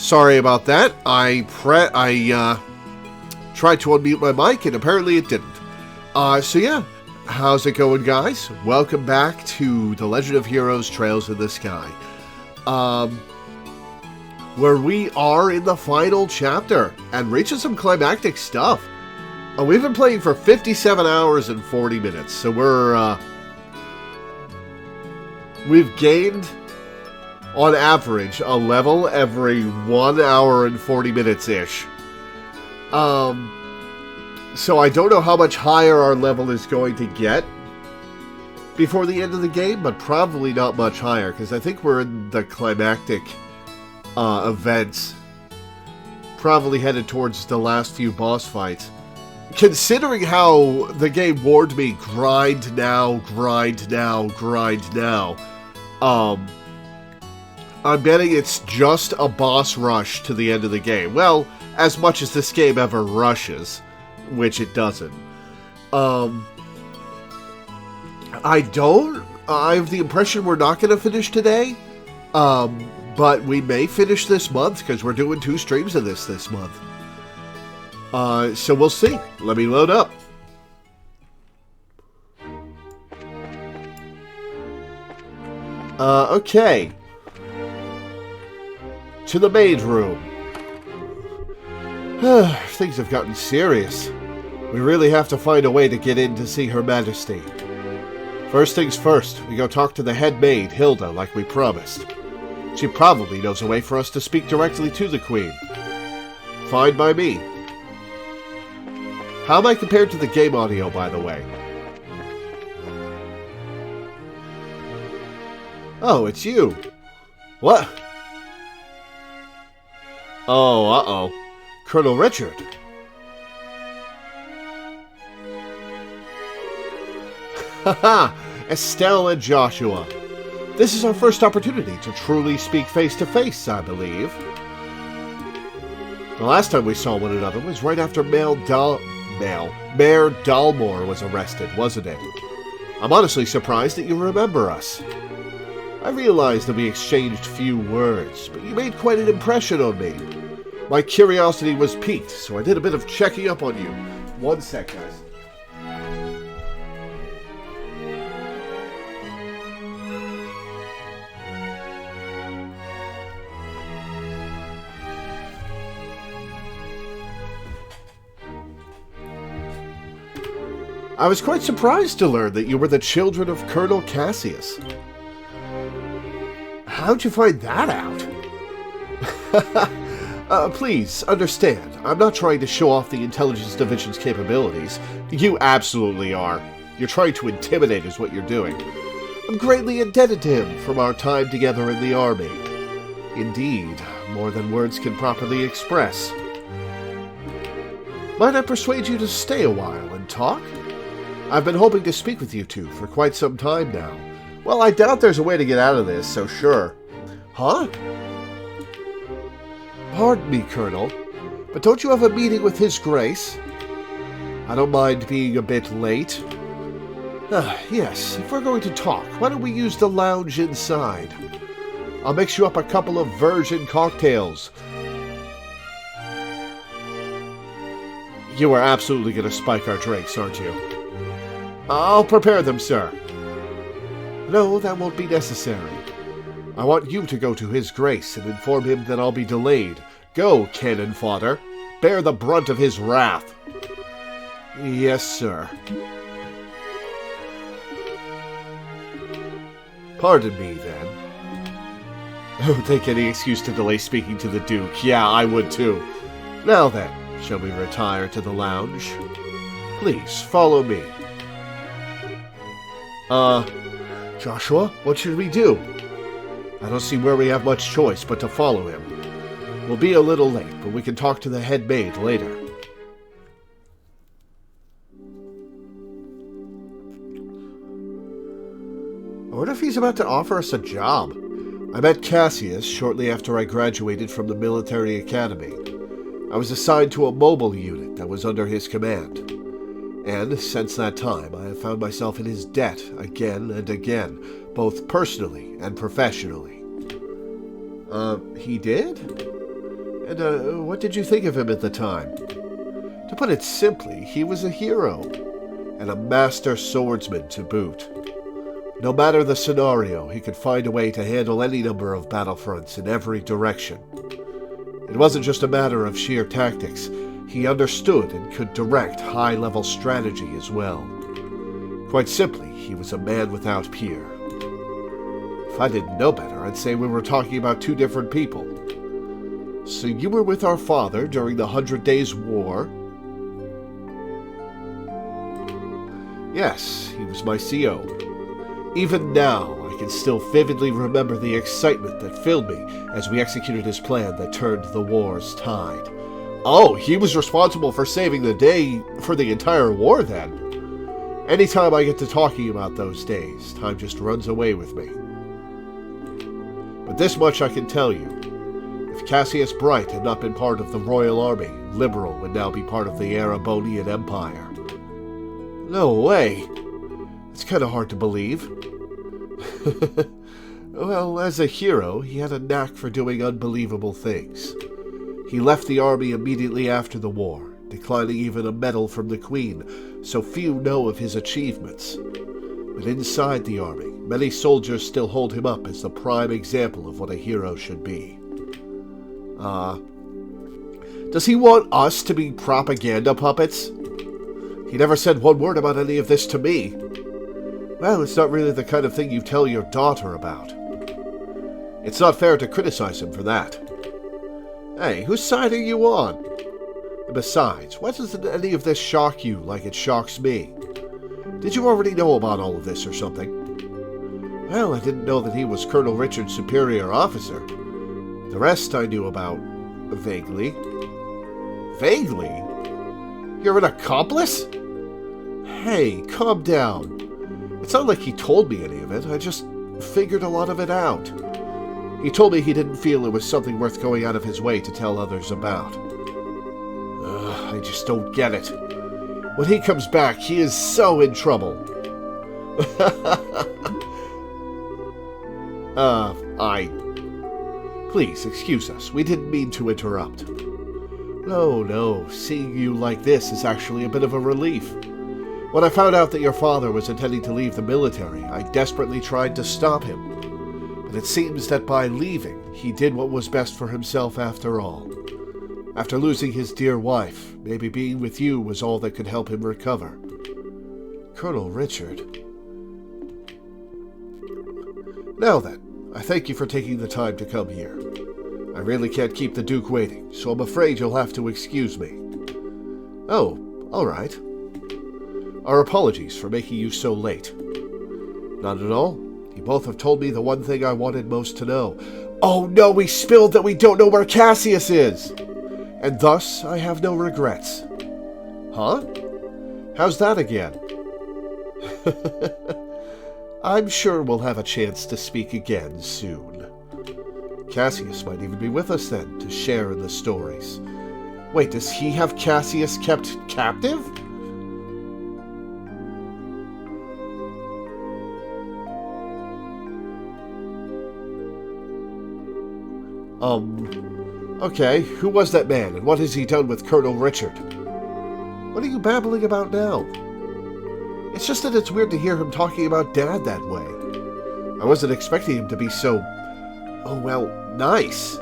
Sorry about that. I tried to unmute my mic and apparently it didn't. So yeah, how's it going, guys? Welcome back to The Legend of Heroes Trails in the Sky. Where we are in the final chapter and reaching some climactic stuff. We've been playing for 57 hours and 40 minutes, so we've gained, on average, a level every 1 hour and 40 minutes-ish. So I don't know how much higher our level is going to get before the end of the game, but probably not much higher, because I think we're in the climactic events. Probably headed towards the last few boss fights. Considering how the game warned me, grind now, grind now, grind now, I'm betting it's just a boss rush to the end of the game. Well, as much as this game ever rushes, which it doesn't. I have the impression we're not going to finish today, but we may finish this month, because we're doing 2 streams of this month. So we'll see. Let me load up. Okay. To the maid room. Things have gotten serious. We really have to find a way to get in to see Her Majesty. First things first, we go talk to the head maid, Hilda, like we promised. She probably knows a way for us to speak directly to the Queen. Fine by me. How am I compared to the game audio, by the way? Oh, it's you. What? Oh, uh-oh. Colonel Richard. Haha! Estelle and Joshua. This is our first opportunity to truly speak face-to-face, I believe. The last time we saw one another was right after Mayor Dalmore was arrested, wasn't it? I'm honestly surprised that you remember us. I realized that we exchanged few words, but you made quite an impression on me. My curiosity was piqued, so I did a bit of checking up on you. One sec, guys. I was quite surprised to learn that you were the children of Colonel Cassius. How'd you find that out? Please, understand, I'm not trying to show off the Intelligence Division's capabilities. You absolutely are. You're trying to intimidate is what you're doing. I'm greatly indebted to him from our time together in the Army. Indeed, more than words can properly express. Might I persuade you to stay a while and talk? I've been hoping to speak with you two for quite some time now. Well, I doubt there's a way to get out of this, so sure. Huh? Pardon me, Colonel, but don't you have a meeting with His Grace? I don't mind being a bit late. Yes, if we're going to talk, why don't we use the lounge inside? I'll mix you up a couple of virgin cocktails. You are absolutely going to spike our drinks, aren't you? I'll prepare them, sir. No, that won't be necessary. I want you to go to His Grace and inform him that I'll be delayed. Go, cannon fodder. Bear the brunt of his wrath. Yes, sir. Pardon me, then. I would take any excuse to delay speaking to the Duke. Yeah, I would too. Now then, shall we retire to the lounge? Please, follow me. Joshua, what should we do? I don't see where we have much choice but to follow him. We'll be a little late, but we can talk to the head maid later. I wonder if he's about to offer us a job. I met Cassius shortly after I graduated from the military academy. I was assigned to a mobile unit that was under his command. And since that time, I have found myself in his debt again and again, both personally and professionally. He did? And what did you think of him at the time? To put it simply, he was a hero, and a master swordsman to boot. No matter the scenario, he could find a way to handle any number of battlefronts in every direction. It wasn't just a matter of sheer tactics. He understood and could direct high-level strategy as well. Quite simply, he was a man without peer. If I didn't know better, I'd say we were talking about two different people. So you were with our father during the 100 Days' War? Yes, he was my CO. Even now, I can still vividly remember the excitement that filled me as we executed his plan that turned the war's tide. Oh, he was responsible for saving the day for the entire war then. Anytime I get to talking about those days, time just runs away with me. But this much I can tell you. If Cassius Bright had not been part of the Royal Army, Liberal would now be part of the Erebonian Empire. No way! It's kind of hard to believe. Well, as a hero, he had a knack for doing unbelievable things. He left the army immediately after the war, declining even a medal from the Queen, so few know of his achievements. But inside the army, many soldiers still hold him up as the prime example of what a hero should be. Does he want us to be propaganda puppets? He never said one word about any of this to me. Well, it's not really the kind of thing you tell your daughter about. It's not fair to criticize him for that. Hey, whose side are you on? And besides, why doesn't any of this shock you like it shocks me? Did you already know about all of this or something? Well, I didn't know that he was Colonel Richard's superior officer. The rest I knew about vaguely. Vaguely? You're an accomplice? Hey, calm down. It's not like he told me any of it. I just figured a lot of it out. He told me he didn't feel it was something worth going out of his way to tell others about. I just don't get it. When he comes back, he is so in trouble. Please, excuse us. We didn't mean to interrupt. No. Seeing you like this is actually a bit of a relief. When I found out that your father was intending to leave the military, I desperately tried to stop him. But it seems that by leaving, he did what was best for himself after all. After losing his dear wife, maybe being with you was all that could help him recover. Colonel Richard. Now then, I thank you for taking the time to come here. I really can't keep the Duke waiting, so I'm afraid you'll have to excuse me. Oh, all right. Our apologies for making you so late. Not at all. You both have told me the one thing I wanted most to know. Oh no, we spilled that we don't know where Cassius is! And thus, I have no regrets. Huh? How's that again? I'm sure we'll have a chance to speak again soon. Cassius might even be with us then, to share in the stories. Wait, does he have Cassius kept captive? Okay, who was that man, and what has he done with Colonel Richard? What are you babbling about now? It's just that it's weird to hear him talking about Dad that way. I wasn't expecting him to be so, nice.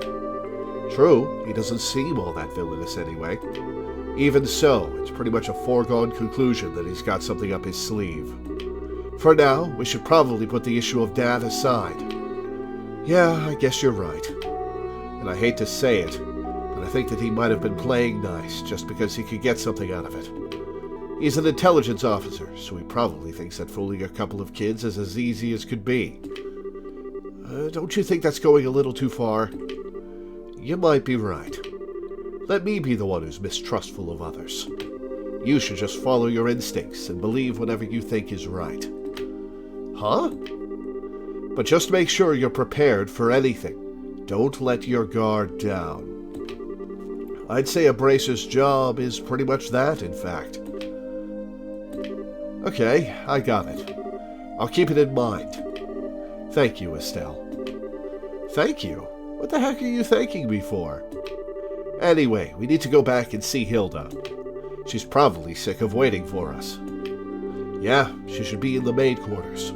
True, he doesn't seem all that villainous anyway. Even so, it's pretty much a foregone conclusion that he's got something up his sleeve. For now, we should probably put the issue of Dad aside. Yeah, I guess you're right. And I hate to say it, but I think that he might have been playing nice just because he could get something out of it. He's an intelligence officer, so he probably thinks that fooling a couple of kids is as easy as could be. Don't you think that's going a little too far? You might be right. Let me be the one who's mistrustful of others. You should just follow your instincts and believe whatever you think is right. Huh? But just make sure you're prepared for anything. Don't let your guard down. I'd say a bracer's job is pretty much that, in fact. Okay, I got it. I'll keep it in mind. Thank you, Estelle. Thank you? What the heck are you thanking me for? Anyway, we need to go back and see Hilda. She's probably sick of waiting for us. Yeah, she should be in the maid quarters.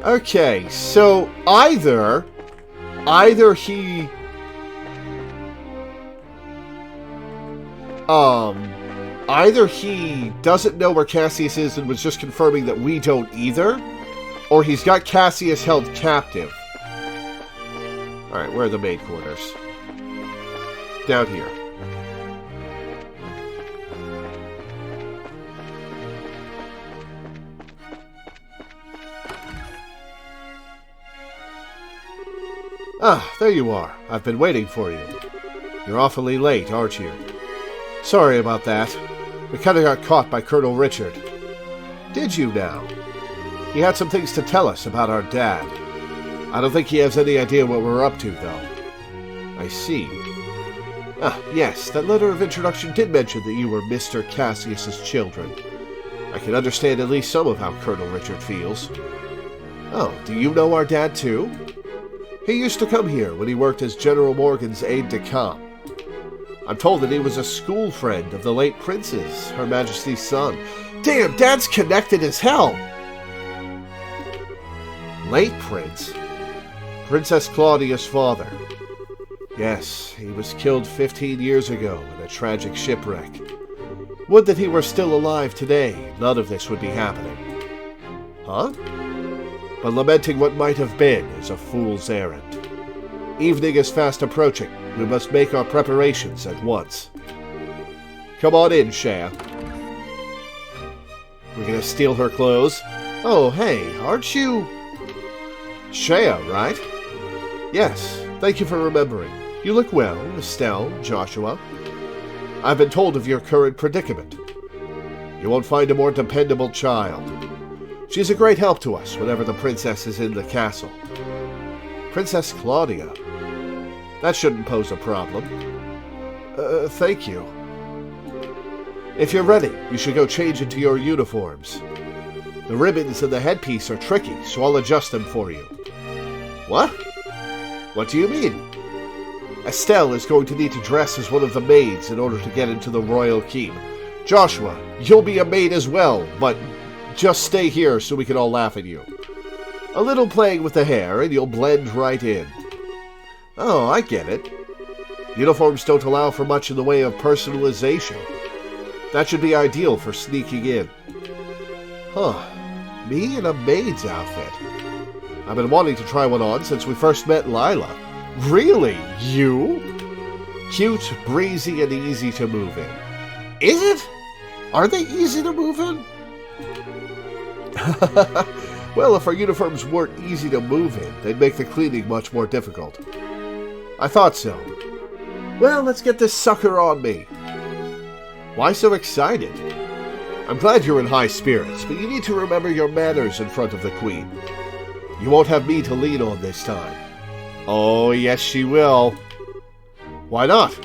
Okay, so either he doesn't know where Cassius is and was just confirming that we don't either, or he's got Cassius held captive. Alright, where are the maid quarters? Down here. Ah, there you are. I've been waiting for you. You're awfully late, aren't you? Sorry about that. We kinda got caught by Colonel Richard. Did you now? He had some things to tell us about our dad. I don't think he has any idea what we're up to, though. I see. Ah, yes, that letter of introduction did mention that you were Mr. Cassius's children. I can understand at least some of how Colonel Richard feels. Oh, do you know our dad, too? He used to come here when he worked as General Morgan's aide-de-camp. I'm told that he was a school friend of the late Prince's, Her Majesty's son. Damn, Dad's connected as hell! Late Prince? Princess Claudia's father. Yes, he was killed 15 years ago in a tragic shipwreck. Would that he were still alive today, none of this would be happening. Huh? But lamenting what might have been is a fool's errand. Evening is fast approaching. We must make our preparations at once. Come on in, Shea. We're gonna steal her clothes? Oh, hey, aren't you... Shea, right? Yes, thank you for remembering. You look well, Estelle, Joshua. I've been told of your current predicament. You won't find a more dependable child. She's a great help to us whenever the princess is in the castle. Princess Claudia. That shouldn't pose a problem. Thank you. If you're ready, you should go change into your uniforms. The ribbons and the headpiece are tricky, so I'll adjust them for you. What? What do you mean? Estelle is going to need to dress as one of the maids in order to get into the royal keep. Joshua, you'll be a maid as well, but just stay here so we can all laugh at you. A little playing with the hair and you'll blend right in. Oh, I get it. Uniforms don't allow for much in the way of personalization. That should be ideal for sneaking in. Huh. Me in a maid's outfit. I've been wanting to try one on since we first met Lila. Really? You? Cute, breezy, and easy to move in. Is it? Are they easy to move in? Well, if our uniforms weren't easy to move in, they'd make the cleaning much more difficult. I thought so. Well, let's get this sucker on me. Why so excited? I'm glad you're in high spirits, but you need to remember your manners in front of the Queen. You won't have me to lean on this time. Oh, yes, she will. Why not?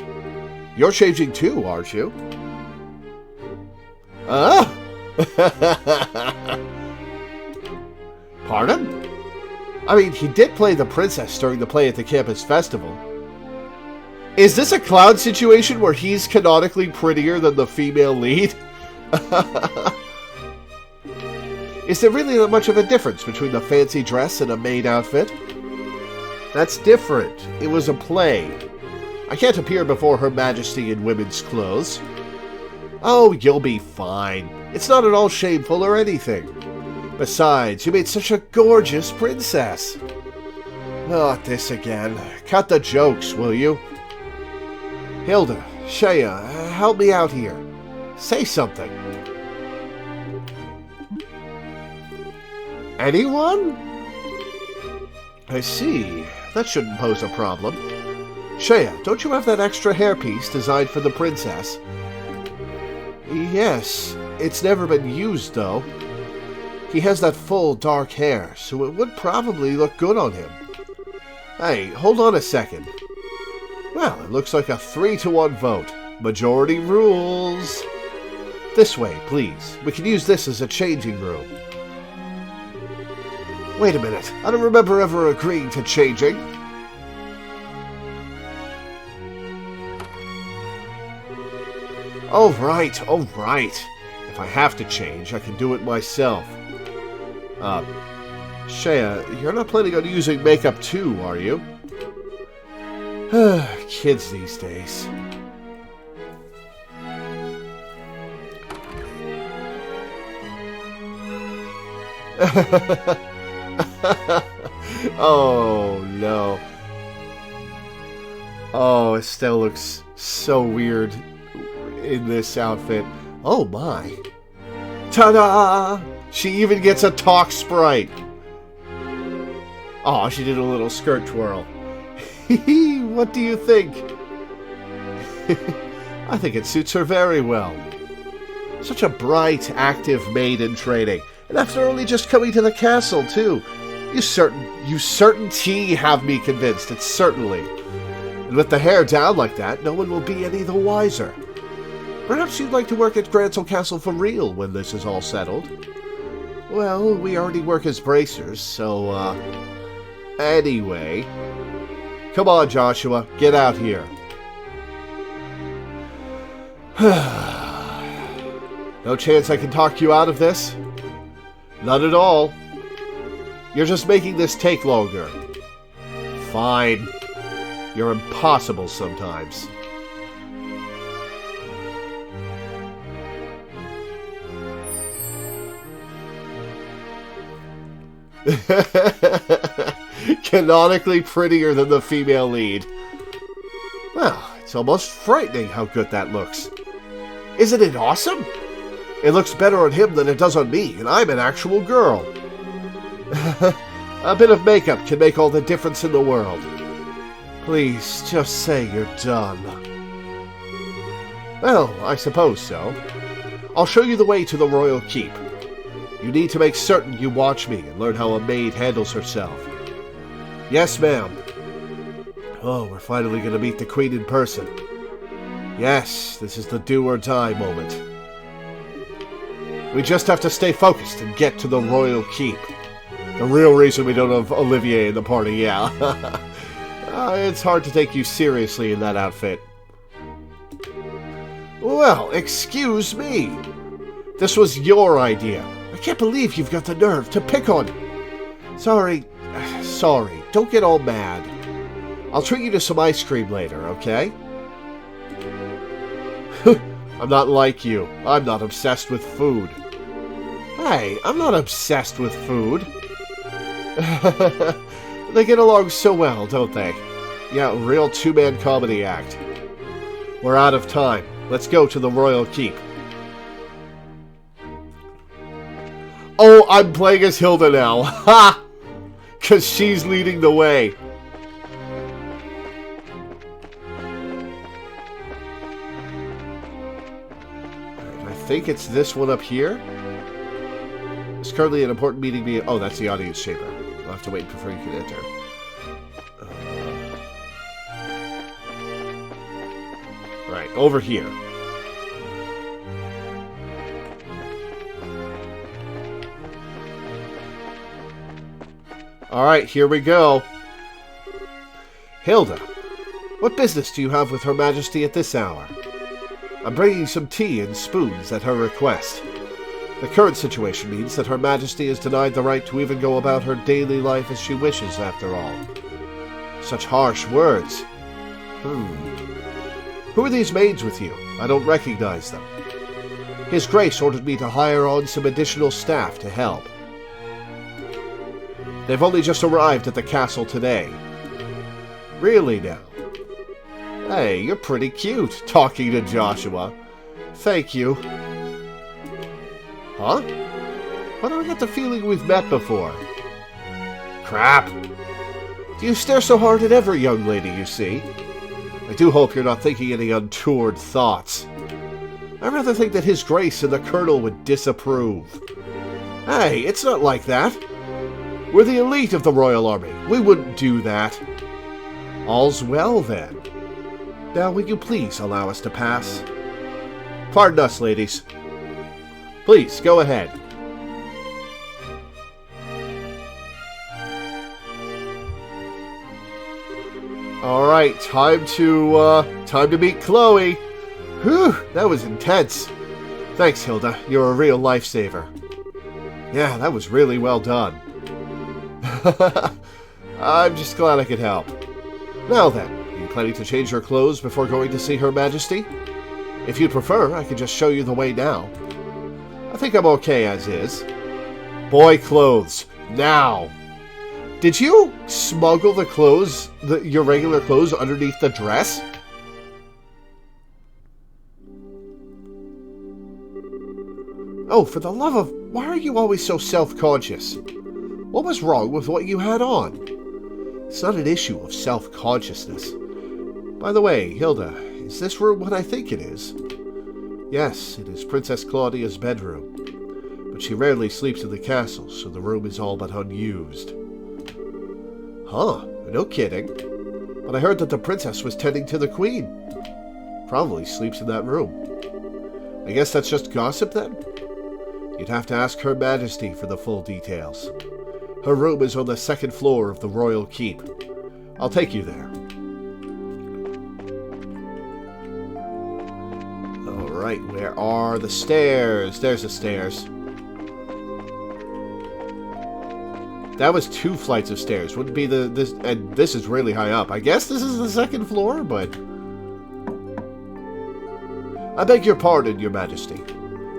You're changing too, aren't you? Pardon? I mean, he did play the princess during the play at the campus festival. Is this a clown situation where he's canonically prettier than the female lead? Is there really that much of a difference between a fancy dress and a maid outfit? That's different. It was a play. I can't appear before Her Majesty in women's clothes. Oh, you'll be fine. It's not at all shameful or anything. Besides, you made such a gorgeous princess. Oh, this again. Cut the jokes, will you? Hilda, Shea, help me out here. Say something. Anyone? I see. That shouldn't pose a problem. Shea, don't you have that extra hairpiece designed for the princess? Yes. It's never been used, though. He has that full, dark hair, so it would probably look good on him. Hey, hold on a second. Well, it looks like a 3-to-1 vote. Majority rules. This way, please. We can use this as a changing room. Wait a minute, I don't remember ever agreeing to changing. Oh right. If I have to change, I can do it myself. Shea, you're not planning on using makeup too, are you? Kids these days. Oh no. Oh, Estelle looks so weird in this outfit. Oh my. Ta-da! She even gets a talk sprite. Oh, she did a little skirt twirl. What do you think? I think it suits her very well. Such a bright, active maid in training. And after only just coming to the castle, too. You certainty have me convinced. It's certainly. And with the hair down like that, no one will be any the wiser. Perhaps you'd like to work at Grancel Castle for real when this is all settled. Well, we already work as bracers, so, anyway. Come on, Joshua, get out here. No chance I can talk you out of this? None at all. You're just making this take longer. Fine. You're impossible sometimes. Canonically prettier than the female lead. Well, it's almost frightening how good that looks. Isn't it awesome? It looks better on him than it does on me, and I'm an actual girl. A bit of makeup can make all the difference in the world. Please, just say you're done. Well, I suppose so. I'll show you the way to the royal keep. You need to make certain you watch me and learn how a maid handles herself. Yes, ma'am. Oh, we're finally going to meet the Queen in person. Yes, this is the do-or-die moment. We just have to stay focused and get to the royal keep. The real reason we don't have Olivier in the party, yeah. It's hard to take you seriously in that outfit. Well, excuse me. This was your idea. I can't believe you've got the nerve to pick on it. Sorry. Don't get all mad. I'll treat you to some ice cream later, okay? I'm not like you. I'm not obsessed with food. Hey, I'm not obsessed with food. They get along so well, don't they? Yeah, real two-man comedy act. We're out of time. Let's go to the royal keep. Oh, I'm playing as Hilda now. Ha! Because she's leading the way. I think it's this one up here. There's currently an important meeting being... Oh, that's the audience chamber. I'll have to wait before you can enter. Right, over here. Alright, here we go. Hilda, what business do you have with Her Majesty at this hour? I'm bringing some tea and spoons at her request. The current situation means that Her Majesty is denied the right to even go about her daily life as she wishes, after all. Such harsh words. Who are these maids with you? I don't recognize them. His Grace ordered me to hire on some additional staff to help. They've only just arrived at the castle today. Really now? Hey, you're pretty cute, talking to Joshua. Thank you. Huh? Why do I get the feeling we've met before? Crap! Do you stare so hard at every young lady you see? I do hope you're not thinking any untoward thoughts. I rather think that His Grace and the Colonel would disapprove. Hey, it's not like that. We're the elite of the Royal Army. We wouldn't do that. All's well, then. Now, will you please allow us to pass? Pardon us, ladies. Please, go ahead. Alright, time to meet Chloe. Whew, that was intense. Thanks, Hilda. You're a real lifesaver. Yeah, that was really well done. I'm just glad I could help. Now then, are you planning to change your clothes before going to see Her Majesty? If you'd prefer, I can just show you the way now. I think I'm okay as is. Boy clothes, now! Did you smuggle the clothes, your regular clothes, underneath the dress? Oh, for the love of... Why are you always so self-conscious? What was wrong with what you had on? It's not an issue of self-consciousness. By the way, Hilda, is this room what I think it is? Yes, it is Princess Claudia's bedroom. But she rarely sleeps in the castle, so the room is all but unused. Huh, no kidding. But I heard that the princess was tending to the queen. Probably sleeps in that room. I guess that's just gossip then? You'd have to ask Her Majesty for the full details. Her room is on the second floor of the royal keep. I'll take you there. Alright, where are the stairs? There's the stairs. That was 2 flights of stairs. Wouldn't be and this is really high up. I guess this is the second floor, but... I beg your pardon, Your Majesty.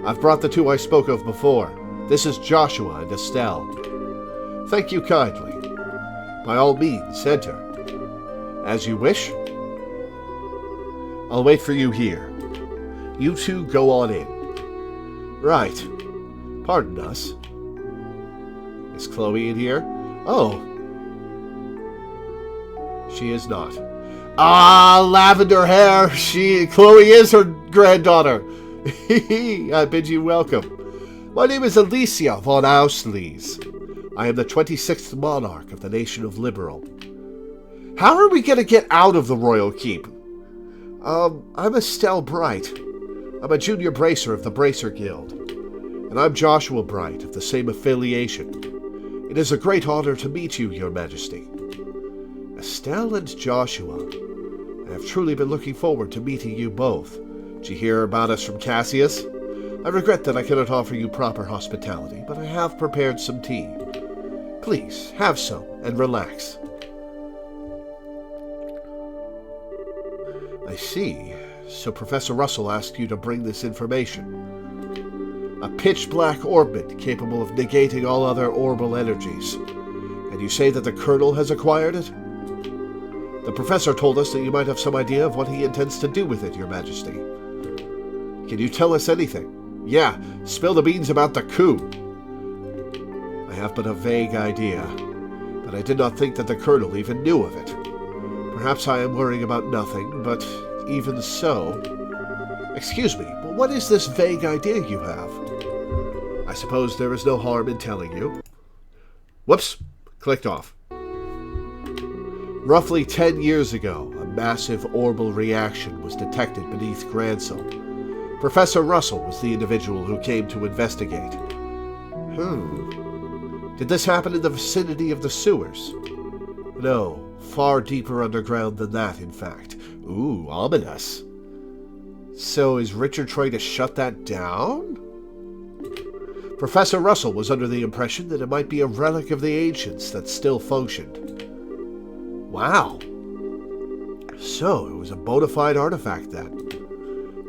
I've brought the 2 I spoke of before. This is Joshua and Estelle. Thank you kindly. By all means, enter. As you wish. I'll wait for you here. You 2 go on in. Right. Pardon us. Is Chloe in here? Oh. She is not. Ah, lavender hair! Chloe is her granddaughter! I bid you welcome. My name is Alicia von Auslees. I am the 26th monarch of the nation of Liberal. How are we going to get out of the royal keep? I'm Estelle Bright. I'm a junior bracer of the Bracer Guild. And I'm Joshua Bright of the same affiliation. It is a great honor to meet you, Your Majesty. Estelle and Joshua. I have truly been looking forward to meeting you both. Did you hear about us from Cassius? I regret that I cannot offer you proper hospitality, but I have prepared some tea. Please, have some and relax. I see. So Professor Russell asked you to bring this information. A pitch-black orbit capable of negating all other orbital energies. And you say that the Colonel has acquired it? The Professor told us that you might have some idea of what he intends to do with it, Your Majesty. Can you tell us anything? Yeah, spill the beans about the coup. I have but a vague idea, but I did not think that the Colonel even knew of it. Perhaps I am worrying about nothing, but even so... Excuse me, but what is this vague idea you have? I suppose there is no harm in telling you. Whoops! Clicked off. Roughly 10 years ago, a massive orbital reaction was detected beneath Gransel. Professor Russell was the individual who came to investigate. Did this happen in the vicinity of the sewers? No, far deeper underground than that, in fact. Ooh, ominous. So is Richard trying to shut that down? Professor Russell was under the impression that it might be a relic of the ancients that still functioned. Wow. So, it was a bona fide artifact then.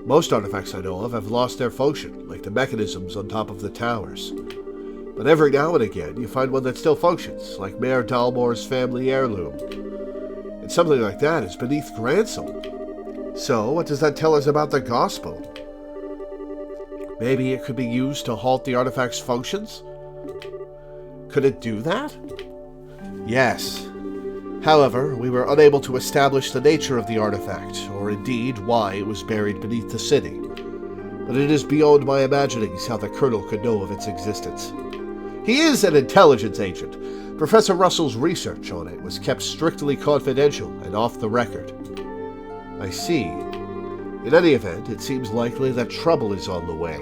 Most artifacts I know of have lost their function, like the mechanisms on top of the towers. But every now and again, you find one that still functions, like Mayor Dalmore's family heirloom. And something like that is beneath Gransel. So, what does that tell us about the gospel? Maybe it could be used to halt the artifact's functions? Could it do that? Yes. However, we were unable to establish the nature of the artifact, or indeed why it was buried beneath the city. But it is beyond my imaginings how the Colonel could know of its existence. He is an intelligence agent. Professor Russell's research on it was kept strictly confidential and off the record. I see. In any event, it seems likely that trouble is on the way.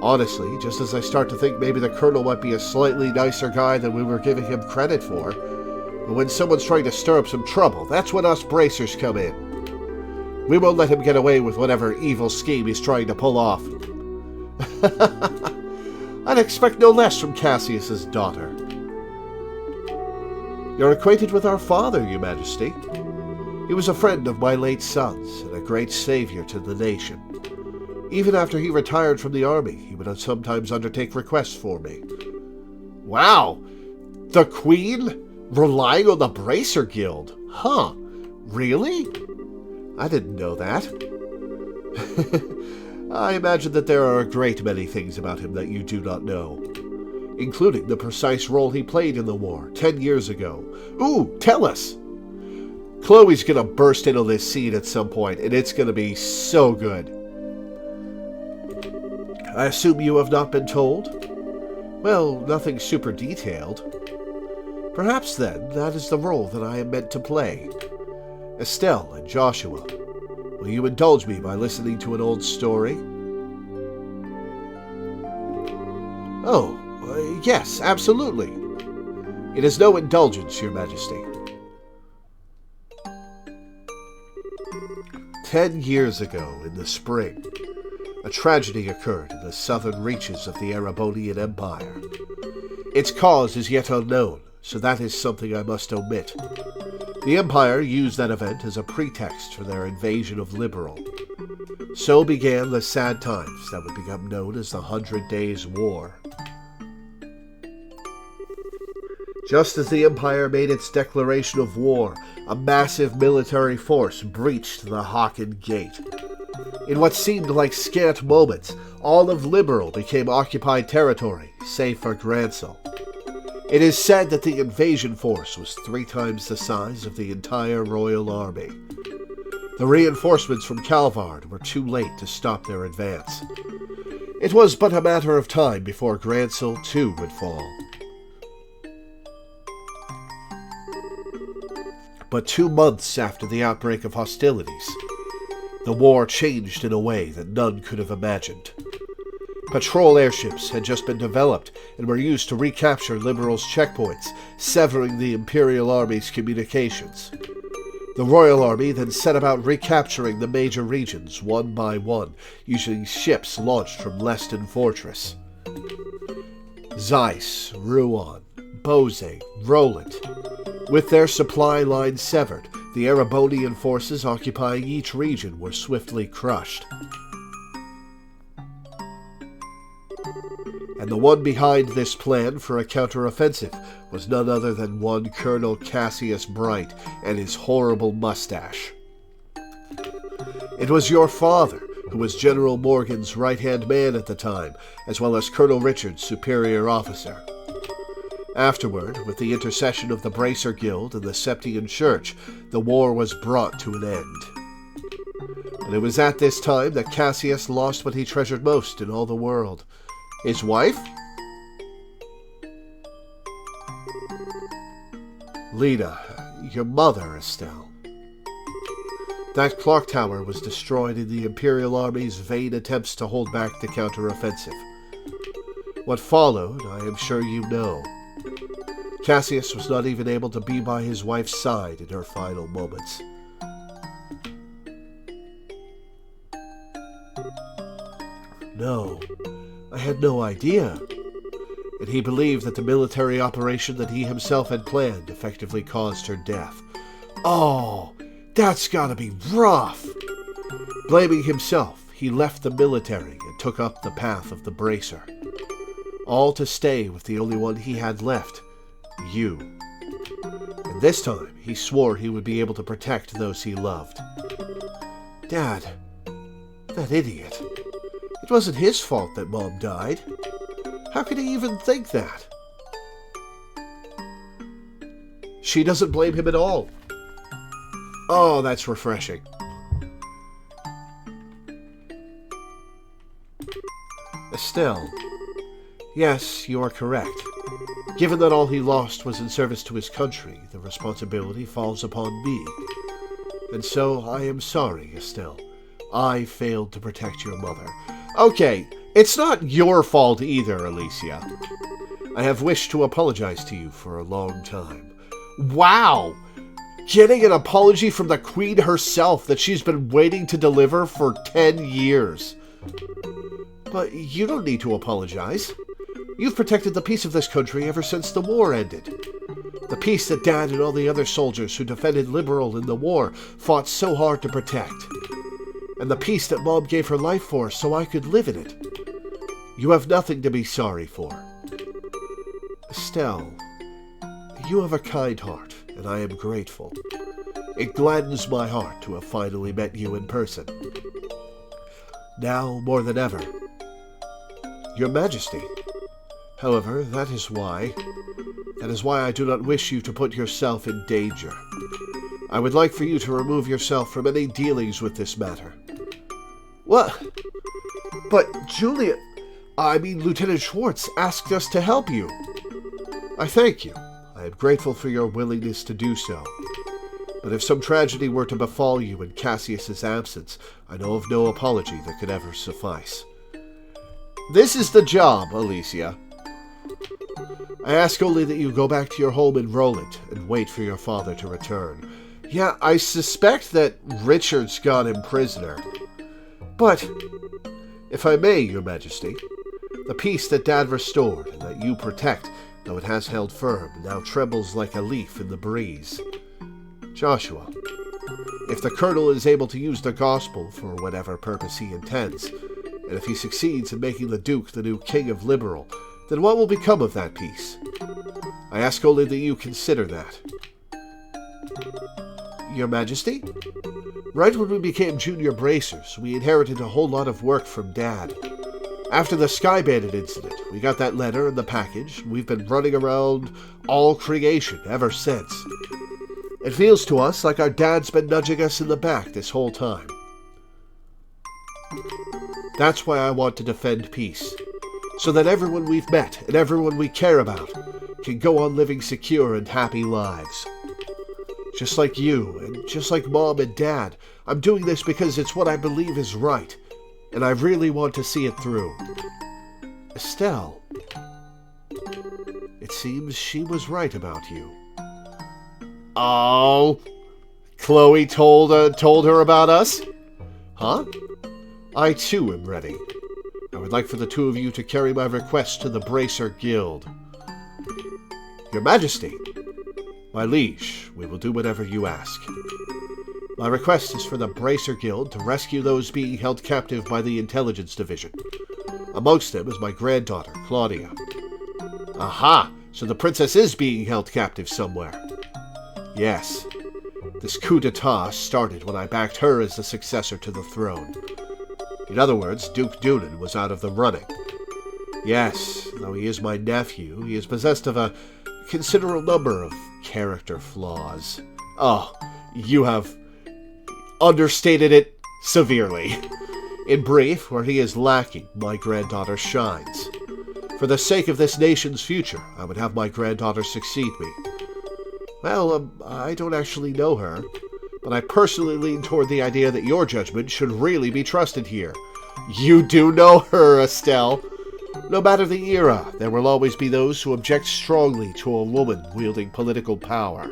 Honestly, just as I start to think maybe the Colonel might be a slightly nicer guy than we were giving him credit for, But when someone's trying to stir up some trouble, that's when us bracers come in. We won't let him get away with whatever evil scheme he's trying to pull off. I'd expect no less from Cassius's daughter. You're acquainted with our father, Your Majesty. He was a friend of my late son's and a great savior to the nation. Even after he retired from the army, he would sometimes undertake requests for me. Wow! The Queen relying on the Bracer Guild? Huh. Really? I didn't know that. I imagine that there are a great many things about him that you do not know, including the precise role he played in the war 10 years ago. Ooh, tell us! Chloe's gonna burst in on this scene at some point, and it's gonna be so good. I assume you have not been told? Well, nothing super detailed. Perhaps, then, that is the role that I am meant to play. Estelle and Joshua, will you indulge me by listening to an old story? Oh, yes, absolutely. It is no indulgence, Your Majesty. 10 years ago, in the spring, a tragedy occurred in the southern reaches of the Erebonian Empire. Its cause is yet unknown, so that is something I must omit. The Empire used that event as a pretext for their invasion of Liberal. So began the sad times that would become known as the 100 Days' War. Just as the Empire made its declaration of war, a massive military force breached the Haken Gate. In what seemed like scant moments, all of Liberal became occupied territory, save for Grancel. It is said that the invasion force was 3 times the size of the entire royal army. The reinforcements from Calvard were too late to stop their advance. It was but a matter of time before Grancel too would fall. But 2 months after the outbreak of hostilities, the war changed in a way that none could have imagined. Patrol airships had just been developed and were used to recapture Liberals' checkpoints, severing the Imperial Army's communications. The Royal Army then set about recapturing the major regions one by one, using ships launched from Leston Fortress. Zeiss, Rouen, Bose, Roland. With their supply lines severed, the Erebonian forces occupying each region were swiftly crushed. And the one behind this plan for a counteroffensive was none other than one Colonel Cassius Bright and his horrible mustache. It was your father, who was General Morgan's right-hand man at the time, as well as Colonel Richard's superior officer. Afterward, with the intercession of the Bracer Guild and the Septian Church, the war was brought to an end. And it was at this time that Cassius lost what he treasured most in all the world. His wife? Lena, your mother, Estelle. That clock tower was destroyed in the Imperial Army's vain attempts to hold back the counteroffensive. What followed, I am sure you know. Cassius was not even able to be by his wife's side in her final moments. No, I had no idea. And he believed that the military operation that he himself had planned effectively caused her death. Oh, that's gotta be rough! Blaming himself, he left the military and took up the path of the Bracer. All to stay with the only one he had left, you. And this time, he swore he would be able to protect those he loved. Dad, that idiot. It wasn't his fault that Mom died. How could he even think that? She doesn't blame him at all. Oh, that's refreshing. Estelle. Yes, you are correct. Given that all he lost was in service to his country, the responsibility falls upon me. And so I am sorry, Estelle. I failed to protect your mother. Okay, it's not your fault either, Alicia. I have wished to apologize to you for a long time. Wow! Getting an apology from the Queen herself that she's been waiting to deliver for 10 years. But you don't need to apologize. You've protected the peace of this country ever since the war ended. The peace that Dad and all the other soldiers who defended Liberal in the war fought so hard to protect. And the peace that Mom gave her life for so I could live in it. You have nothing to be sorry for. Estelle, you have a kind heart, and I am grateful. It gladdens my heart to have finally met you in person. Now, more than ever, Your Majesty. However, that is why I do not wish you to put yourself in danger. I would like for you to remove yourself from any dealings with this matter. What? But Lieutenant Schwartz asked us to help you. I thank you. I am grateful for your willingness to do so. But if some tragedy were to befall you in Cassius's absence, I know of no apology that could ever suffice. This is the job, Alicia. I ask only that you go back to your home in Roland and wait for your father to return. Yeah, I suspect that Richard's got him prisoner. But, if I may, Your Majesty, the peace that Dad restored and that you protect, though it has held firm, now trembles like a leaf in the breeze. Joshua, if the Colonel is able to use the gospel for whatever purpose he intends, and if he succeeds in making the Duke the new King of Liberal, then what will become of that peace? I ask only that you consider that. Your Majesty? Right when we became junior bracers, we inherited a whole lot of work from Dad. After the Sky Bandit incident, we got that letter and the package. We've been running around all creation ever since. It feels to us like our dad's been nudging us in the back this whole time. That's why I want to defend peace, so that everyone we've met and everyone we care about can go on living secure and happy lives. Just like you, and just like Mom and Dad, I'm doing this because it's what I believe is right, and I really want to see it through. Estelle, it seems she was right about you. Oh, Chloe told her about us? Huh? I too am ready. I would like for the two of you to carry my request to the Bracer Guild. Your Majesty, my liege, we will do whatever you ask. My request is for the Bracer Guild to rescue those being held captive by the Intelligence Division. Amongst them is my granddaughter, Claudia. Aha! So the princess is being held captive somewhere. Yes. This coup d'etat started when I backed her as the successor to the throne. In other words, Duke Doonan was out of the running. Yes, though he is my nephew, he is possessed of a considerable number of character flaws. Oh, you have understated it severely. In brief, where he is lacking, my granddaughter shines. For the sake of this nation's future, I would have my granddaughter succeed me. Well, I don't actually know her, but I personally lean toward the idea that your judgment should really be trusted here. You do know her, Estelle. No matter the era, there will always be those who object strongly to a woman wielding political power.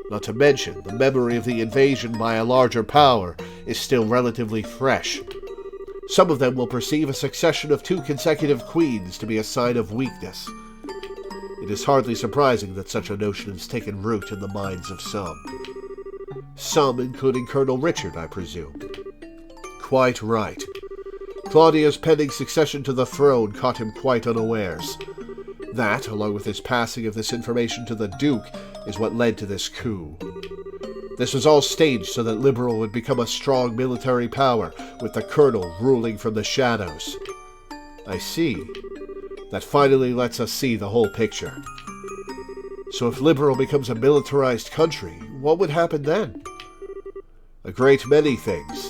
Not to mention, the memory of the invasion by a larger power is still relatively fresh. Some of them will perceive a succession of 2 consecutive queens to be a sign of weakness. It is hardly surprising that such a notion has taken root in the minds of some. Some, including Colonel Richard, I presume. Quite right. Claudia's pending succession to the throne caught him quite unawares. That, along with his passing of this information to the Duke, is what led to this coup. This was all staged so that Liberal would become a strong military power, with the Colonel ruling from the shadows. I see. That finally lets us see the whole picture. So if Liberal becomes a militarized country, what would happen then? A great many things.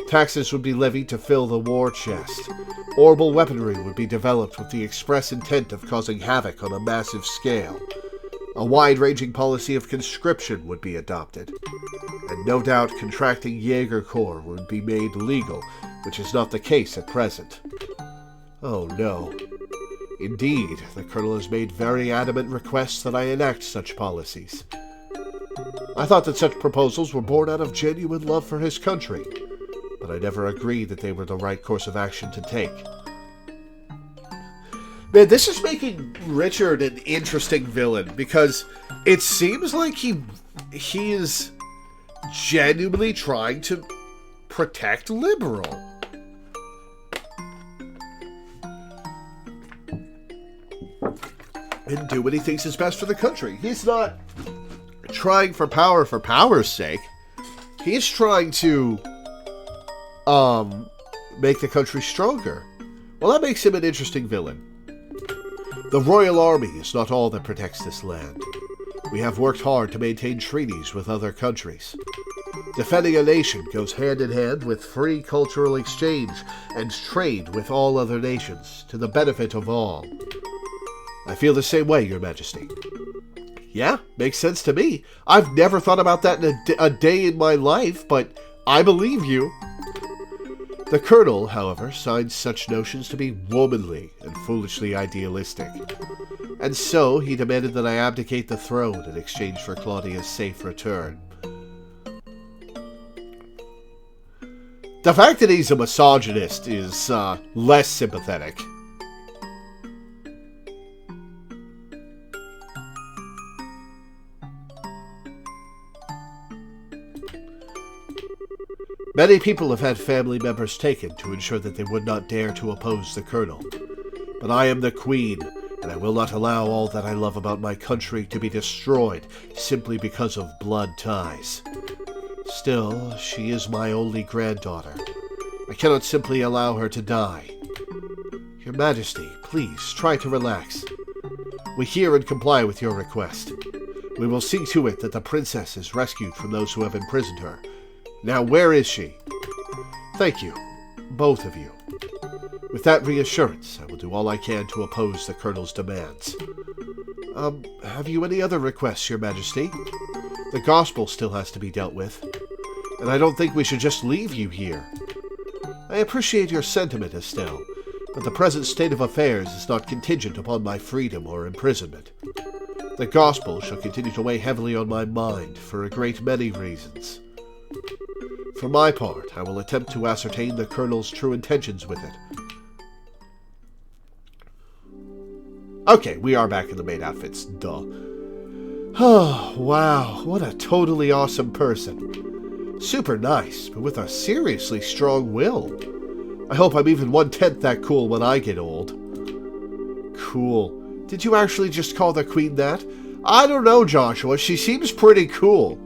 Taxes would be levied to fill the war chest. Orbital weaponry would be developed with the express intent of causing havoc on a massive scale. A wide-ranging policy of conscription would be adopted. And no doubt contracting Jaeger Corps would be made legal, which is not the case at present. Oh no. Indeed, the Colonel has made very adamant requests that I enact such policies. I thought that such proposals were born out of genuine love for his country, but I never agreed that they were the right course of action to take. Man, this is making Richard an interesting villain, because it seems like he is genuinely trying to protect Liberal. And do what he thinks is best for the country. He's not trying for power's sake. He's trying to make the country stronger. Well, that makes him an interesting villain. The Royal Army is not all that protects this land. We have worked hard to maintain treaties with other countries. Defending a nation goes hand in hand with free cultural exchange and trade with all other nations, to the benefit of all. I feel the same way, Your Majesty. Yeah, makes sense to me. I've never thought about that in a day in my life, but I believe you. The Colonel, however, finds such notions to be womanly and foolishly idealistic, and so he demanded that I abdicate the throne in exchange for Claudia's safe return. The fact that he's a misogynist is less sympathetic. Many people have had family members taken to ensure that they would not dare to oppose the Colonel. But I am the Queen, and I will not allow all that I love about my country to be destroyed simply because of blood ties. Still, she is my only granddaughter. I cannot simply allow her to die. Your Majesty, please try to relax. We hear and comply with your request. We will see to it that the princess is rescued from those who have imprisoned her. Now, where is she? Thank you, both of you. With that reassurance, I will do all I can to oppose the Colonel's demands. Have you any other requests, Your Majesty? The gospel still has to be dealt with, and I don't think we should just leave you here. I appreciate your sentiment, Estelle, but the present state of affairs is not contingent upon my freedom or imprisonment. The gospel shall continue to weigh heavily on my mind for a great many reasons. For my part, I will attempt to ascertain the Colonel's true intentions with it. Okay, we are back in the main outfits, duh. Oh, wow, what a totally awesome person. Super nice, but with a seriously strong will. I hope I'm even 1/10 that cool when I get old. Cool. Did you actually just call the Queen that? I don't know, Joshua, she seems pretty cool.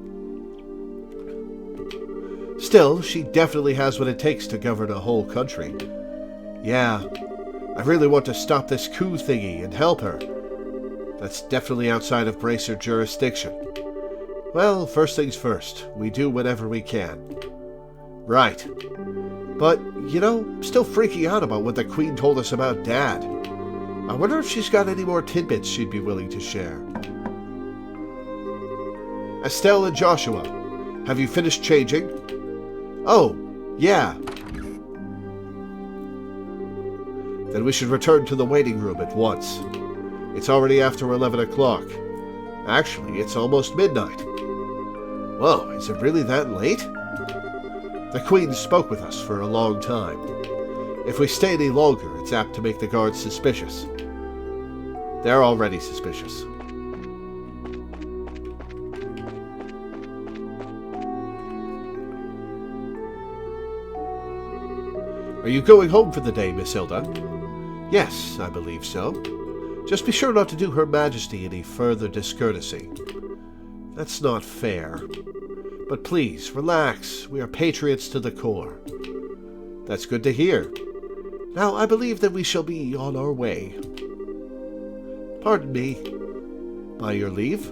Still, she definitely has what it takes to govern a whole country. Yeah, I really want to stop this coup thingy and help her. That's definitely outside of Bracer jurisdiction. Well, first things first, we do whatever we can. Right. But, you know, I'm still freaking out about what the Queen told us about Dad. I wonder if she's got any more tidbits she'd be willing to share. Estelle and Joshua, have you finished changing? Oh, yeah. Then we should return to the waiting room at once. It's already after 11 o'clock. Actually, it's almost midnight. Whoa, is it really that late? The Queen spoke with us for a long time. If we stay any longer, it's apt to make the guards suspicious. They're already suspicious. Are you going home for the day, Miss Hilda? Yes, I believe so. Just be sure not to do Her Majesty any further discourtesy. That's not fair. But please, relax. We are patriots to the core. That's good to hear. Now, I believe that we shall be on our way. Pardon me. By your leave?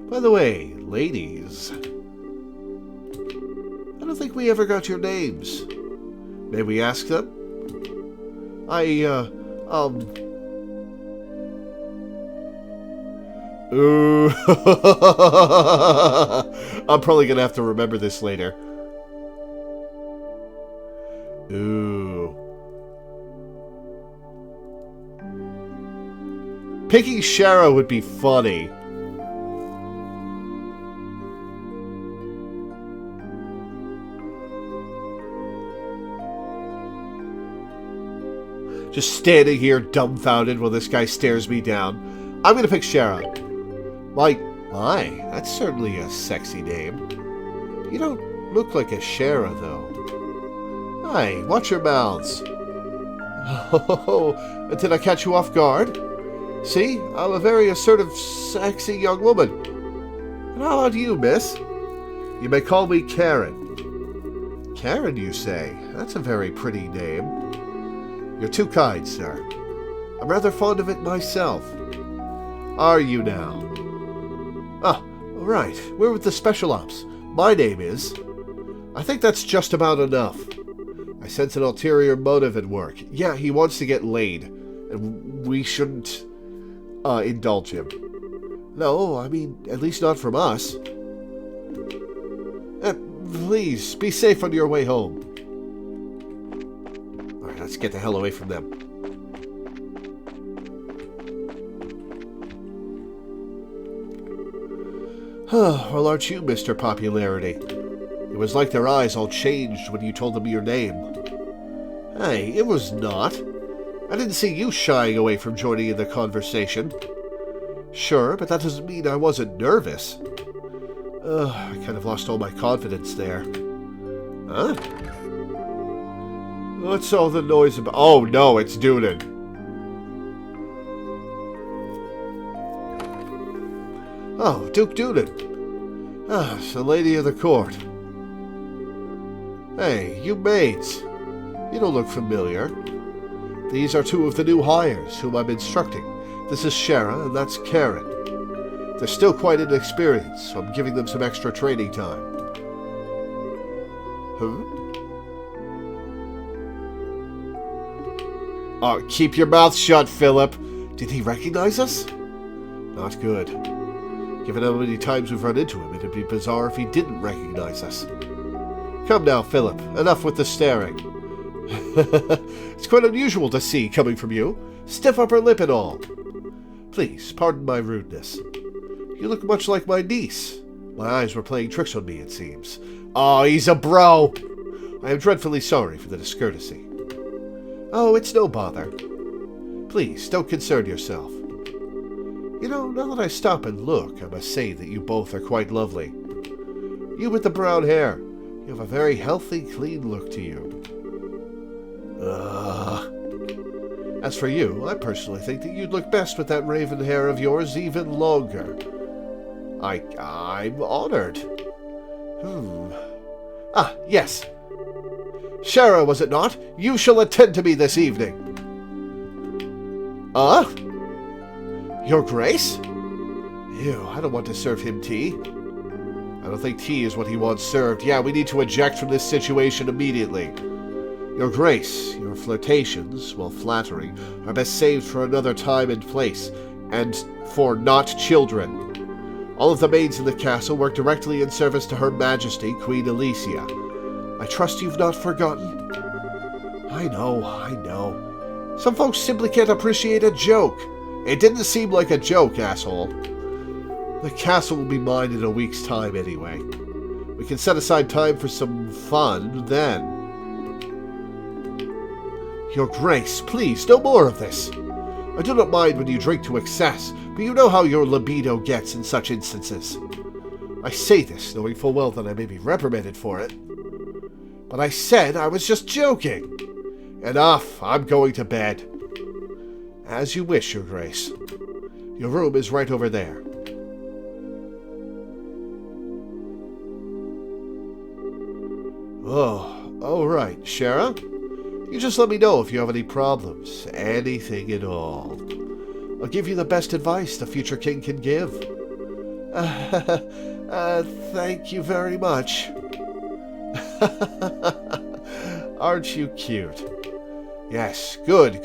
By the way, ladies, I don't think we ever got your names. May we ask them? Ooh. I'm probably gonna have to remember this later. Ooh. Picking Shara would be funny. Just standing here dumbfounded while this guy stares me down. I'm gonna pick Shara. My, that's certainly a sexy name. You don't look like a Shara, though. Hey, watch your mouths. Oh, did I catch you off guard? See, I'm a very assertive, sexy young woman. And how about you, miss? You may call me Karen. Karen, you say? That's a very pretty name. You're too kind, sir. I'm rather fond of it myself. Are you now? Ah, right. We're with the Special Ops. My name is... I think that's just about enough. I sense an ulterior motive at work. Yeah, he wants to get laid. And we shouldn't indulge him. No, I mean, at least not from us. Please, be safe on your way home. Alright, let's get the hell away from them. Well, aren't you, Mr. Popularity? It was like their eyes all changed when you told them your name. Hey, it was not. I didn't see you shying away from joining in the conversation. Sure, but that doesn't mean I wasn't nervous. I kind of lost all my confidence there. Huh? What's all the noise about? Oh no, it's Doonan. Oh, Duke Doonan. Ah, it's the lady of the court. Hey, you maids. You don't look familiar. These are two of the new hires whom I'm instructing. This is Shara, and that's Karen. They're still quite inexperienced, so I'm giving them some extra training time. Oh, keep your mouth shut, Philip. Did he recognize us? Not good. Given how many times we've run into him, it'd be bizarre if he didn't recognize us. Come now, Philip. Enough with the staring. It's quite unusual to see coming from you. Stiff upper lip and all. Please, pardon my rudeness. You look much like my niece. My eyes were playing tricks on me, it seems. Oh, he's a bro! I am dreadfully sorry for the discourtesy. Oh, it's no bother. Please, don't concern yourself. You know, now that I stop and look, I must say that you both are quite lovely. You with the brown hair. You have a very healthy, clean look to you. As for you, I personally think that you'd look best with that raven hair of yours even longer. I'm honored. Ah, yes. Shara, was it not? You shall attend to me this evening. Your Grace? Ew, I don't want to serve him tea. I don't think tea is what he wants served. Yeah, we need to eject from this situation immediately. Your Grace, your flirtations, while flattering, are best saved for another time and place, and for not children. All of the maids in the castle work directly in service to Her Majesty, Queen Alicia. I trust you've not forgotten? I know. Some folks simply can't appreciate a joke. It didn't seem like a joke, asshole. The castle will be mine in a week's time anyway. We can set aside time for some fun then. Your Grace, please, no more of this. I do not mind when you drink to excess, but you know how your libido gets in such instances. I say this, knowing full well that I may be reprimanded for it. But I said I was just joking. Enough, I'm going to bed. As you wish, Your Grace. Your room is right over there. Oh, all right, Shara. You just let me know if you have any problems, anything at all. I'll give you the best advice the future king can give. Thank you very much. Aren't you cute? Yes, good.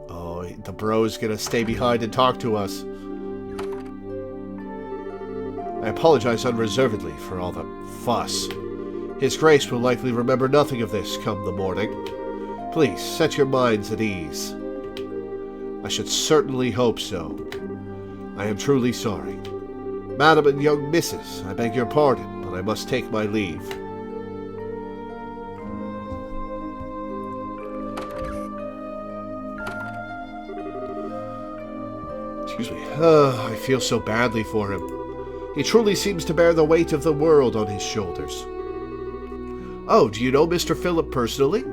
Oh, the bro's gonna stay behind and talk to us. I apologize unreservedly for all the fuss. His Grace will likely remember nothing of this come the morning. Please, set your minds at ease. I should certainly hope so. I am truly sorry. Madam and young Missus, I beg your pardon, but I must take my leave. Excuse me. I feel so badly for him. He truly seems to bear the weight of the world on his shoulders. Oh, do you know Mr. Philip personally?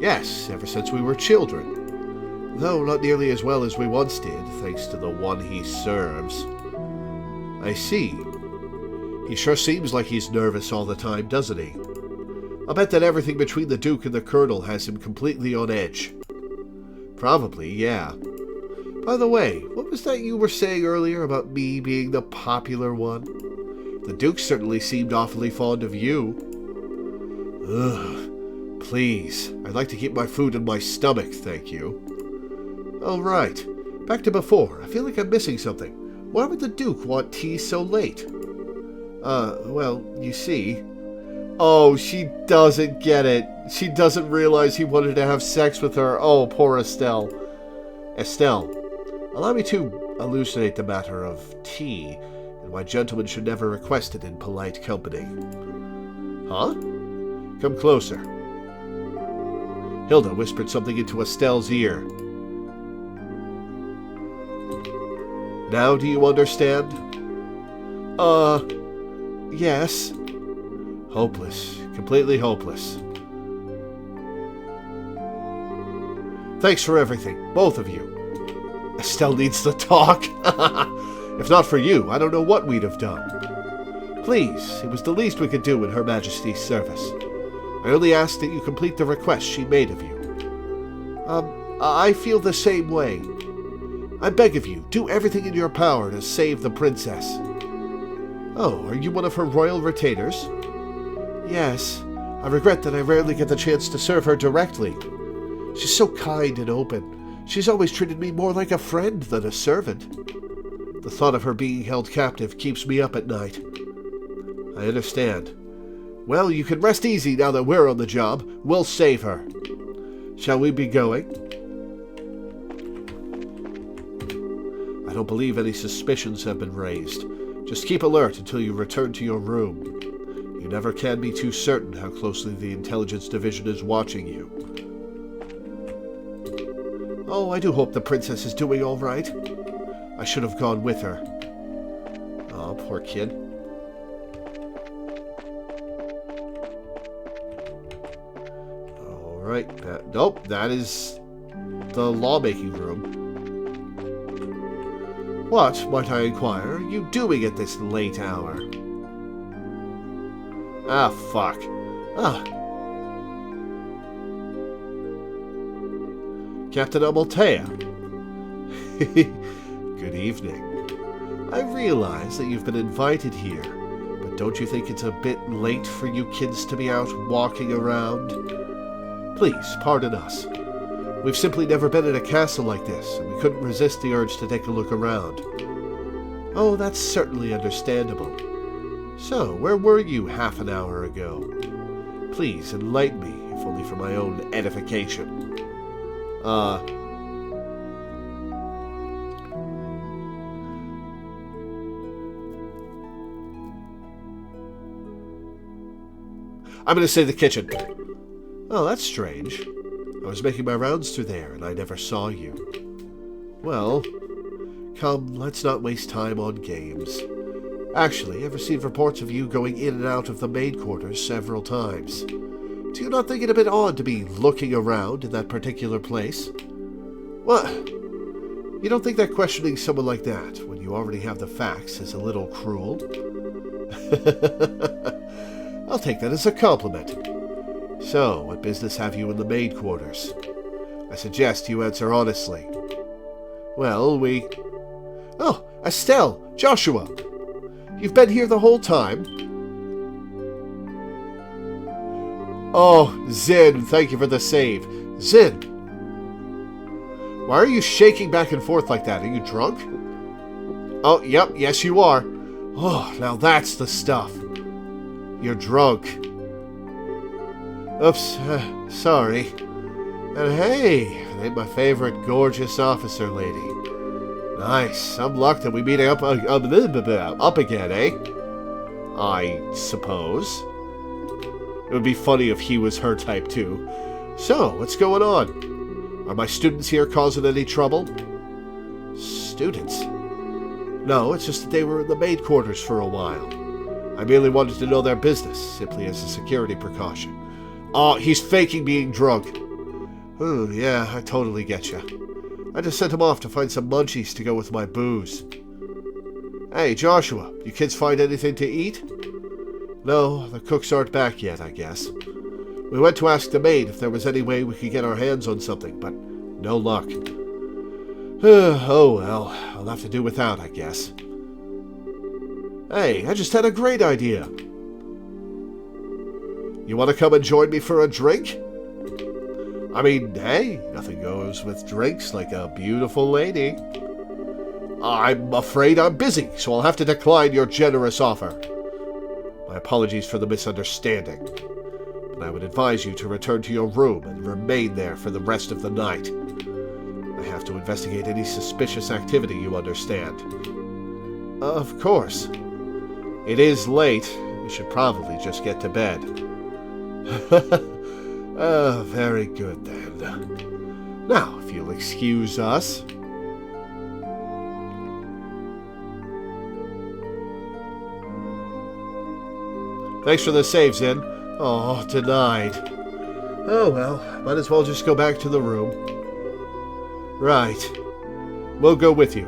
Yes, ever since we were children. Though not nearly as well as we once did, thanks to the one he serves. I see. He sure seems like he's nervous all the time, doesn't he? I'll bet that everything between the Duke and the Colonel has him completely on edge. Probably, yeah. By the way, what was that you were saying earlier about me being the popular one? The Duke certainly seemed awfully fond of you. Ugh. Please, I'd like to keep my food in my stomach, thank you. Oh, right. Back to before. I feel like I'm missing something. Why would the Duke want tea so late? Well, you see... Oh, she doesn't get it. She doesn't realize he wanted to have sex with her. Oh, poor Estelle. Estelle, allow me to elucidate the matter of tea, and why gentlemen should never request it in polite company. Huh? Come closer. Hilda whispered something into Estelle's ear. Now do you understand? Yes. Hopeless. Completely hopeless. Thanks for everything, both of you. Estelle needs to talk. If not for you, I don't know what we'd have done. Please, it was the least we could do in Her Majesty's service. I only ask that you complete the request she made of you. I feel the same way. I beg of you, do everything in your power to save the princess. Oh, are you one of her royal retainers? Yes. I regret that I rarely get the chance to serve her directly. She's so kind and open. She's always treated me more like a friend than a servant. The thought of her being held captive keeps me up at night. I understand. Well, you can rest easy now that we're on the job. We'll save her. Shall we be going? I don't believe any suspicions have been raised. Just keep alert until you return to your room. You never can be too certain how closely the Intelligence Division is watching you. Oh, I do hope the princess is doing all right. I should have gone with her. Oh, poor kid. All right. Nope, that is the lawmaking room. What, might I inquire, are you doing at this late hour? Ah, fuck. Captain Amaltea. Good evening. I realize that you've been invited here, but don't you think it's a bit late for you kids to be out walking around? Please, pardon us. We've simply never been in a castle like this, and we couldn't resist the urge to take a look around. Oh, that's certainly understandable. So, where were you half an hour ago? Please, enlighten me, if only for my own edification. I'm going to say the kitchen. Oh, that's strange. I was making my rounds through there, and I never saw you. Well, come, let's not waste time on games. Actually, I've received reports of you going in and out of the maid quarters several times. Do you not think it a bit odd to be looking around in that particular place? What? You don't think that questioning someone like that, when you already have the facts, is a little cruel? I'll take that as a compliment. So, what business have you in the maid quarters? I suggest you answer honestly. Well, Oh, Estelle! Joshua! You've been here the whole time? Oh, Zin, thank you for the save. Zin! Why are you shaking back and forth like that? Are you drunk? Oh, yep, yes you are. Oh, now that's the stuff. You're drunk. Oops, sorry. And hey, it ain't my favorite gorgeous officer lady. Nice. Some luck that we meet up again, eh? I suppose. It would be funny if he was her type too. So, what's going on? Are my students here causing any trouble? Students? No, it's just that they were in the maid quarters for a while. I merely wanted to know their business, simply as a security precaution. Oh, he's faking being drunk. Oh, yeah, I totally get you. I just sent him off to find some munchies to go with my booze. Hey, Joshua, you kids find anything to eat? No, the cooks aren't back yet, I guess. We went to ask the maid if there was any way we could get our hands on something, but no luck. Oh well, I'll have to do without, I guess. Hey, I just had a great idea. You want to come and join me for a drink? I mean, hey, nothing goes with drinks like a beautiful lady. I'm afraid I'm busy, so I'll have to decline your generous offer. My apologies for the misunderstanding, but I would advise you to return to your room and remain there for the rest of the night. I have to investigate any suspicious activity, you understand. Of course. It is late. We should probably just get to bed. Very good then. Now, if you'll excuse us. Thanks for the save, Zin. Oh, denied. Oh well, might as well just go back to the room. Right. We'll go with you.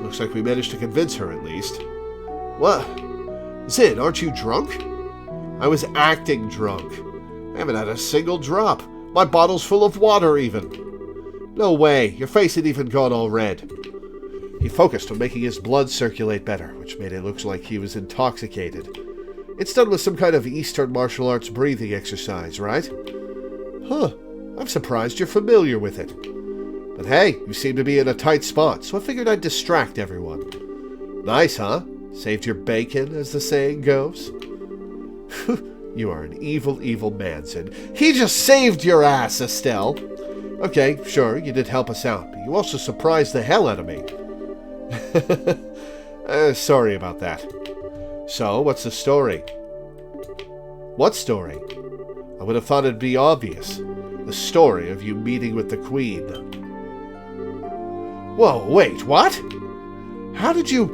Looks like we managed to convince her at least. What? Zin, aren't you drunk? I was acting drunk. I haven't had a single drop. My bottle's full of water even. No way, your face had even gone all red. He focused on making his blood circulate better, which made it look like he was intoxicated. It's done with some kind of Eastern martial arts breathing exercise, right? Huh, I'm surprised you're familiar with it. But hey, you seem to be in a tight spot, so I figured I'd distract everyone. Nice, huh? Saved your bacon, as the saying goes. You are an evil, evil man, Sid. He just saved your ass, Estelle. Okay, sure, you did help us out, but you also surprised the hell out of me. Sorry about that. So, what's the story? What story? I would have thought it'd be obvious. The story of you meeting with the Queen. Whoa, wait, what? How did you...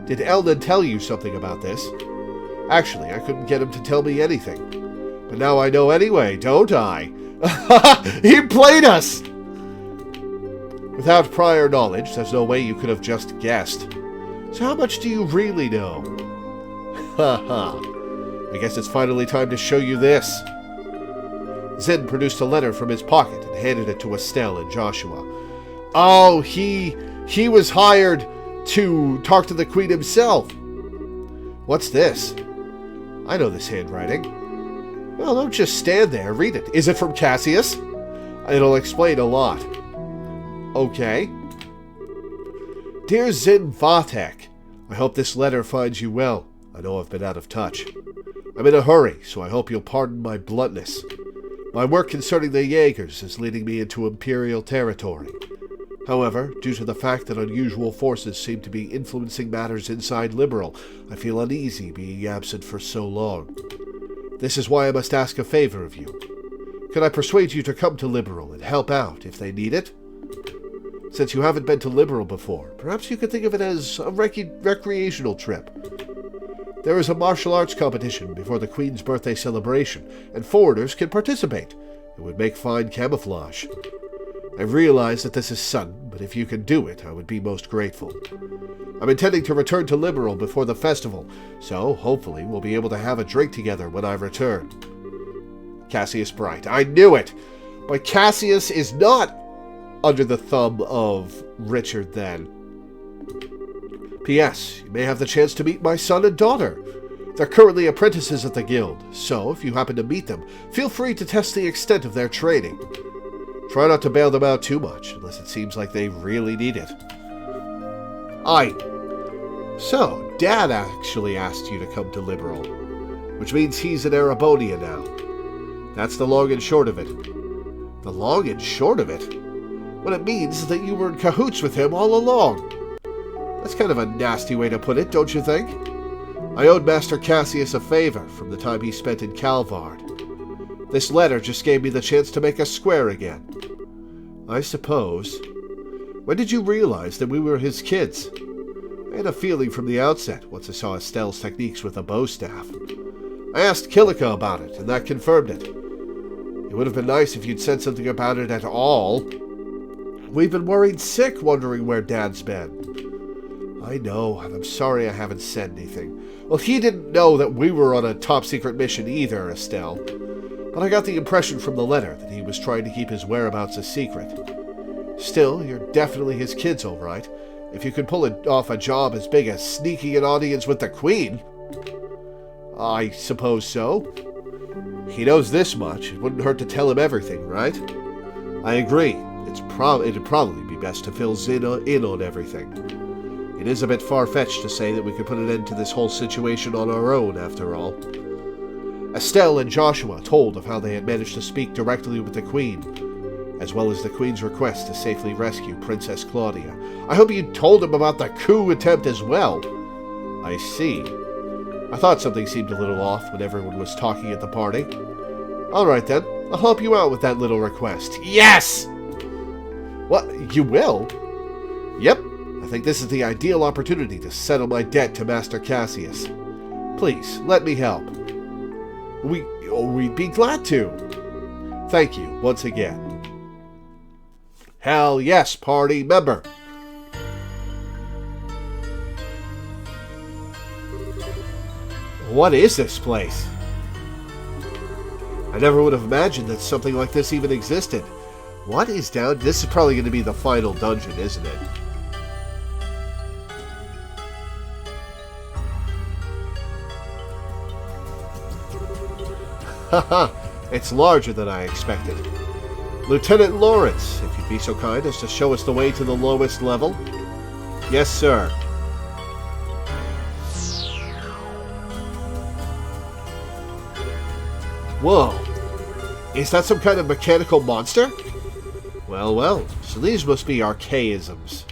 Did Eldon tell you something about this? Actually, I couldn't get him to tell me anything. But now I know anyway, don't I? He played us! Without prior knowledge, there's no way you could have just guessed. So how much do you really know? Haha. I guess it's finally time to show you this. Zin produced a letter from his pocket and handed it to Estelle and Joshua. Oh, he was hired to talk to the Queen himself. What's this? I know this handwriting. Well, don't just stand there. Read it. Is it from Cassius? It'll explain a lot. Okay. Dear Zin Vatek, I hope this letter finds you well. I know I've been out of touch. I'm in a hurry, so I hope you'll pardon my bluntness. My work concerning the Jaegers is leading me into Imperial territory. However, due to the fact that unusual forces seem to be influencing matters inside Liberal, I feel uneasy being absent for so long. This is why I must ask a favor of you. Can I persuade you to come to Liberal and help out if they need it? Since you haven't been to Liberal before, perhaps you could think of it as a recreational trip. There is a martial arts competition before the Queen's birthday celebration, and foreigners can participate. It would make fine camouflage. I realize that this is sudden, but if you can do it, I would be most grateful. I'm intending to return to Liberal before the festival, so hopefully we'll be able to have a drink together when I return. Cassius Bright. I knew it! But Cassius is not under the thumb of Richard then. P.S. You may have the chance to meet my son and daughter. They're currently apprentices at the guild, so if you happen to meet them, feel free to test the extent of their training. Try not to bail them out too much, unless it seems like they really need it. Aye. So, Dad actually asked you to come to Liberal, which means he's in Erebonia now. That's the long and short of it. The long and short of it? What it means is that you were in cahoots with him all along. That's kind of a nasty way to put it, don't you think? I owed Master Cassius a favor from the time he spent in Calvard. This letter just gave me the chance to make us square again. I suppose. When did you realize that we were his kids? I had a feeling from the outset once I saw Estelle's techniques with a bow staff. I asked Kilika about it, and that confirmed it. It would have been nice if you'd said something about it at all. We've been worried sick wondering where Dad's been. I know, and I'm sorry I haven't said anything. Well, he didn't know that we were on a top-secret mission either, Estelle. But I got the impression from the letter that he was trying to keep his whereabouts a secret. Still, you're definitely his kids, all right. If you could pull off a job as big as sneaking an audience with the Queen. I suppose so. He knows this much. It wouldn't hurt to tell him everything, right? I agree. It'd probably be best to fill Zin in on everything. It is a bit far-fetched to say that we could put an end to this whole situation on our own, after all. Estelle and Joshua told of how they had managed to speak directly with the Queen, as well as the Queen's request to safely rescue Princess Claudia. I hope you told him about the coup attempt as well. I see. I thought something seemed a little off when everyone was talking at the party. All right then, I'll help you out with that little request. Yes! What, you will? Yep, I think this is the ideal opportunity to settle my debt to Master Cassius. Please, let me help. We'd be glad to. Thank you, once again. Hell yes, party member. What is this place? I never would have imagined that something like this even existed. What is down? This is probably going to be the final dungeon, isn't it? Haha, it's larger than I expected. Lieutenant Lawrence, if you'd be so kind as to show us the way to the lowest level. Yes, sir. Whoa. Is that some kind of mechanical monster? Well, well, so these must be archaisms.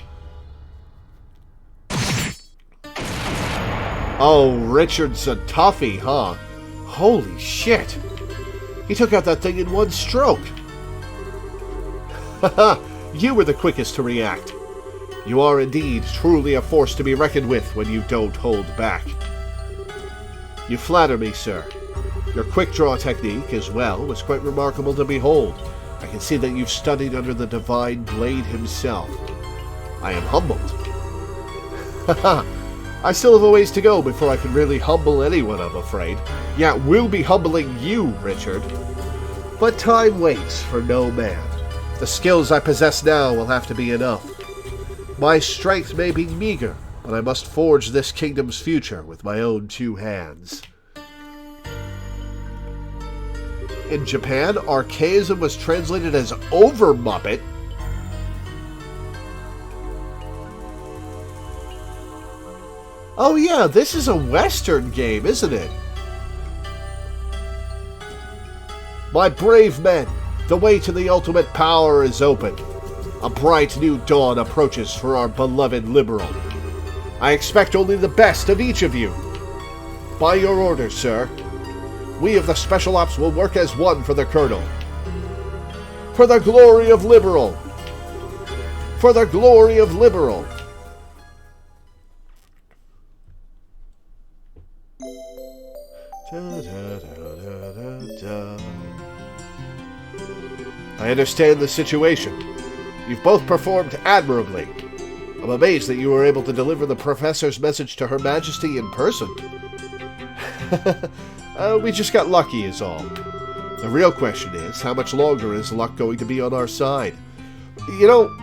Oh, Richard's a toughie, huh? Holy shit! He took out that thing in one stroke! Haha, you were the quickest to react. You are indeed truly a force to be reckoned with when you don't hold back. You flatter me, sir. Your quick-draw technique, as well, was quite remarkable to behold. I can see that you've studied under the divine blade himself. I am humbled. Haha, I still have a ways to go before I can really humble anyone, I'm afraid. Yeah, we'll be humbling you, Richard. But time waits for no man. The skills I possess now will have to be enough. My strength may be meager, but I must forge this kingdom's future with my own two hands. In Japan, archaism was translated as over-muppet. Oh yeah, this is a Western game, isn't it? My brave men, the way to the ultimate power is open. A bright new dawn approaches for our beloved Liberal. I expect only the best of each of you. By your orders, sir. We of the Special Ops will work as one for the Colonel. For the glory of Liberal! For the glory of Liberal! I understand the situation. You've both performed admirably. I'm amazed that you were able to deliver the Professor's message to Her Majesty in person. We just got lucky is all. The real question is, how much longer is luck going to be on our side? You know,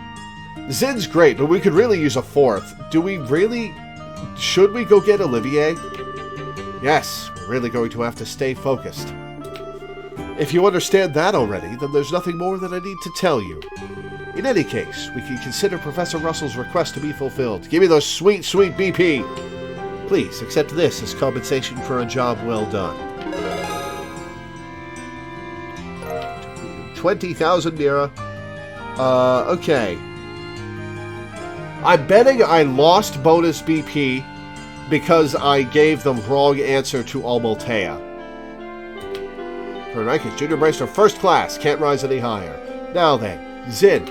Zin's great, but we could really use a fourth. Do we really? Should we go get Olivier? Yes, we're really going to have to stay focused. If you understand that already, then there's nothing more that I need to tell you. In any case, we can consider Professor Russell's request to be fulfilled. Give me those sweet, sweet BP! Please, accept this as compensation for a job well done. 20,000 Mira. Okay. I'm betting I lost bonus BP because I gave the wrong answer to Almaltea. For rank is Junior Bracer First Class, can't rise any higher. Now then, Zin.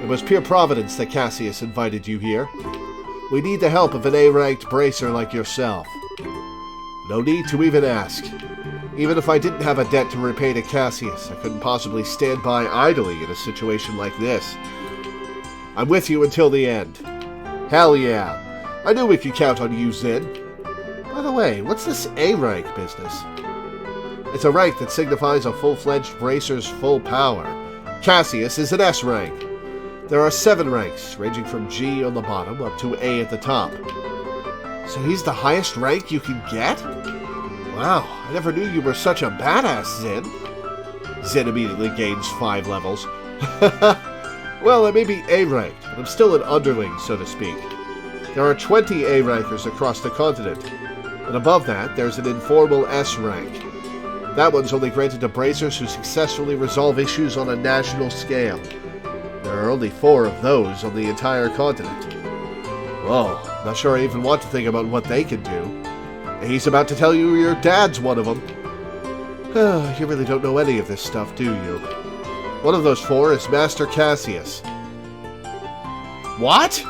It was pure providence that Cassius invited you here. We need the help of an A-ranked bracer like yourself. No need to even ask. Even if I didn't have a debt to repay to Cassius, I couldn't possibly stand by idly in a situation like this. I'm with you until the end. Hell yeah. I knew we could count on you, Zin. By the way, what's this A-rank business? It's a rank that signifies a full-fledged bracer's full power. Cassius is an S rank. There are 7 ranks, ranging from G on the bottom up to A at the top. So he's the highest rank you can get? Wow, I never knew you were such a badass, Zin. Zin immediately gains 5 levels. Well, I may be A-ranked, but I'm still an underling, so to speak. There are 20 A-rankers across the continent, and above that, there's an informal S rank. That one's only granted to bracers who successfully resolve issues on a national scale. There are only 4 of those on the entire continent. Whoa, not sure I even want to think about what they can do. He's about to tell you your dad's one of them. You really don't know any of this stuff, do you? One of those 4 is Master Cassius. What?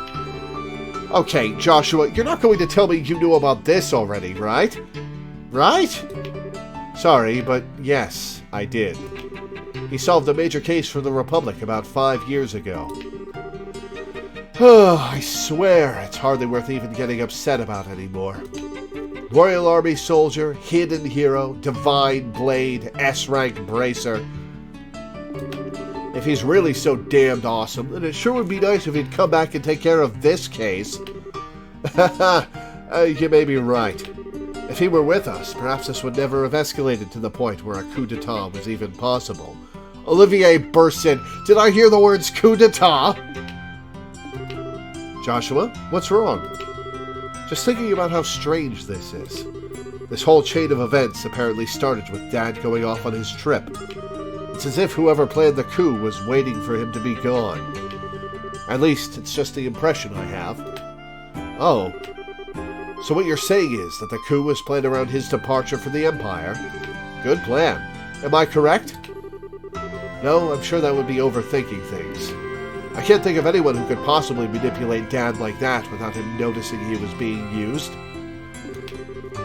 Okay, Joshua, you're not going to tell me you knew about this already, right? Right? Sorry, but yes, I did. He solved a major case for the Republic about 5 years ago. I swear, it's hardly worth even getting upset about anymore. Royal Army soldier, hidden hero, divine blade, S-rank bracer. If he's really so damned awesome, then it sure would be nice if he'd come back and take care of this case. You may be right. If he were with us, perhaps this would never have escalated to the point where a coup d'etat was even possible. Olivier bursts in. Did I hear the words coup d'etat? Joshua, what's wrong? Just thinking about how strange this is. This whole chain of events apparently started with Dad going off on his trip. It's as if whoever planned the coup was waiting for him to be gone. At least, it's just the impression I have. Oh. So what you're saying is that the coup was planned around his departure for the Empire? Good plan. Am I correct? No, I'm sure that would be overthinking things. I can't think of anyone who could possibly manipulate Dad like that without him noticing he was being used.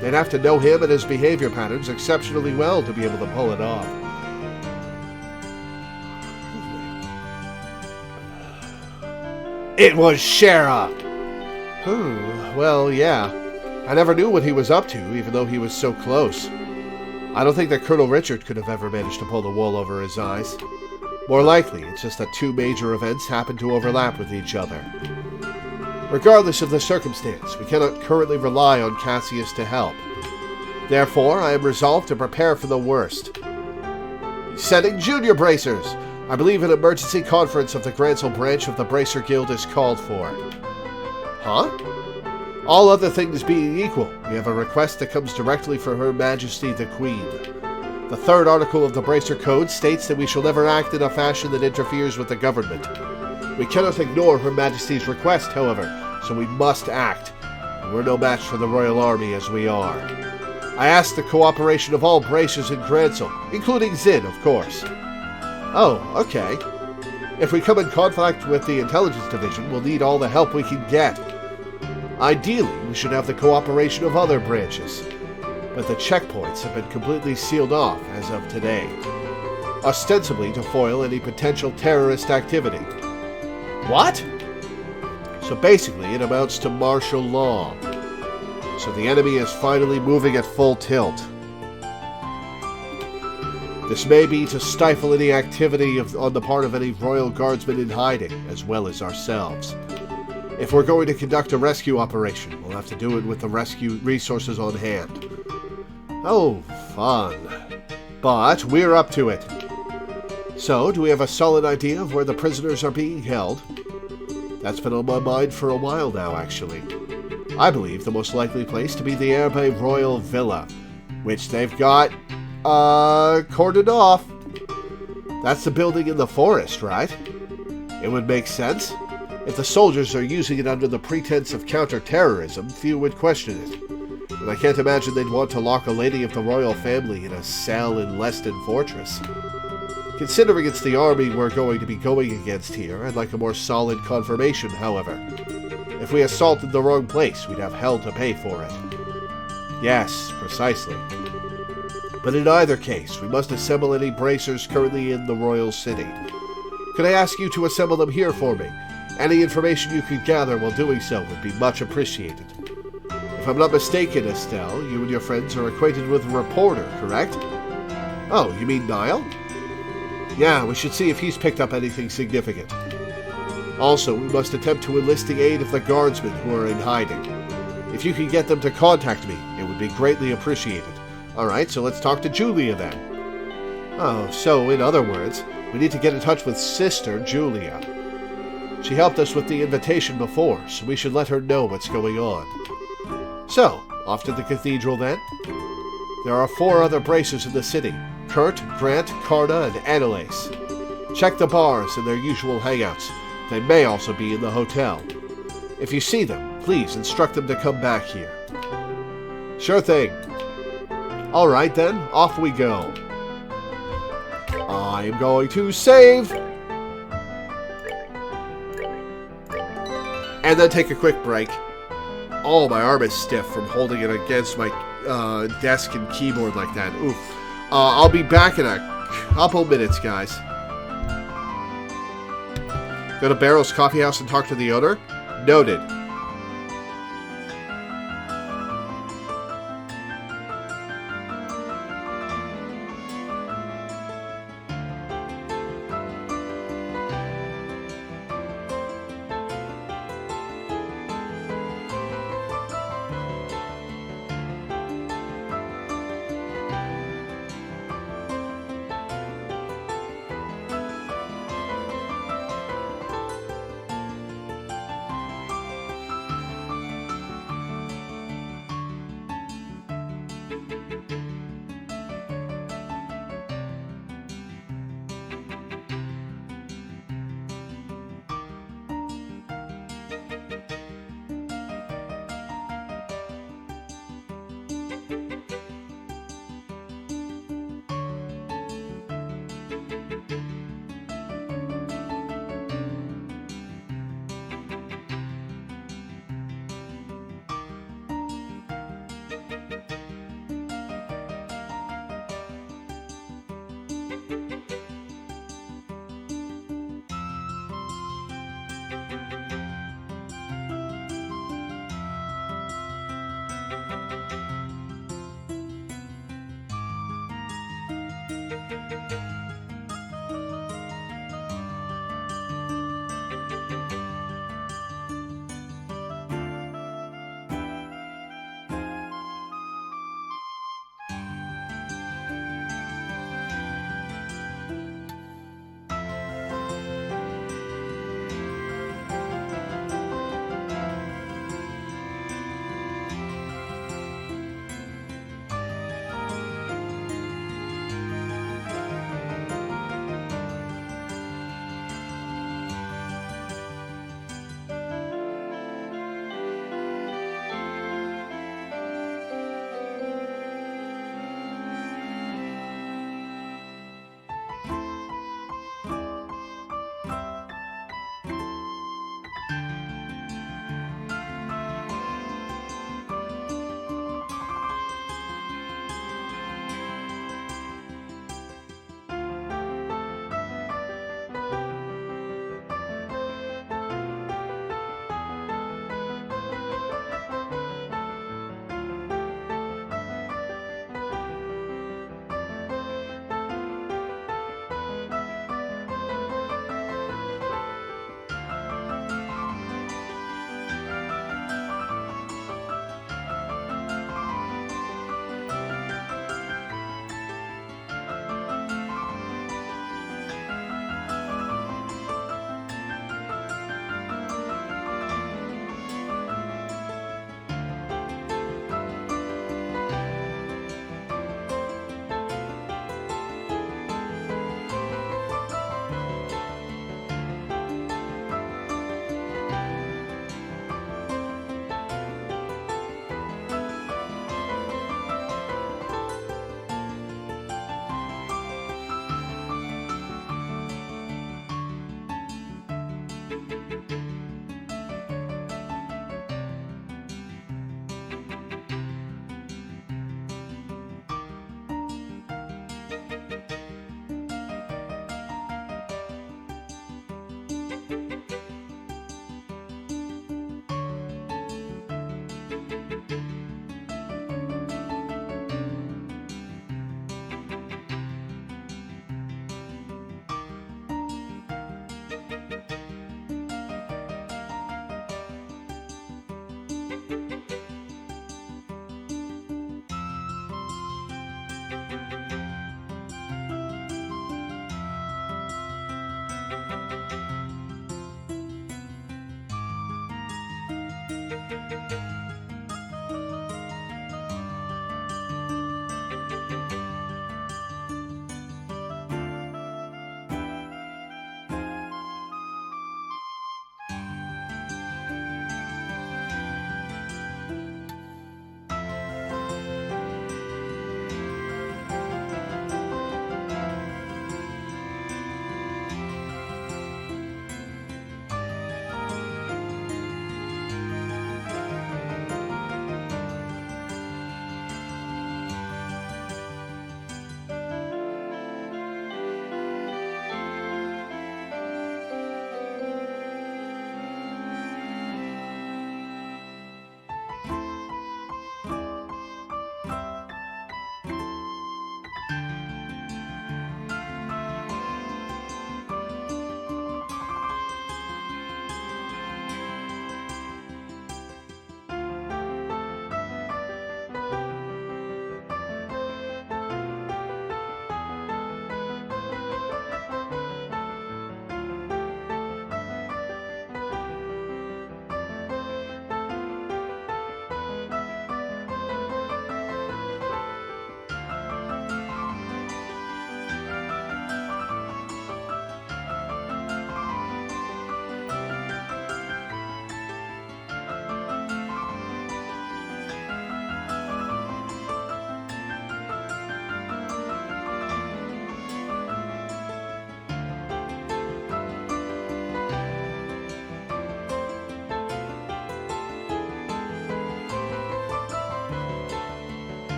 They'd have to know him and his behavior patterns exceptionally well to be able to pull it off. It was Shara! Well, yeah. I never knew what he was up to, even though he was so close. I don't think that Colonel Richard could have ever managed to pull the wool over his eyes. More likely, it's just that 2 major events happened to overlap with each other. Regardless of the circumstance, we cannot currently rely on Cassius to help. Therefore, I am resolved to prepare for the worst. Sending junior bracers! I believe an emergency conference of the Grancel branch of the Bracer Guild is called for. Huh? All other things being equal, we have a request that comes directly from Her Majesty the Queen. The 3rd article of the Bracer Code states that we shall never act in a fashion that interferes with the government. We cannot ignore Her Majesty's request, however, so we must act. We're no match for the Royal Army as we are. I ask the cooperation of all bracers in Grancel, including Zin, of course. Oh, okay. If we come in contact with the Intelligence Division, we'll need all the help we can get. Ideally, we should have the cooperation of other branches, but the checkpoints have been completely sealed off as of today, ostensibly to foil any potential terrorist activity. What? So basically, it amounts to martial law. So the enemy is finally moving at full tilt. This may be to stifle any activity on the part of any Royal Guardsmen in hiding, as well as ourselves. If we're going to conduct a rescue operation, we'll have to do it with the rescue resources on hand. Oh, fun. But we're up to it. So, do we have a solid idea of where the prisoners are being held? That's been on my mind for a while now, actually. I believe the most likely place to be the Herbe Royal Villa, which they've got, cordoned off. That's the building in the forest, right? It would make sense. If the soldiers are using it under the pretense of counter-terrorism, few would question it. But I can't imagine they'd want to lock a lady of the royal family in a cell in Leston Fortress. Considering it's the army we're going to be going against here, I'd like a more solid confirmation, however. If we assaulted the wrong place, we'd have hell to pay for it. Yes, precisely. But in either case, we must assemble any bracers currently in the royal city. Could I ask you to assemble them here for me? Any information you could gather while doing so would be much appreciated. If I'm not mistaken, Estelle, you and your friends are acquainted with a reporter, correct? Oh, you mean Niall? Yeah, we should see if he's picked up anything significant. Also, we must attempt to enlist the aid of the guardsmen who are in hiding. If you can get them to contact me, it would be greatly appreciated. Alright, so let's talk to Julia then. Oh, so in other words, we need to get in touch with Sister Julia. She helped us with the invitation before, so we should let her know what's going on. So, off to the cathedral then? There are 4 other bracers in the city: Kurt, Grant, Karna, and Annalise. Check the bars and their usual hangouts. They may also be in the hotel. If you see them, please instruct them to come back here. Sure thing. Alright then, off we go. I am going to save! And then take a quick break. Oh, my arm is stiff from holding it against my desk and keyboard like that. Oof. I'll be back in a couple minutes, guys. Go to Barrow's Coffee House and talk to the owner? Noted.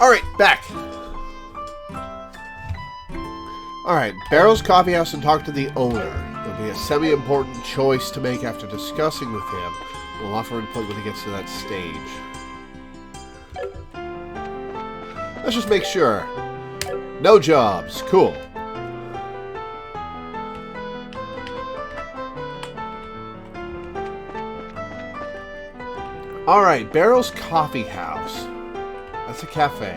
Alright, back. Alright, Barrel's Coffee House and talk to the owner. There'll be a semi-important choice to make after discussing with him. We'll offer input when he gets to that stage. Let's just make sure. No jobs. Cool. Alright, Barrel's Coffee House. That's a cafe.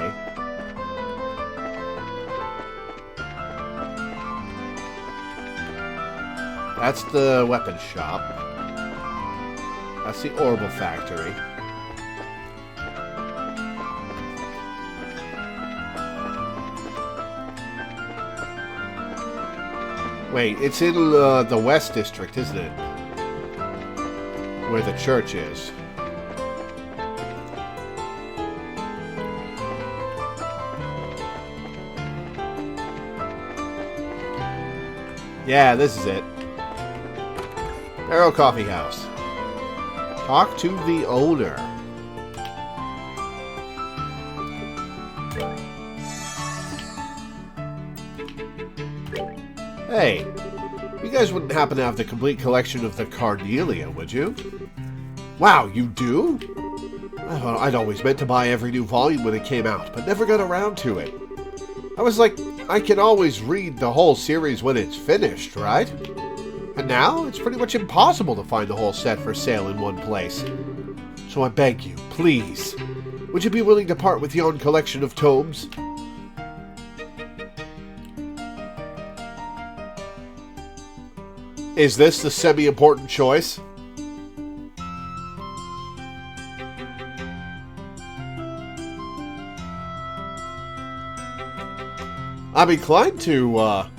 That's the weapon shop. That's the Orbital Factory. Wait, it's in the West District, isn't it? Where the church is. Yeah, this is it. Barrel Coffee House. Talk to the owner. Hey, you guys wouldn't happen to have the complete collection of the Carnelia, would you? Wow, you do? I'd always meant to buy every new volume when it came out, but never got around to it. I was like, I can always read the whole series when it's finished, right? And now, it's pretty much impossible to find the whole set for sale in one place. So I beg you, please, would you be willing to part with your own collection of tomes? Is this the semi-important choice? I'm inclined to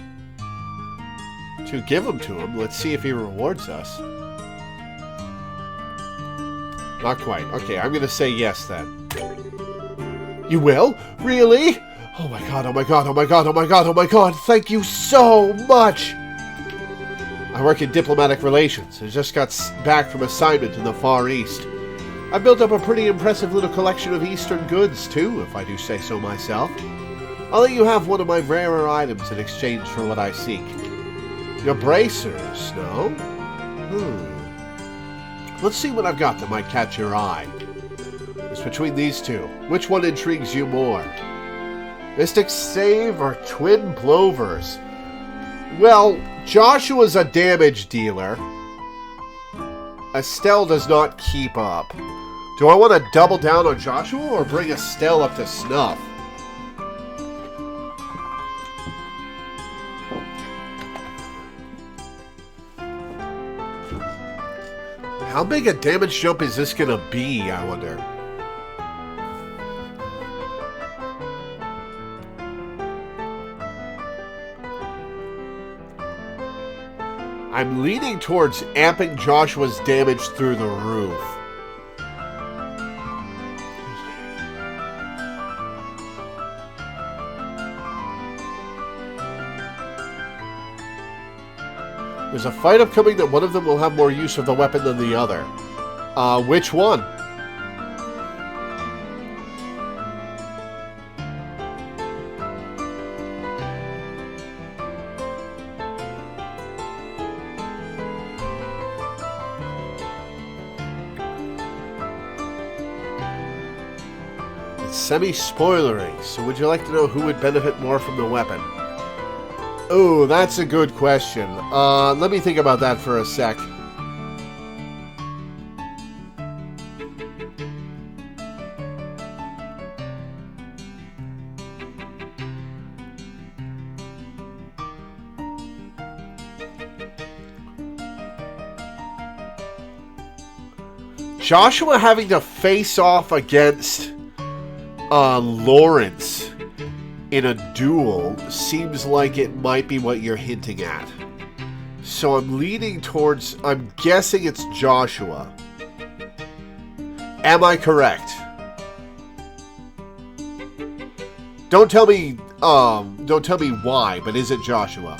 give them to him. Let's see if he rewards us. Not quite. Okay, I'm gonna say yes then. You will? Really? Oh my god, oh my god, oh my god, oh my god, oh my god, thank you so much! I work in diplomatic relations. I just got back from assignment in the Far East. I built up a pretty impressive little collection of Eastern goods, too, if I do say so myself. I'll let you have one of my rarer items in exchange for what I seek. Your bracers, no? Let's see what I've got that might catch your eye. It's between these two. Which one intrigues you more? Mystic Save or Twin Plovers? Well, Joshua's a damage dealer. Estelle does not keep up. Do I want to double down on Joshua or bring Estelle up to snuff? How big a damage jump is this going to be, I wonder? I'm leaning towards amping Joshua's damage through the roof. There's a fight upcoming that one of them will have more use of the weapon than the other. Which one? It's semi-spoilery, so would you like to know who would benefit more from the weapon? Oh, that's a good question. Let me think about that for a sec. Joshua having to face off against Lawrence in a duel seems like it might be what you're hinting at. So I'm leaning towards... I'm guessing it's Joshua. Am I correct? Don't tell me why, but is it Joshua?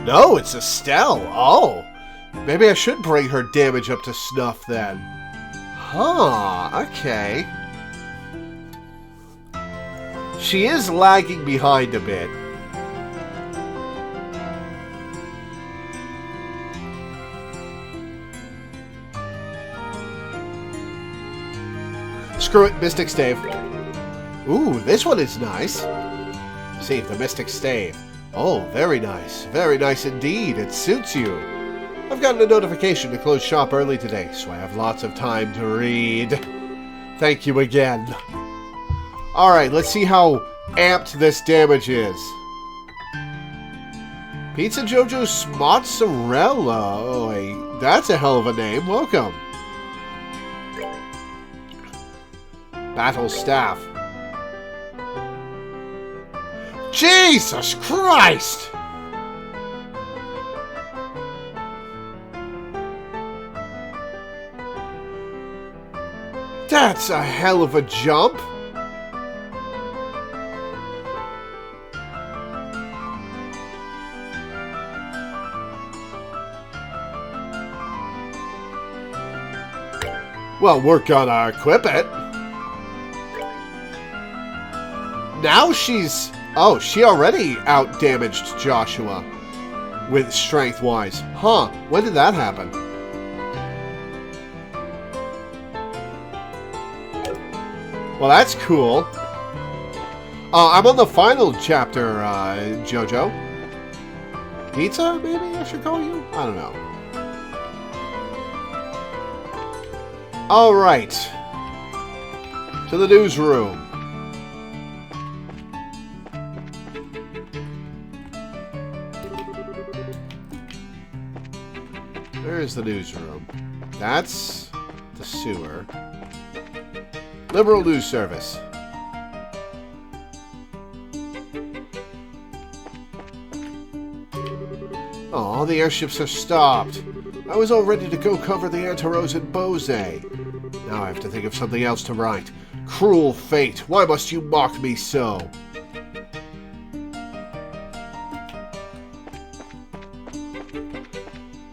No, it's Estelle. Oh. Maybe I should bring her damage up to snuff then. Huh, okay. She is lagging behind a bit. Screw it, Mystic Stave. Ooh, this one is nice. See, the Mystic Stave. Oh, very nice. Very nice indeed. It suits you. I've gotten a notification to close shop early today, so I have lots of time to read. Thank you again. Alright, let's see how amped this damage is. Pizza Jojo's Mozzarella. Oh, that's a hell of a name. Welcome. Battle Staff. Jesus Christ! That's a hell of a jump! Well, we're gonna equip it. Now she's... Oh, she already out-damaged Joshua with strength-wise. Huh, when did that happen? Well, that's cool. I'm on the final chapter, Jojo. Pizza, maybe I should call you? I don't know. Alright. To the newsroom. There's the newsroom. That's the sewer. Liberal News Service. Aw, the airships are stopped. I was all ready to go cover the Antaros and Bose. Now I have to think of something else to write. Cruel fate, why must you mock me so?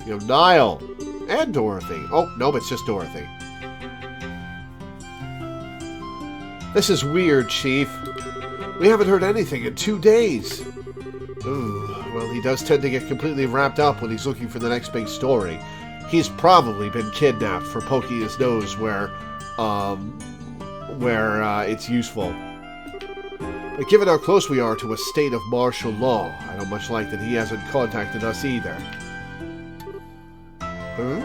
You know, Niall and Dorothy. Oh, no, it's just Dorothy. This is weird, Chief. We haven't heard anything in 2 days. Ooh, well, he does tend to get completely wrapped up when he's looking for the next big story. He's probably been kidnapped for poking his nose where it's useful. But given how close we are to a state of martial law, I don't much like that he hasn't contacted us either. Huh?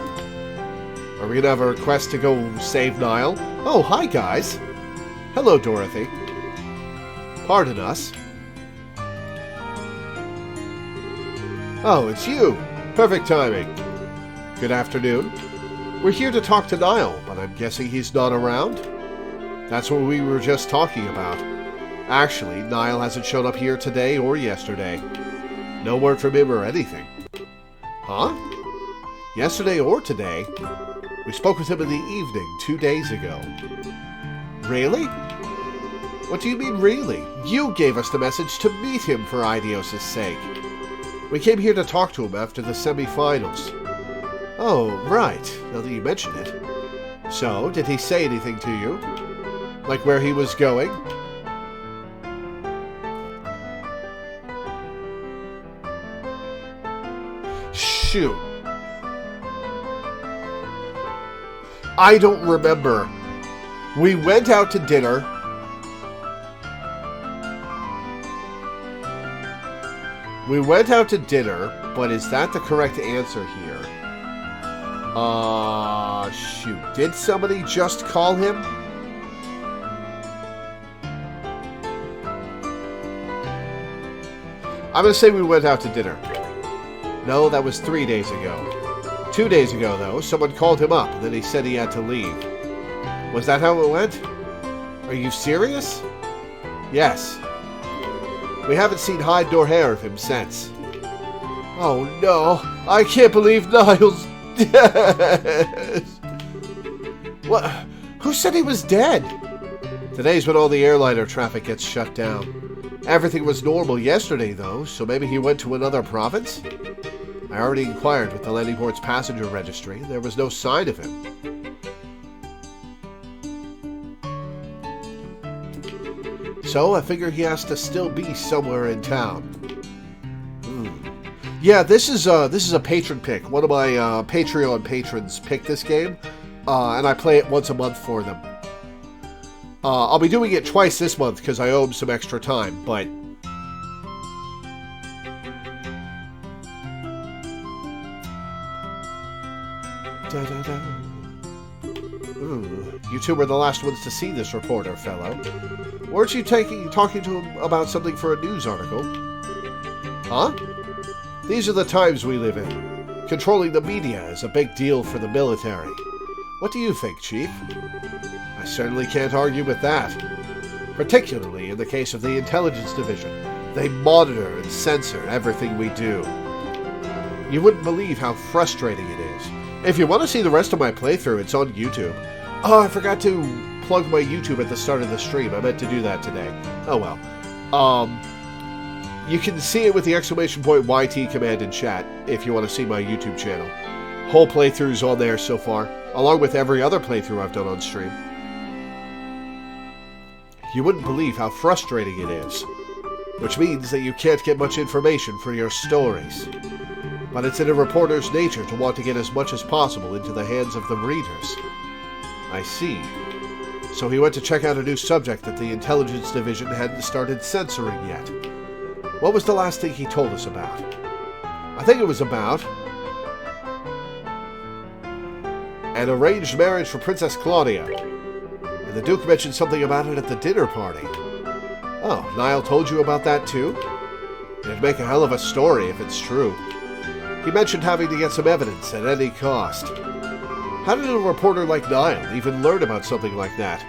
Are we gonna have a request to go save Niall? Oh, hi guys! Hello, Dorothy. Pardon us. Oh, it's you! Perfect timing. Good afternoon. We're here to talk to Niall, but I'm guessing he's not around? That's what we were just talking about. Actually, Niall hasn't shown up here today or yesterday. No word from him or anything. Huh? Yesterday or today? We spoke with him in the evening 2 days ago. Really? What do you mean, really? You gave us the message to meet him for Idios' sake. We came here to talk to him after the semi-finals. Oh, right, now that you mention it. So, did he say anything to you? Like where he was going? Shoot. I don't remember. We went out to dinner. But is that the correct answer here? Shoot. Did somebody just call him? I'm gonna say we went out to dinner. No, that was 3 days ago. 2 days ago, though, someone called him up, and then he said he had to leave. Was that how it went? Are you serious? Yes. We haven't seen hide nor hair of him since. Oh no, I can't believe Niall's dead! What? Who said he was dead? Today's when all the airliner traffic gets shut down. Everything was normal yesterday, though, so maybe he went to another province? I already inquired with the landing port's passenger registry. There was no sign of him. So I figure he has to still be somewhere in town. Yeah, this is a patron pick. One of my Patreon patrons picked this game, and I play it once a month for them. I'll be doing it twice this month because I owe him some extra time, but... Ooh, you two were the last ones to see this reporter, fellow. Weren't you talking to him about something for a news article? Huh? These are the times we live in. Controlling the media is a big deal for the military. What do you think, Chief? I certainly can't argue with that. Particularly in the case of the Intelligence Division. They monitor and censor everything we do. You wouldn't believe how frustrating it is. If you want to see the rest of my playthrough, it's on YouTube. Oh, I forgot to plug my YouTube at the start of the stream. I meant to do that today. Oh well. You can see it with the exclamation point YT command in chat if you want to see my YouTube channel. Whole playthrough's on there so far, along with every other playthrough I've done on stream. You wouldn't believe how frustrating it is, which means that you can't get much information for your stories. But it's in a reporter's nature to want to get as much as possible into the hands of the readers. I see. So he went to check out a new subject that the Intelligence Division hadn't started censoring yet. What was the last thing he told us about? I think it was about an arranged marriage for Princess Claudia. And the Duke mentioned something about it at the dinner party. Oh, Niall told you about that too? It'd make a hell of a story if it's true. He mentioned having to get some evidence at any cost. How did a reporter like Niall even learn about something like that?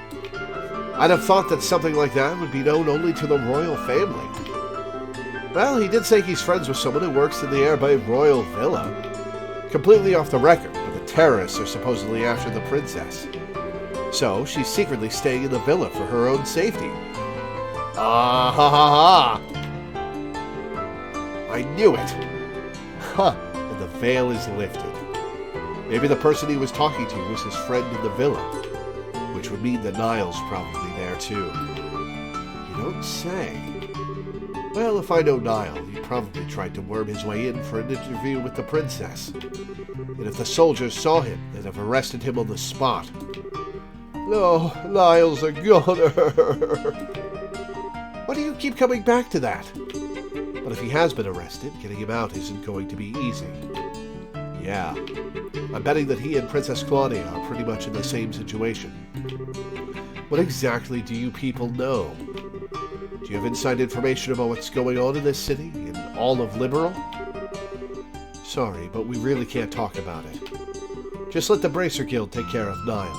I'd have thought that something like that would be known only to the royal family. Well, he did say he's friends with someone who works in the Airby Royal Villa. Completely off the record, but the terrorists are supposedly after the princess. So, she's secretly staying in the villa for her own safety. Ah ha ha ha! I knew it! Huh, and the veil is lifted. Maybe the person he was talking to was his friend in the villa, which would mean that Niall's probably there too. You don't say. Well, if I know Niall, he probably tried to worm his way in for an interview with the princess. And if the soldiers saw him, they'd have arrested him on the spot. No, Niall's a goner. Why do you keep coming back to that? But if he has been arrested, getting him out isn't going to be easy. Yeah, I'm betting that he and Princess Claudia are pretty much in the same situation. What exactly do you people know? Do you have inside information about what's going on in this city, in all of Liberal? Sorry, but we really can't talk about it. Just let the Bracer Guild take care of Niall.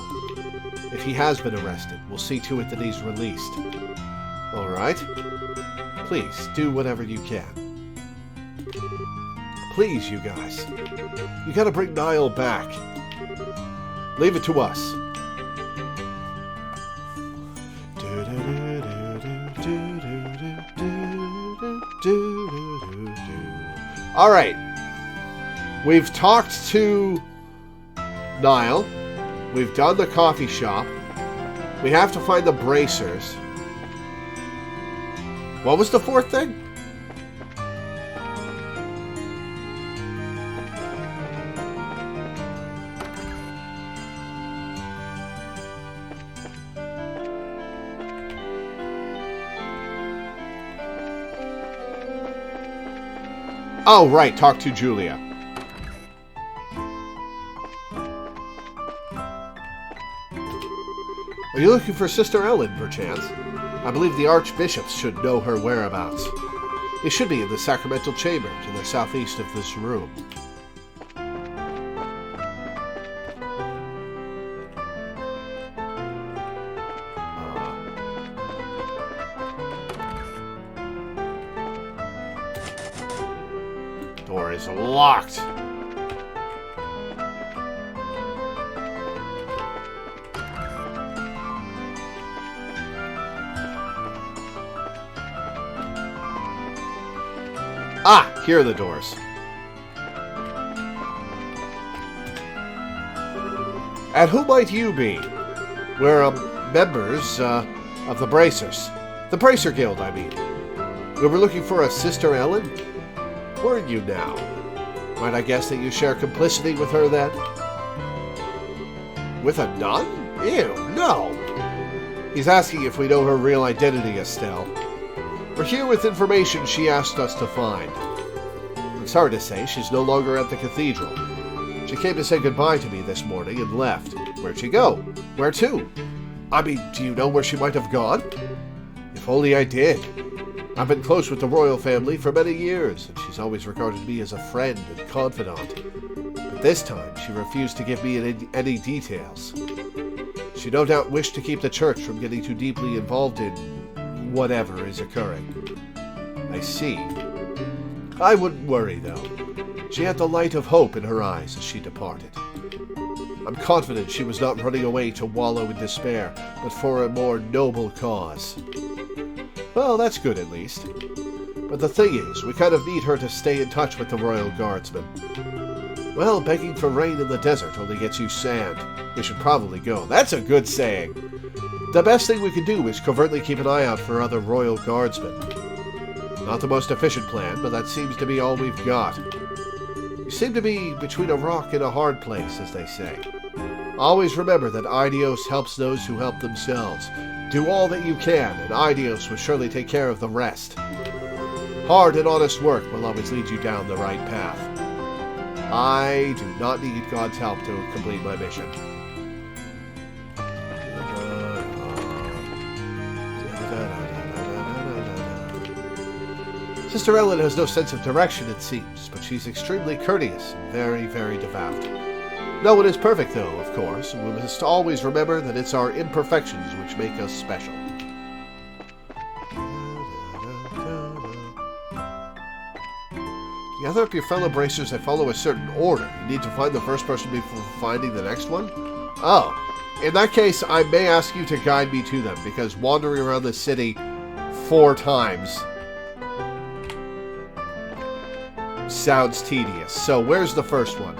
If he has been arrested, we'll see to it that he's released. Alright? Please, do whatever you can. Please, you guys. You gotta bring Niall back. Leave it to us. Alright. We've talked to Niall. We've done the coffee shop. We have to find the bracers. What was the fourth thing? Oh, right, talk to Julia. Are you looking for Sister Ellen, perchance? I believe the archbishops should know her whereabouts. They should be in the sacramental chamber to the southeast of this room. Door is locked. Ah, here are the doors. And who might you be? We're members of the Bracers. The Bracer Guild, I mean. We were looking for a Sister Ellen. Weren't you now? Might I guess that you share complicity with her then? With a nun? Ew, no! He's asking if we know her real identity, Estelle. We're here with information she asked us to find. I'm sorry to say, she's no longer at the cathedral. She came to say goodbye to me this morning and left. Where'd she go? Where to? I mean, do you know where she might have gone? If only I did. I've been close with the royal family for many years, and she's always regarded me as a friend and confidant. But this time, she refused to give me any details. She no doubt wished to keep the church from getting too deeply involved in whatever is occurring. I see. I wouldn't worry, though. She had the light of hope in her eyes as she departed. I'm confident she was not running away to wallow in despair, but for a more noble cause. Well, that's good at least. But the thing is, we kind of need her to stay in touch with the Royal Guardsmen. Well, begging for rain in the desert only gets you sand. We should probably go. That's a good saying. The best thing we can do is covertly keep an eye out for other Royal Guardsmen. Not the most efficient plan, but that seems to be all we've got. You seem to be between a rock and a hard place, as they say. Always remember that Idios helps those who help themselves. Do all that you can, and Idios will surely take care of the rest. Hard and honest work will always lead you down the right path. I do not need God's help to complete my mission. Sister Ellen has no sense of direction, it seems, but she's extremely courteous and very, very devout. No one is perfect, though, of course, and we must always remember that it's our imperfections which make us special. Gather up your fellow bracers and follow a certain order. You need to find the first person before finding the next one? Oh, in that case, I may ask you to guide me to them, because wandering around the city 4 times sounds tedious. So where's the first one?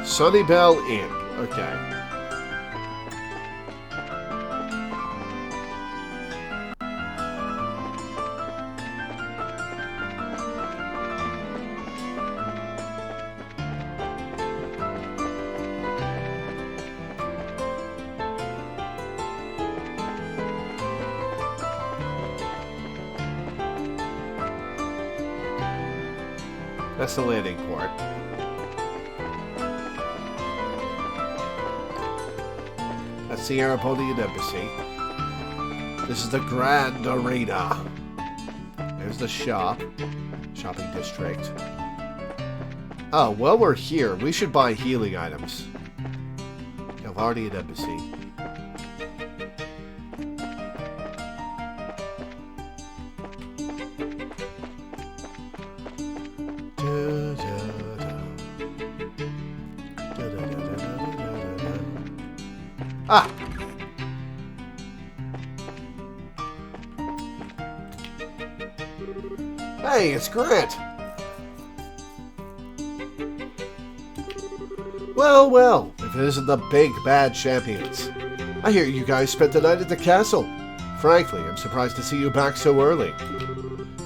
Sunnybell Inn. Okay. That's the landing port. That's the Arabonian Embassy. This is the Grand Arena. There's the shop. Shopping district. Oh, while we're here, we should buy healing items. Galvardian Embassy. Ah! Hey, it's Grant! Well, well, if it isn't the big bad champions. I hear you guys spent the night at the castle. Frankly, I'm surprised to see you back so early.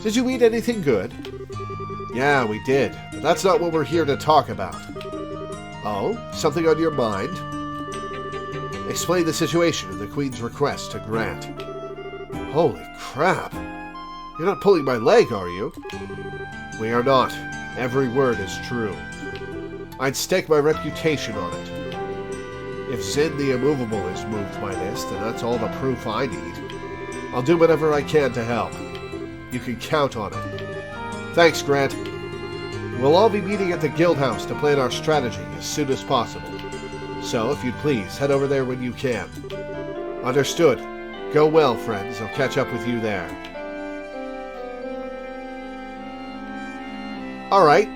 Did you eat anything good? Yeah, we did, but that's not what we're here to talk about. Oh, something on your mind? Explain the situation and the Queen's request to Grant. Holy crap! You're not pulling my leg, are you? We are not. Every word is true. I'd stake my reputation on it. If Zin the Immovable is moved by this, then that's all the proof I need. I'll do whatever I can to help. You can count on it. Thanks, Grant. We'll all be meeting at the guild house to plan our strategy as soon as possible. So, if you'd please, head over there when you can. Understood. Go well, friends. I'll catch up with you there. Alright,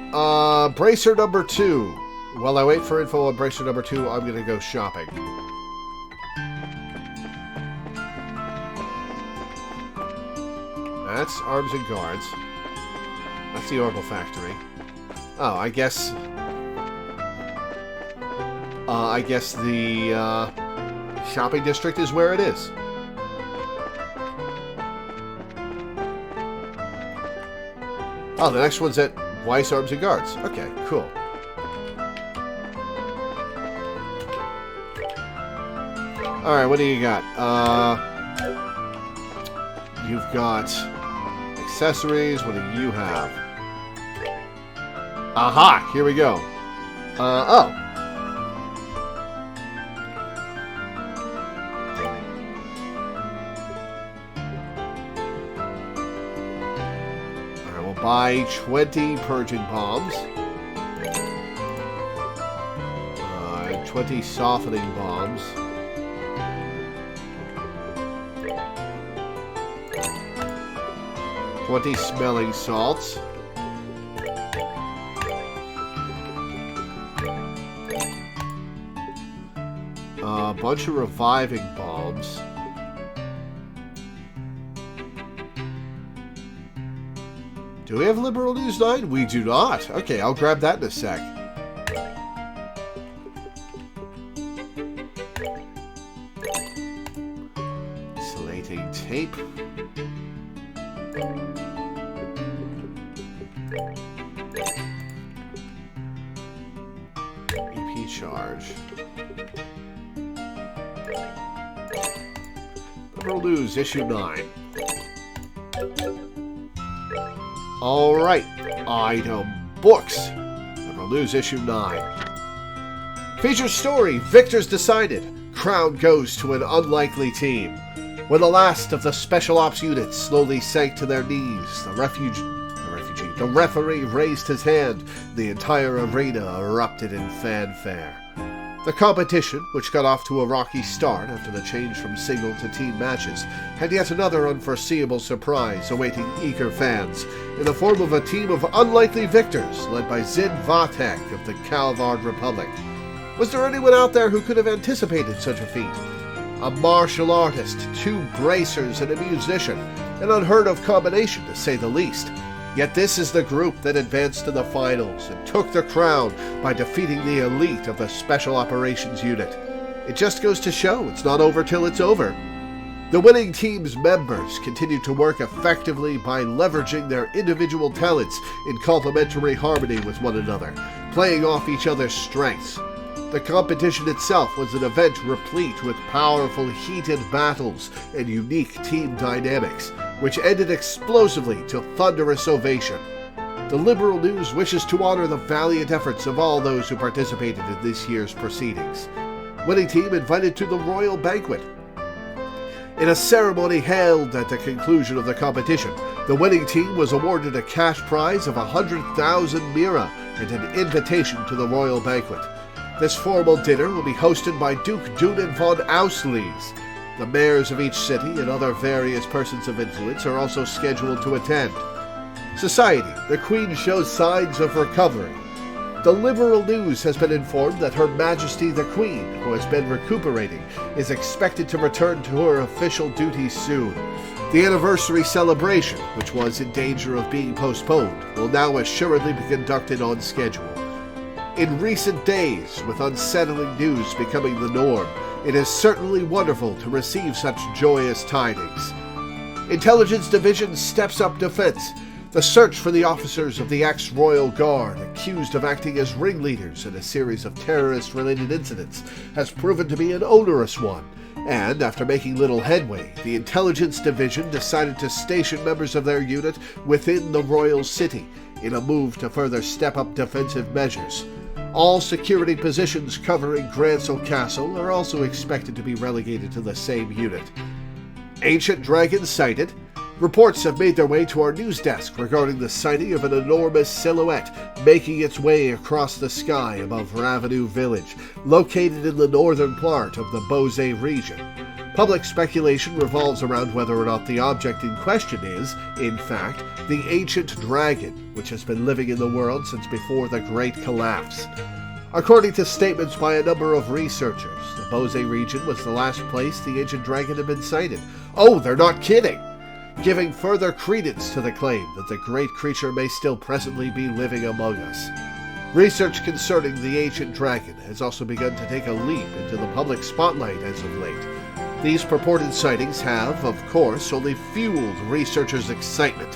bracer number 2. while I wait for info on bracer number 2, I'm going to go shopping. That's Arms and Guards. That's the Orbital Factory. Oh, I guess the shopping district is where it is. Oh, the next one's at Weiss Arms and Guards. Okay, cool. Alright, what do you got? You've got accessories. What do you have? Aha! Here we go. Oh. Alright, we'll buy 20 purging bombs. 20 softening bombs. 20 smelling salts. A bunch of reviving bombs. Do we have Liberal News 9? We do not. Okay, I'll grab that in a sec. Insulating tape. EP charge. Liberal News, issue 9. Alright, item books. Liberal News, issue 9. Feature story, Victors decided. Crown goes to an unlikely team. When the last of the special ops units slowly sank to their knees, the referee raised his hand. The entire arena erupted in fanfare. The competition, which got off to a rocky start after the change from single to team matches, had yet another unforeseeable surprise awaiting eager fans, in the form of a team of unlikely victors led by Zin Vatek of the Calvard Republic. Was there anyone out there who could have anticipated such a feat? A martial artist, 2 bracers, and a musician, an unheard-of combination to say the least. Yet this is the group that advanced to the finals and took the crown by defeating the elite of the Special Operations Unit. It just goes to show it's not over till it's over. The winning team's members continue to work effectively by leveraging their individual talents in complementary harmony with one another, playing off each other's strengths. The competition itself was an event replete with powerful, heated battles and unique team dynamics, which ended explosively to thunderous ovation. The Liberal News wishes to honor the valiant efforts of all those who participated in this year's proceedings. Winning team invited to the Royal Banquet. In a ceremony held at the conclusion of the competition, the winning team was awarded a cash prize of 100,000 Mira and an invitation to the Royal Banquet. This formal dinner will be hosted by Duke Dunan von Auslees. The mayors of each city and other various persons of influence are also scheduled to attend. Society, the Queen shows signs of recovery. The Liberal News has been informed that Her Majesty the Queen, who has been recuperating, is expected to return to her official duties soon. The anniversary celebration, which was in danger of being postponed, will now assuredly be conducted on schedule. In recent days, with unsettling news becoming the norm, it is certainly wonderful to receive such joyous tidings. Intelligence Division steps up defense. The search for the officers of the ex-Royal Guard accused of acting as ringleaders in a series of terrorist-related incidents has proven to be an onerous one, and after making little headway, the Intelligence Division decided to station members of their unit within the Royal City in a move to further step up defensive measures. All security positions covering Gransel Castle are also expected to be relegated to the same unit. Ancient Dragon sighted. Reports have made their way to our news desk regarding the sighting of an enormous silhouette making its way across the sky above Ravenue Village, located in the northern part of the Bose region. Public speculation revolves around whether or not the object in question is, in fact, the ancient dragon, which has been living in the world since before the Great Collapse. According to statements by a number of researchers, the Bose region was the last place the ancient dragon had been sighted. Oh, they're not kidding! Giving further credence to the claim that the great creature may still presently be living among us. Research concerning the ancient dragon has also begun to take a leap into the public spotlight as of late. These purported sightings have, of course, only fueled researchers' excitement.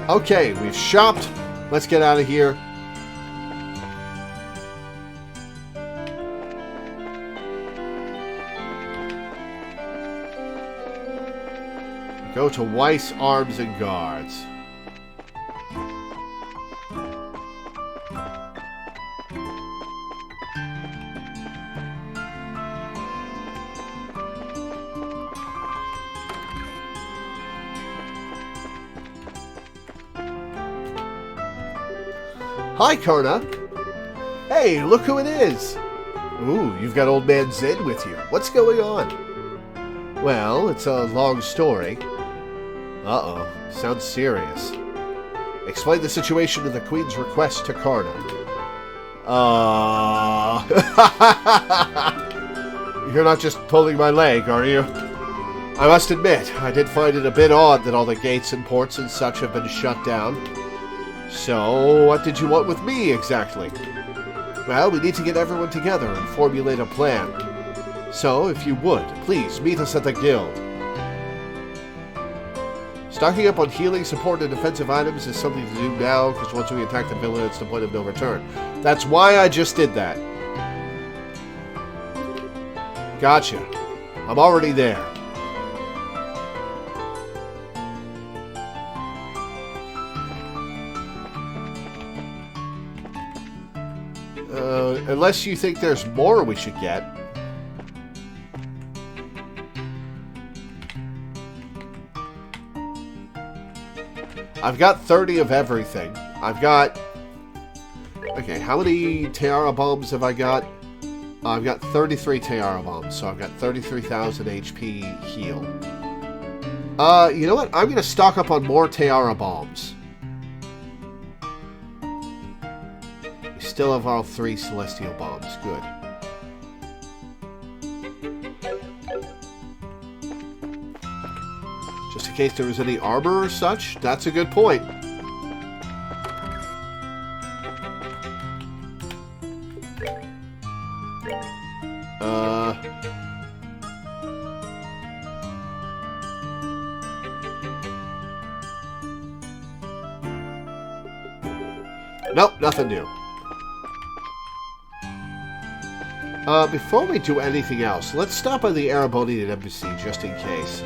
Okay, we've shopped. Let's get out of here. Go to Weiss Arms and Guards. Hi, Karna. Hey, look who it is. Ooh, you've got Old Man Zin with you. What's going on? Well, it's a long story. Uh-oh, sounds serious. Explain the situation of the Queen's request to Karna. You're not just pulling my leg, are you? I must admit, I did find it a bit odd that all the gates and ports and such have been shut down. So, what did you want with me, exactly? Well, we need to get everyone together and formulate a plan. So, if you would, please meet us at the guild. Stocking up on healing, support, and defensive items is something to do now, because once we attack the villain, it's the point of no return. That's why I just did that. Gotcha. I'm already there. Unless you think there's more we should get. I've got 30 of everything. I've got... Okay, how many Tiara Bombs have I got? I've got 33 Tiara Bombs, so I've got 33,000 HP heal. You know what? I'm going to stock up on more Tiara Bombs. We still have all 3 Celestial Bombs. Good. Just in case there was any armor or such? That's a good point. Nope, nothing new. Before we do anything else, let's stop by the Erebonian embassy just in case.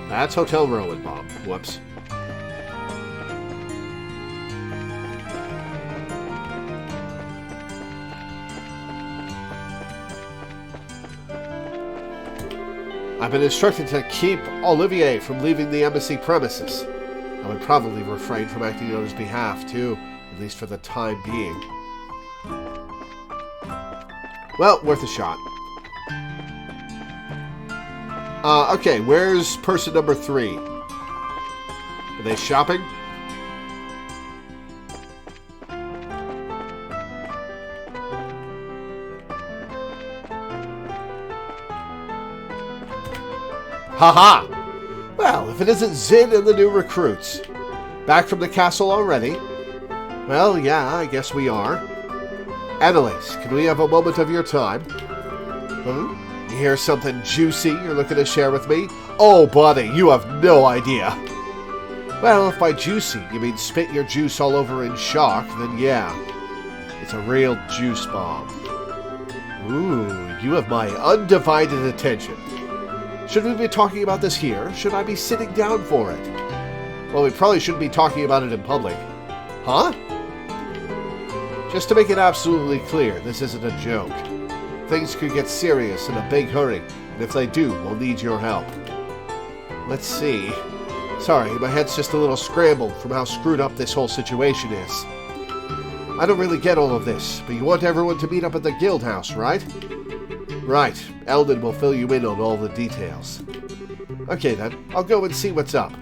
That's Hotel Rowan, Bob. Whoops. I've been instructed to keep Olivier from leaving the embassy premises. I would probably refrain from acting on his behalf, too, at least for the time being. Well, worth a shot. Okay, where's person number 3? Are they shopping? Haha! Well, if it isn't Zin and the new recruits. Back from the castle already? Well, yeah, I guess we are. Annalise, can we have a moment of your time? You hear something juicy you're looking to share with me? Oh, buddy, you have no idea. Well, if by juicy you mean spit your juice all over in shock, then yeah. It's a real juice bomb. Ooh, you have my undivided attention. Should we be talking about this here? Should I be sitting down for it? Well, we probably shouldn't be talking about it in public. Huh? Just to make it absolutely clear, this isn't a joke. Things could get serious in a big hurry, and if they do, we'll need your help. Let's see. Sorry, my head's just a little scrambled from how screwed up this whole situation is. I don't really get all of this, but you want everyone to meet up at the guild house, right? Right. Eldon will fill you in on all the details. Okay then, I'll go and see what's up.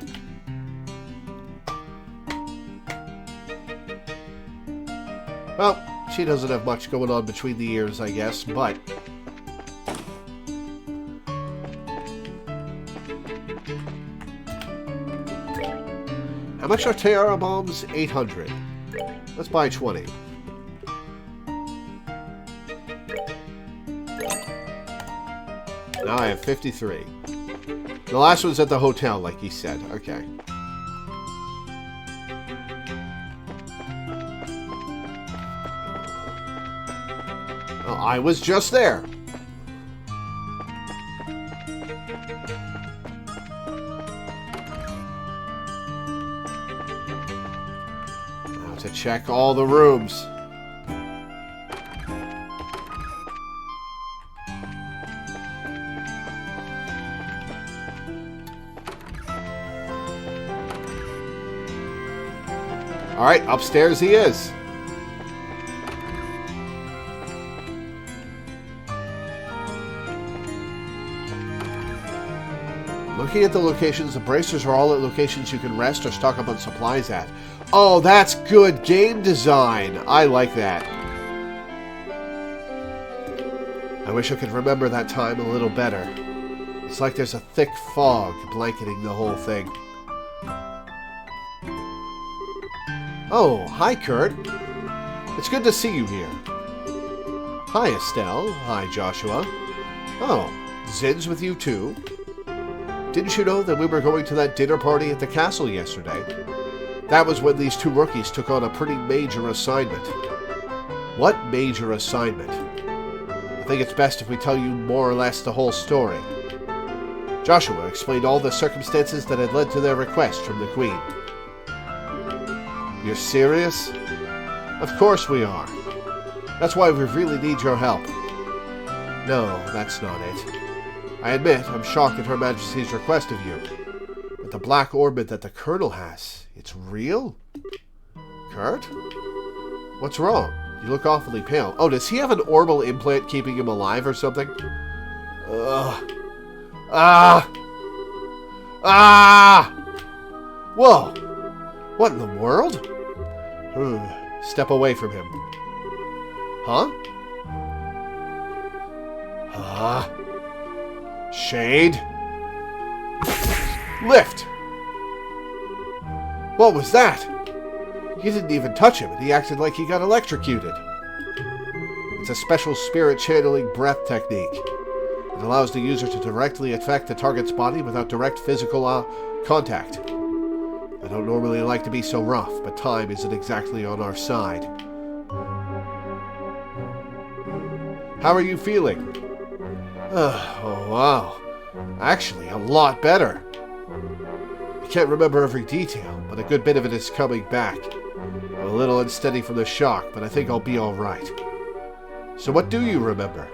Well, she doesn't have much going on between the ears, I guess, but... How much are Tiara bombs? 800. Let's buy 20. Now I have 53. The last one's at the hotel, like he said. Okay. Oh, I was just there. Now to check all the rooms. All right, upstairs he is. Looking at the locations, the bracers are all at locations you can rest or stock up on supplies at. Oh, that's good game design. I like that. I wish I could remember that time a little better. It's like there's a thick fog blanketing the whole thing. Oh, hi, Kurt. It's good to see you here. Hi, Estelle. Hi, Joshua. Oh, Zin's with you too? Didn't you know that we were going to that dinner party at the castle yesterday? That was when these two rookies took on a pretty major assignment. What major assignment? I think it's best if we tell you more or less the whole story. Joshua explained all the circumstances that had led to their request from the Queen. You're serious? Of course we are. That's why we really need your help. No, that's not it. I admit I'm shocked at Her Majesty's request of you. But the black orbit that the Colonel has, it's real? Kurt? What's wrong? You look awfully pale. Oh, does he have an orbital implant keeping him alive or something? Ugh. Ah! Ah! Whoa! What in the world? Step away from him. Huh? Shade? Lift! What was that? You didn't even touch him, and he acted like he got electrocuted. It's a special spirit channeling breath technique. It allows the user to directly affect the target's body without direct physical contact. I don't normally like to be so rough, but time isn't exactly on our side. How are you feeling? Oh, wow. Actually, a lot better. I can't remember every detail, but a good bit of it is coming back. I'm a little unsteady from the shock, but I think I'll be all right. So what do you remember?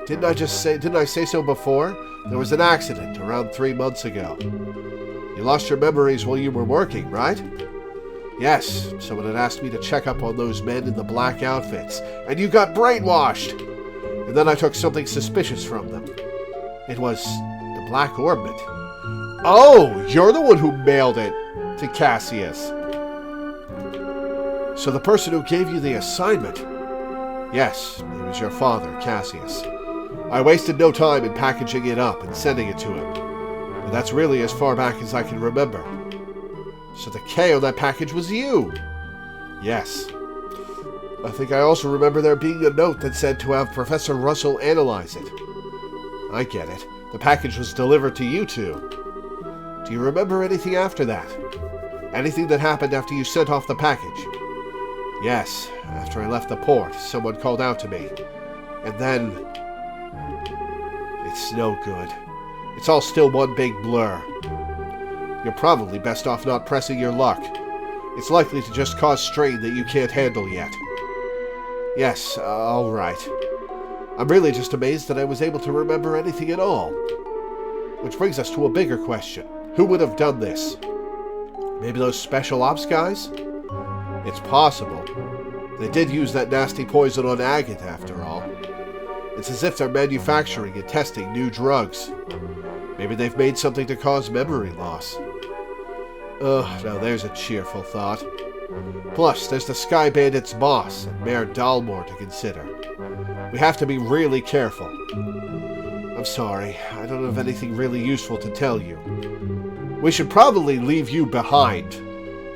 Didn't I say so before? There was an accident around 3 months ago. You lost your memories while you were working, right? Yes, someone had asked me to check up on those men in the black outfits, and you got brainwashed! And then I took something suspicious from them. It was the black orbit. Oh, you're the one who mailed it to Cassius. So the person who gave you the assignment... Yes, it was your father, Cassius. I wasted no time in packaging it up and sending it to him. And that's really as far back as I can remember. So the K on that package was you! Yes. I think I also remember there being a note that said to have Professor Russell analyze it. I get it. The package was delivered to you two. Do you remember anything after that? Anything that happened after you sent off the package? Yes. After I left the port, someone called out to me. And then... It's no good. It's all still one big blur. You're probably best off not pressing your luck. It's likely to just cause strain that you can't handle yet. Yes, all right. I'm really just amazed that I was able to remember anything at all. Which brings us to a bigger question. Who would have done this? Maybe those special ops guys? It's possible. They did use that nasty poison on Agate, after all. It's as if they're manufacturing and testing new drugs. Maybe they've made something to cause memory loss. Ugh, now there's a cheerful thought. Plus, there's the Sky Bandit's boss and Mayor Dalmore to consider. We have to be really careful. I'm sorry, I don't have anything really useful to tell you. We should probably leave you behind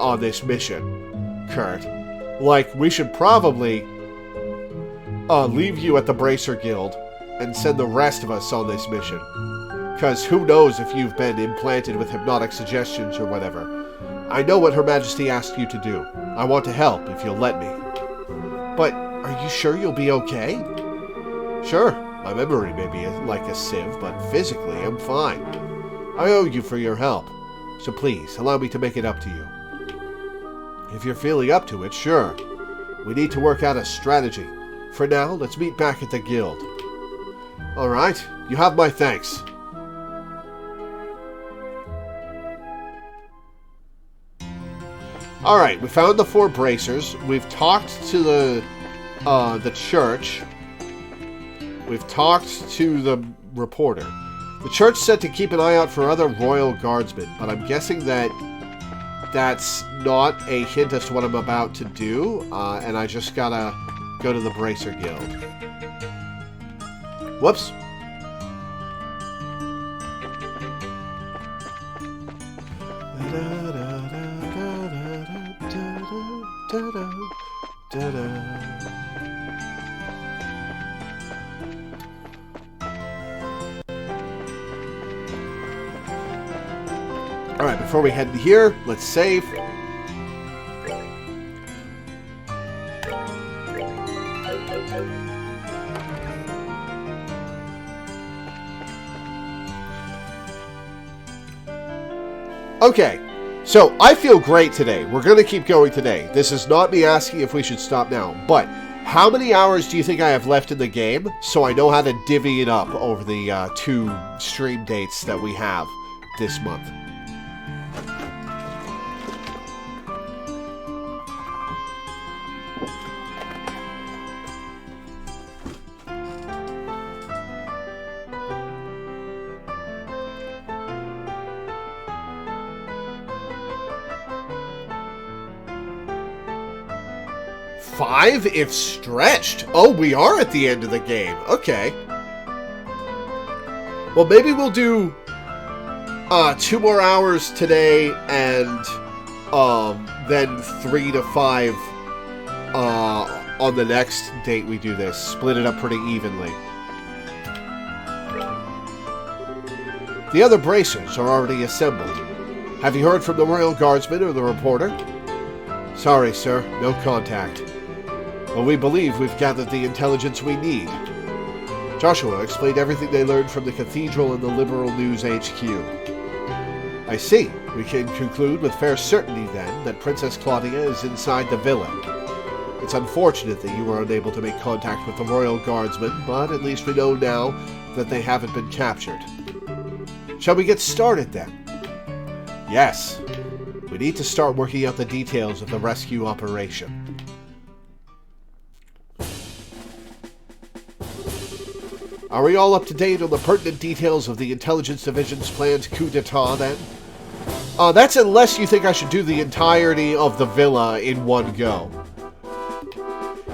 on this mission, Kurt. Like, we should probably leave you at the Bracer Guild and send the rest of us on this mission. Because who knows if you've been implanted with hypnotic suggestions or whatever. I know what Her Majesty asked you to do. I want to help if you'll let me. But are you sure you'll be okay? Sure, my memory may be like a sieve, but physically I'm fine. I owe you for your help, so please allow me to make it up to you. If you're feeling up to it, sure. We need to work out a strategy. For now, let's meet back at the guild. Alright, you have my thanks. Alright, we found the 4 bracers. We've talked to the church. We've talked to the reporter. The church said to keep an eye out for other royal guardsmen, but I'm guessing that that's not a hint as to what I'm about to do, and I just gotta go to the Bracer Guild. Whoops. Alright, before we head in here, let's save. Okay, so I feel great today. We're going to keep going today. This is not me asking if we should stop now, but how many hours do you think I have left in the game so I know how to divvy it up over the 2 stream dates that we have this month? Five if stretched. Oh, we are at the end of the game. Okay. Well, maybe we'll do 2 more hours today and then 3 to 5 on the next date we do this. Split it up pretty evenly. The other bracers are already assembled. Have you heard from the Royal Guardsman or the reporter? Sorry, sir. No contact. Well, we believe we've gathered the intelligence we need. Joshua explained everything they learned from the Cathedral and the Liberal News HQ. I see. We can conclude with fair certainty, then, that Princess Claudia is inside the villa. It's unfortunate that you were unable to make contact with the Royal Guardsmen, but at least we know now that they haven't been captured. Shall we get started, then? Yes. We need to start working out the details of the rescue operation. Are we all up to date on the pertinent details of the Intelligence Division's planned coup d'etat, then? That's unless you think I should do the entirety of the villa in one go.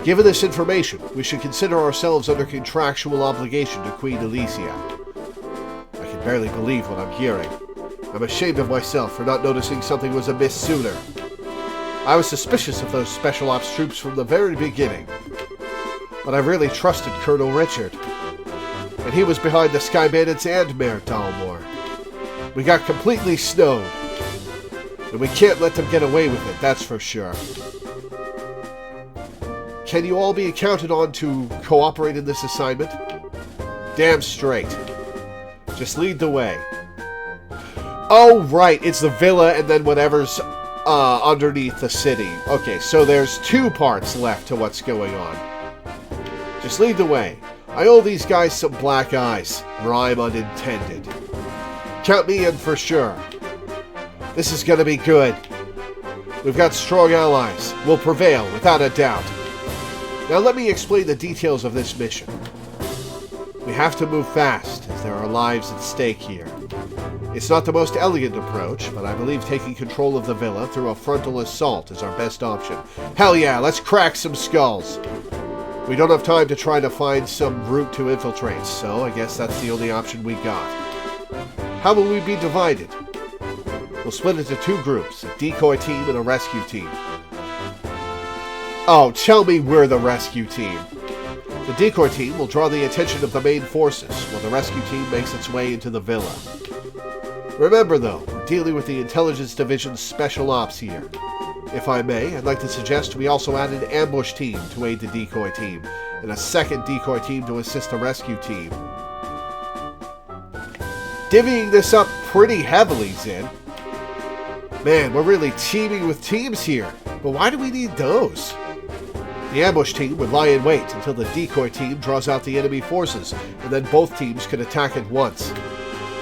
Given this information, we should consider ourselves under contractual obligation to Queen Alicia. I can barely believe what I'm hearing. I'm ashamed of myself for not noticing something was amiss sooner. I was suspicious of those Special Ops troops from the very beginning. But I really trusted Colonel Richard. And he was behind the Sky Bandits and Mayor Dalmore. We got completely snowed. And we can't let them get away with it, that's for sure. Can you all be counted on to cooperate in this assignment? Damn straight. Just lead the way. Oh, right, it's the villa and then whatever's underneath the city. Okay, so there's 2 parts left to what's going on. Just lead the way. I owe these guys some black eyes. Rhyme unintended. Count me in for sure. This is gonna be good. We've got strong allies. We'll prevail, without a doubt. Now let me explain the details of this mission. We have to move fast, as there are lives at stake here. It's not the most elegant approach, but I believe taking control of the villa through a frontal assault is our best option. Hell yeah, let's crack some skulls! We don't have time to try to find some route to infiltrate, so I guess that's the only option we got. How will we be divided? We'll split into two groups, a decoy team and a rescue team. Oh, tell me we're the rescue team. The decoy team will draw the attention of the main forces, while the rescue team makes its way into the villa. Remember though, we're dealing with the Intelligence Division's Special Ops here. If I may, I'd like to suggest we also add an ambush team to aid the decoy team, and a second decoy team to assist the rescue team. Divvying this up pretty heavily, Zin. Man, we're really teaming with teams here, but why do we need those? The ambush team would lie in wait until the decoy team draws out the enemy forces, and then both teams could attack at once.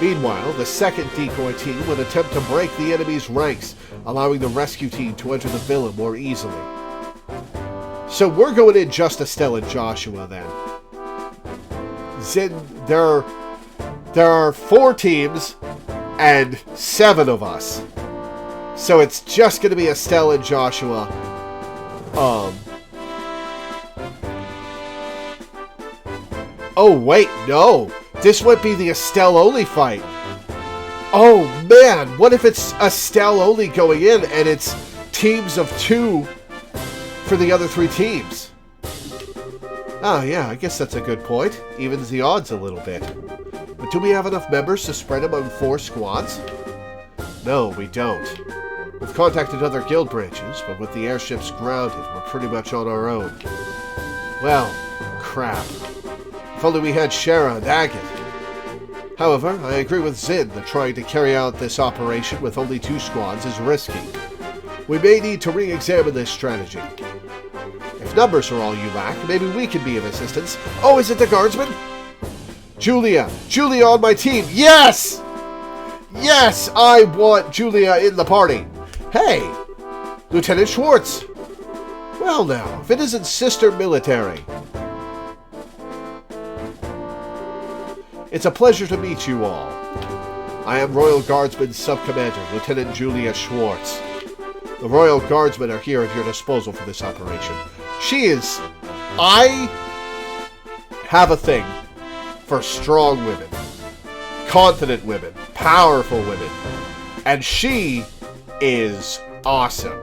Meanwhile, the second decoy team would attempt to break the enemy's ranks, allowing the rescue team to enter the villa more easily. So we're going in just Estelle and Joshua then. Zin, there are 4 teams and 7 of us. So it's just going to be Estelle and Joshua. Oh wait, no! This would be the Estelle only fight. Oh man, what if it's Estelle only going in and it's teams of 2 for the other 3 teams? Oh yeah, I guess that's a good point. Evens the odds a little bit. But do we have enough members to spread among 4 squads? No, we don't. We've contacted other guild branches, but with the airships grounded, we're pretty much on our own. Well, crap. If only we had Shara and Agate. However, I agree with Zin that trying to carry out this operation with only 2 squads is risky. We may need to re-examine this strategy. If numbers are all you lack, maybe we can be of assistance. Oh, is it the guardsman? Julia! Julia on my team! Yes! Yes! I want Julia in the party! Hey! Lieutenant Schwartz! Well now, if it isn't Sister Military. It's a pleasure to meet you all. I am Royal Guardsman Sub-Commander, Lieutenant Julia Schwartz. The Royal Guardsmen are here at your disposal for this operation. I have a thing for strong women, confident women, powerful women, and she is awesome.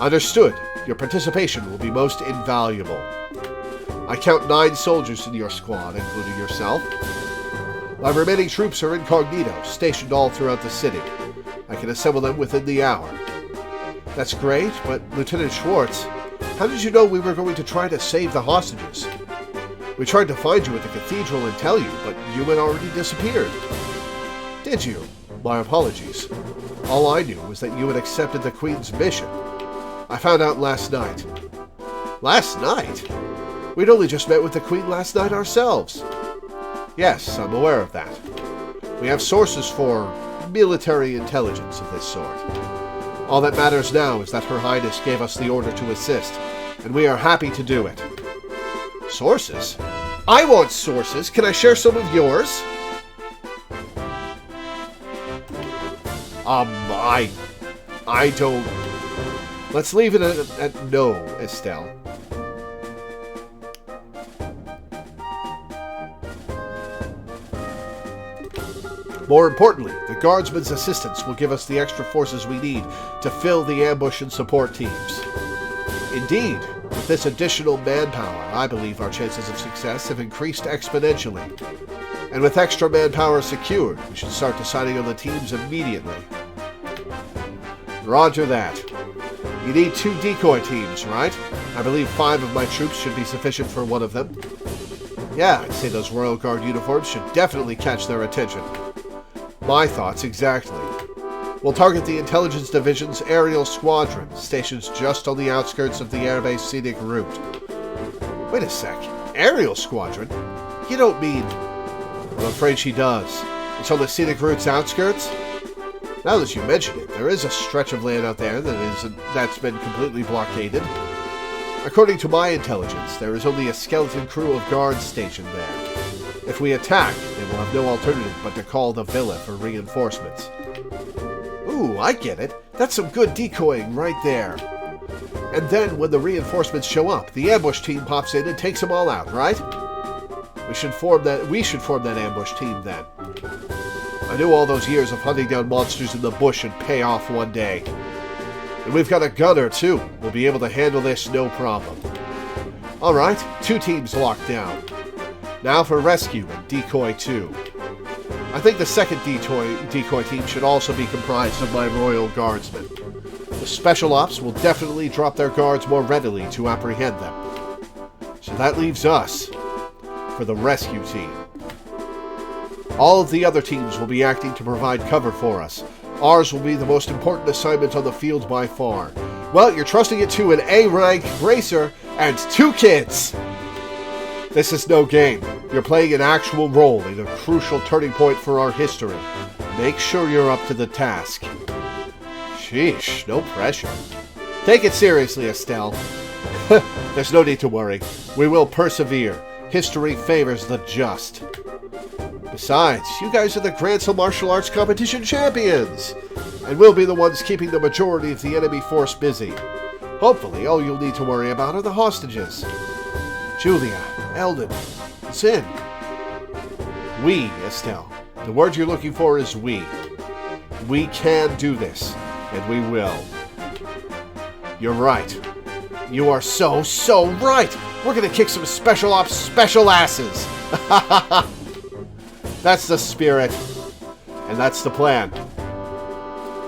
Understood. Your participation will be most invaluable. I count 9 soldiers in your squad, including yourself. My remaining troops are incognito, stationed all throughout the city. I can assemble them within the hour. That's great, but Lieutenant Schwartz, how did you know we were going to try to save the hostages? We tried to find you at the cathedral and tell you, but you had already disappeared. Did you? My apologies. All I knew was that you had accepted the Queen's mission. I found out last night. Last night? We'd only just met with the Queen last night ourselves. Yes, I'm aware of that. We have sources for military intelligence of this sort. All that matters now is that Her Highness gave us the order to assist, and we are happy to do it. Sources? I want sources. Can I share some of yours? I don't... Let's leave it at no, Estelle. More importantly, the Guardsmen's assistance will give us the extra forces we need to fill the ambush and support teams. Indeed, with this additional manpower, I believe our chances of success have increased exponentially. And with extra manpower secured, we should start deciding on the teams immediately. Roger that. You need 2 decoy teams, right? I believe 5 of my troops should be sufficient for one of them. Yeah, I'd say those Royal Guard uniforms should definitely catch their attention. My thoughts exactly. We'll target the Intelligence Division's aerial squadron, stationed just on the outskirts of the airbase scenic route. Wait a sec. Aerial squadron? You don't mean... I'm afraid she does. It's on the scenic route's outskirts? Now that you mention it, there is a stretch of land out there that's been completely blockaded. According to my intelligence, there is only a skeleton crew of guards stationed there. If we attack, they will have no alternative but to call the villa for reinforcements. Ooh, I get it. That's some good decoying right there. And then, when the reinforcements show up, the ambush team pops in and takes them all out, right? We should form that ambush team then. I knew all those years of hunting down monsters in the bush would pay off one day. And we've got a gunner, too. We'll be able to handle this no problem. Alright, 2 teams locked down. Now for rescue and decoy 2. I think the second decoy team should also be comprised of my royal guardsmen. The special ops will definitely drop their guards more readily to apprehend them. So that leaves us for the rescue team. All of the other teams will be acting to provide cover for us. Ours will be the most important assignment on the field by far. Well, you're trusting it to an A-rank racer and 2 kids! This is no game. You're playing an actual role in a crucial turning point for our history. Make sure you're up to the task. Sheesh, no pressure. Take it seriously, Estelle. There's no need to worry. We will persevere. History favors the just. Besides, you guys are the Grancel Martial Arts Competition champions, and we'll be the ones keeping the majority of the enemy force busy. Hopefully, all you'll need to worry about are the hostages. Julia, Eldon, Zin. We, Estelle. The word you're looking for is we. We can do this, and we will. You're right. You are so right! We're gonna kick some special ops special asses! That's the spirit. And that's the plan.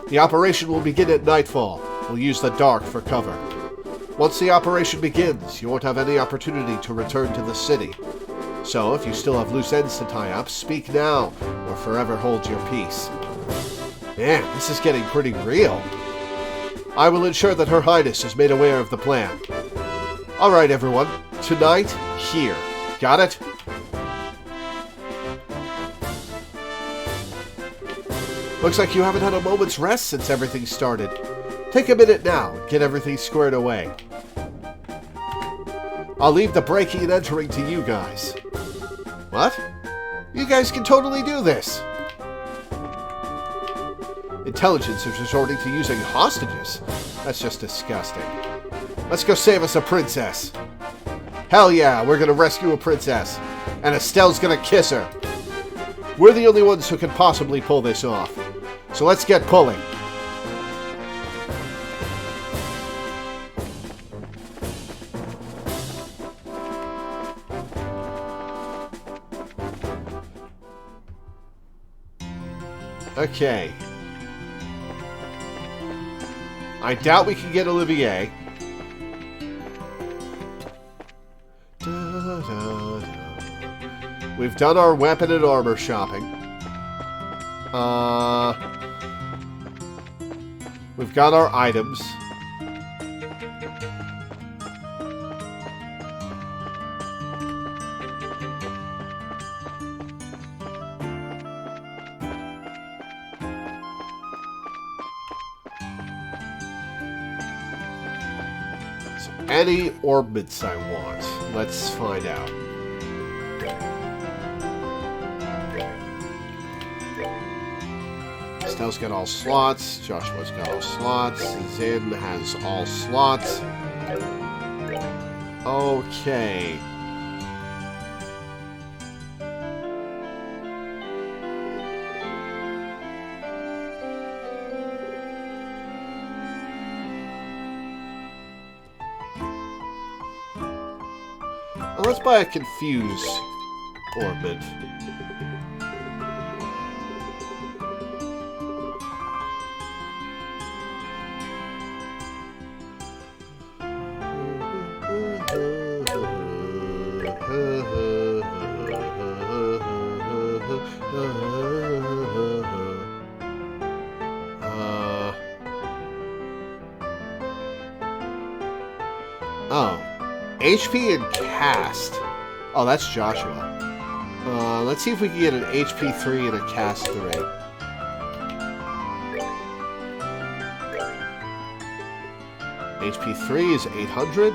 The operation will begin at nightfall. We'll use the dark for cover. Once the operation begins, you won't have any opportunity to return to the city. So, if you still have loose ends to tie up, speak now, or forever hold your peace. Man, this is getting pretty real. I will ensure that Her Highness is made aware of the plan. Alright, everyone. Tonight, here. Got it? Looks like you haven't had a moment's rest since everything started. Take a minute now and get everything squared away. I'll leave the breaking and entering to you guys. What? You guys can totally do this. Intelligence is resorting to using hostages. That's just disgusting. Let's go save us a princess. Hell yeah, we're gonna rescue a princess. And Estelle's gonna kiss her. We're the only ones who can possibly pull this off. So let's get pulling. Okay. I doubt we can get Olivier. We've done our weapon and armor shopping. We've got our items. So any orbits I want. Let's find out. Estelle's got all slots. Joshua's got all slots. Zin has all slots. Okay. Well, let's buy a confused orbit. Oh. HP and cast. Oh, that's Joshua. Let's see if we can get an HP 3 and a cast 3. HP 3 is 800.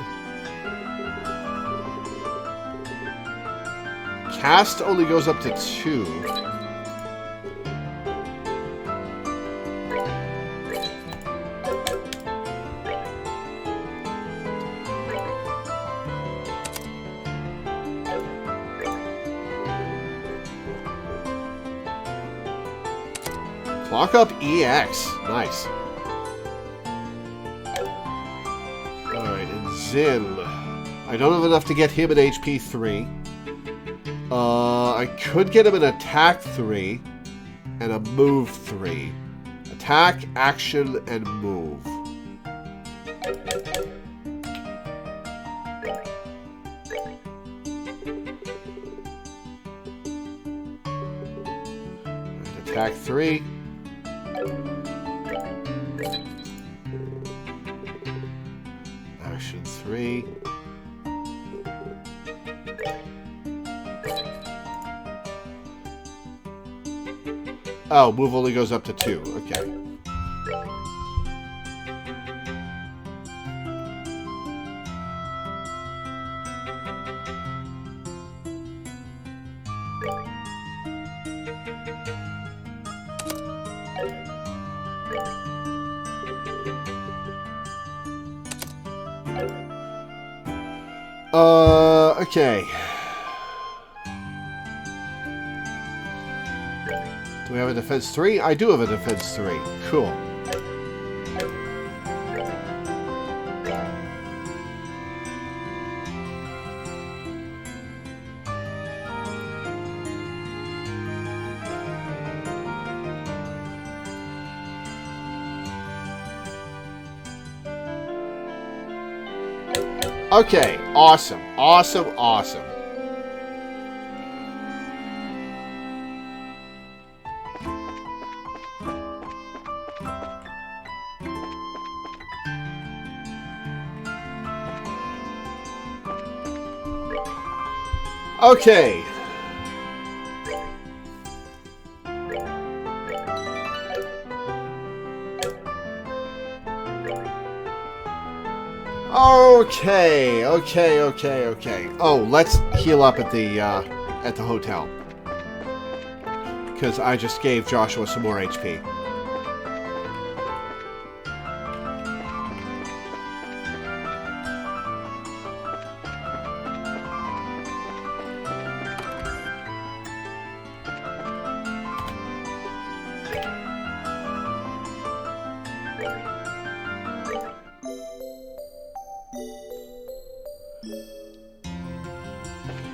Cast only goes up to 2. Clock up EX. Nice. Alright, and Zin. I don't have enough to get him an HP 3. I could get him an attack 3 and a move 3. Attack, action, and move. Attack 3. Action 3. Oh, move only goes up to 2. Okay. Okay. Do we have a defense 3? I do have a defense 3. Cool. Okay, awesome, awesome, awesome. Okay. Okay. Oh, let's heal up at the hotel. Because I just gave Joshua some more HP.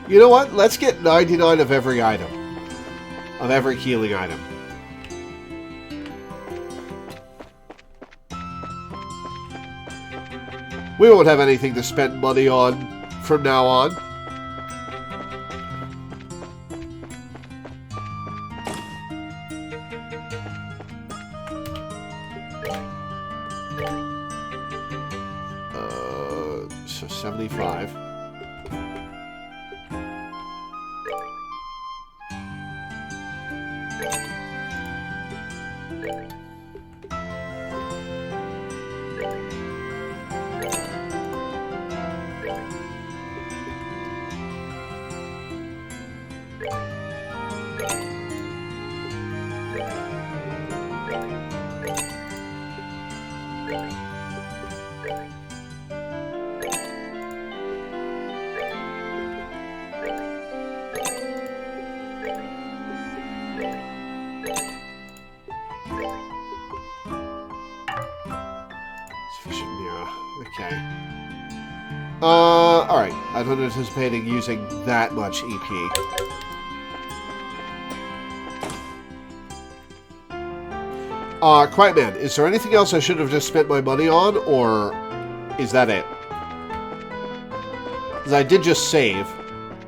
You know what? Let's get 99 of every item. Of every healing item. We won't have anything to spend money on from now on. So 75. Okay. Alright. I'm not anticipating using that much EP. Quiet Man, is there anything else I should have just spent my money on, or is that it? Because I did just save,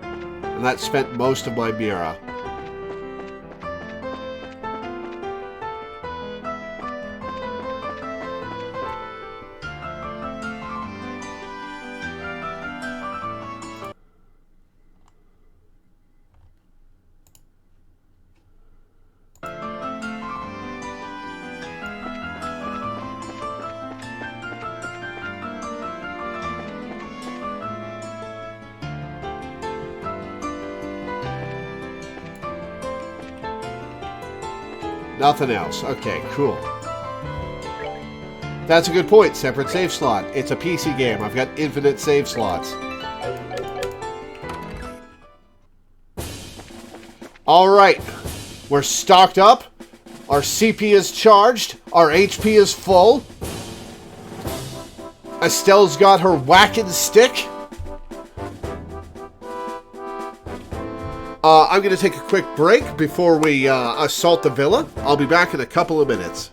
and that spent most of my Mira. Nothing else. Okay, cool. That's a good point. Separate save slot. It's a PC game. I've got infinite save slots. Alright. We're stocked up. Our CP is charged. Our HP is full. Estelle's got her whacking stick. I'm going to take a quick break before we assault the villa. I'll be back in a couple of minutes.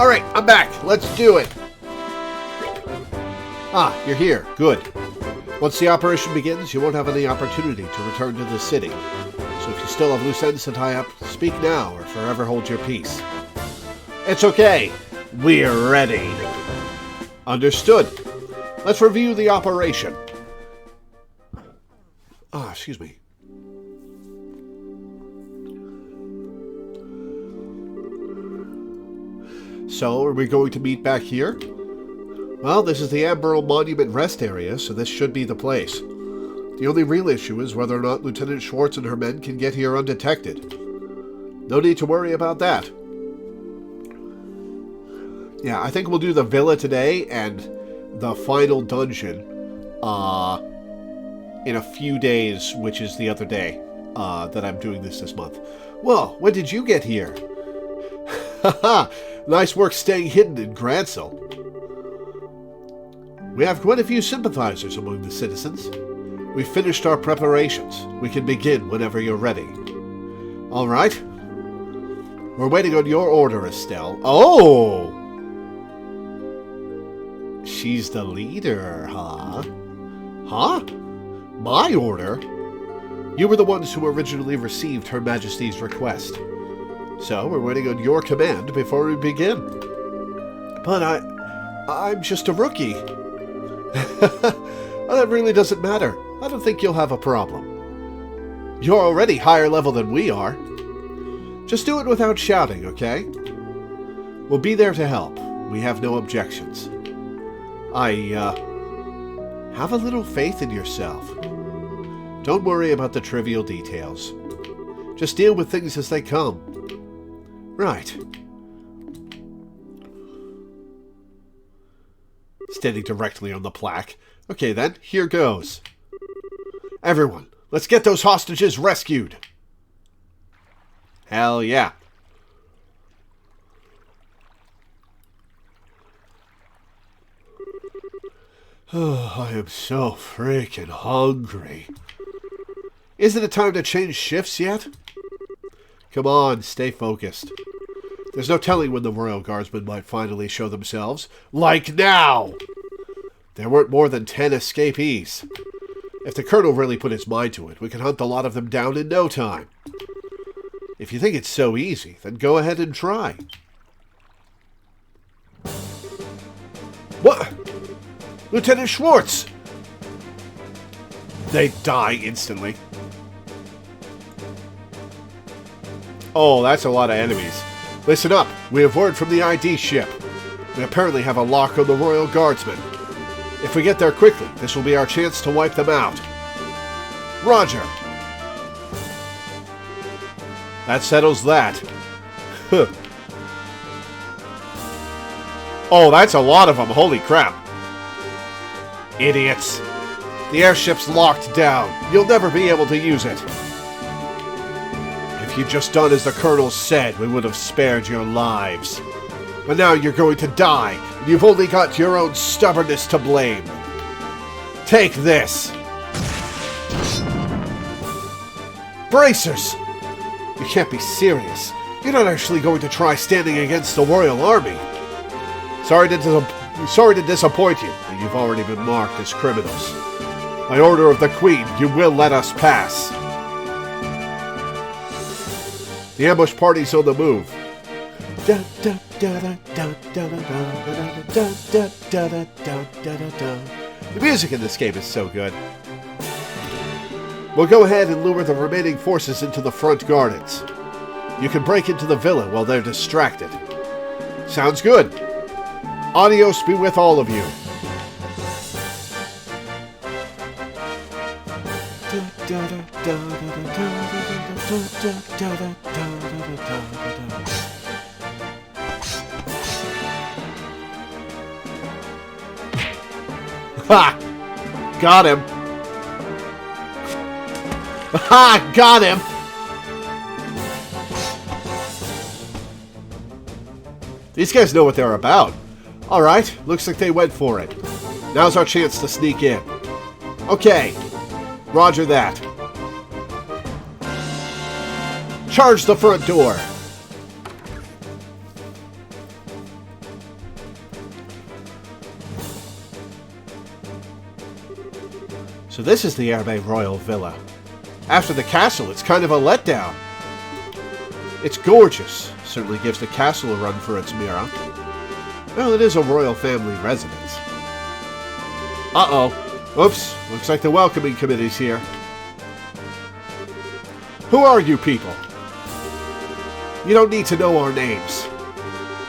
Alright, I'm back. Let's do it. Ah, you're here. Good. Once the operation begins, you won't have any opportunity to return to the city. So if you still have loose ends to tie up, speak now or forever hold your peace. It's okay. We're ready. Understood. Let's review the operation. Ah, excuse me. So, are we going to meet back here? Well, this is the Admiral Monument Rest Area, so this should be the place. The only real issue is whether or not Lieutenant Schwartz and her men can get here undetected. No need to worry about that. Yeah, I think we'll do the villa today and the final dungeon in a few days, which is the other day that I'm doing this month. Well, when did you get here? Haha, nice work staying hidden in Gransel. We have quite a few sympathizers among the citizens. We've finished our preparations. We can begin whenever you're ready. All right. We're waiting on your order, Estelle. Oh! She's the leader, huh? Huh? My order? You were the ones who originally received Her Majesty's request. So we're waiting on your command before we begin. But I'm just a rookie. Well, that really doesn't matter. I don't think you'll have a problem. You're already higher level than we are. Just do it without shouting, okay? We'll be there to help. We have no objections. Have a little faith in yourself. Don't worry about the trivial details. Just deal with things as they come. Right. Standing directly on the plaque. Okay then, here goes. Everyone, let's get those hostages rescued. Hell yeah. Oh, I am so freaking hungry. Isn't it time to change shifts yet? Come on, stay focused. There's no telling when the Royal Guardsmen might finally show themselves. Like now! There weren't more than 10 escapees. If the Colonel really put his mind to it, we can hunt a lot of them down in no time. If you think it's so easy, then go ahead and try. What? Lieutenant Schwartz! They die instantly. Oh, that's a lot of enemies. Listen up. We have word from the ID ship. We apparently have a lock on the Royal Guardsmen. If we get there quickly, this will be our chance to wipe them out. Roger. That settles that. Oh, that's a lot of them. Holy crap. Idiots. The airship's locked down. You'll never be able to use it. If you'd just done as the Colonel said, we would have spared your lives. But now you're going to die, and you've only got your own stubbornness to blame. Take this. Bracers! You can't be serious. You're not actually going to try standing against the Royal Army. Sorry to disappoint you, but you've already been marked as criminals. By order of the Queen, you will let us pass. The ambush party's on the move. The music in this game is so good. We'll go ahead and lure the remaining forces into the front gardens. You can break into the villa while they're distracted. Sounds good. Adios be with all of you. Ha! Got him. Ha! Got him. These guys know what they're about. Alright, looks like they went for it. Now's our chance to sneak in. Okay. Roger that. Charge the front door. So this is the Herbe Royal Villa. After the castle, it's kind of a letdown. It's gorgeous. Certainly gives the castle a run for its mirror. Well, it is a royal family residence. Uh-oh. Oops. Looks like the welcoming committee's here. Who are you people? You don't need to know our names.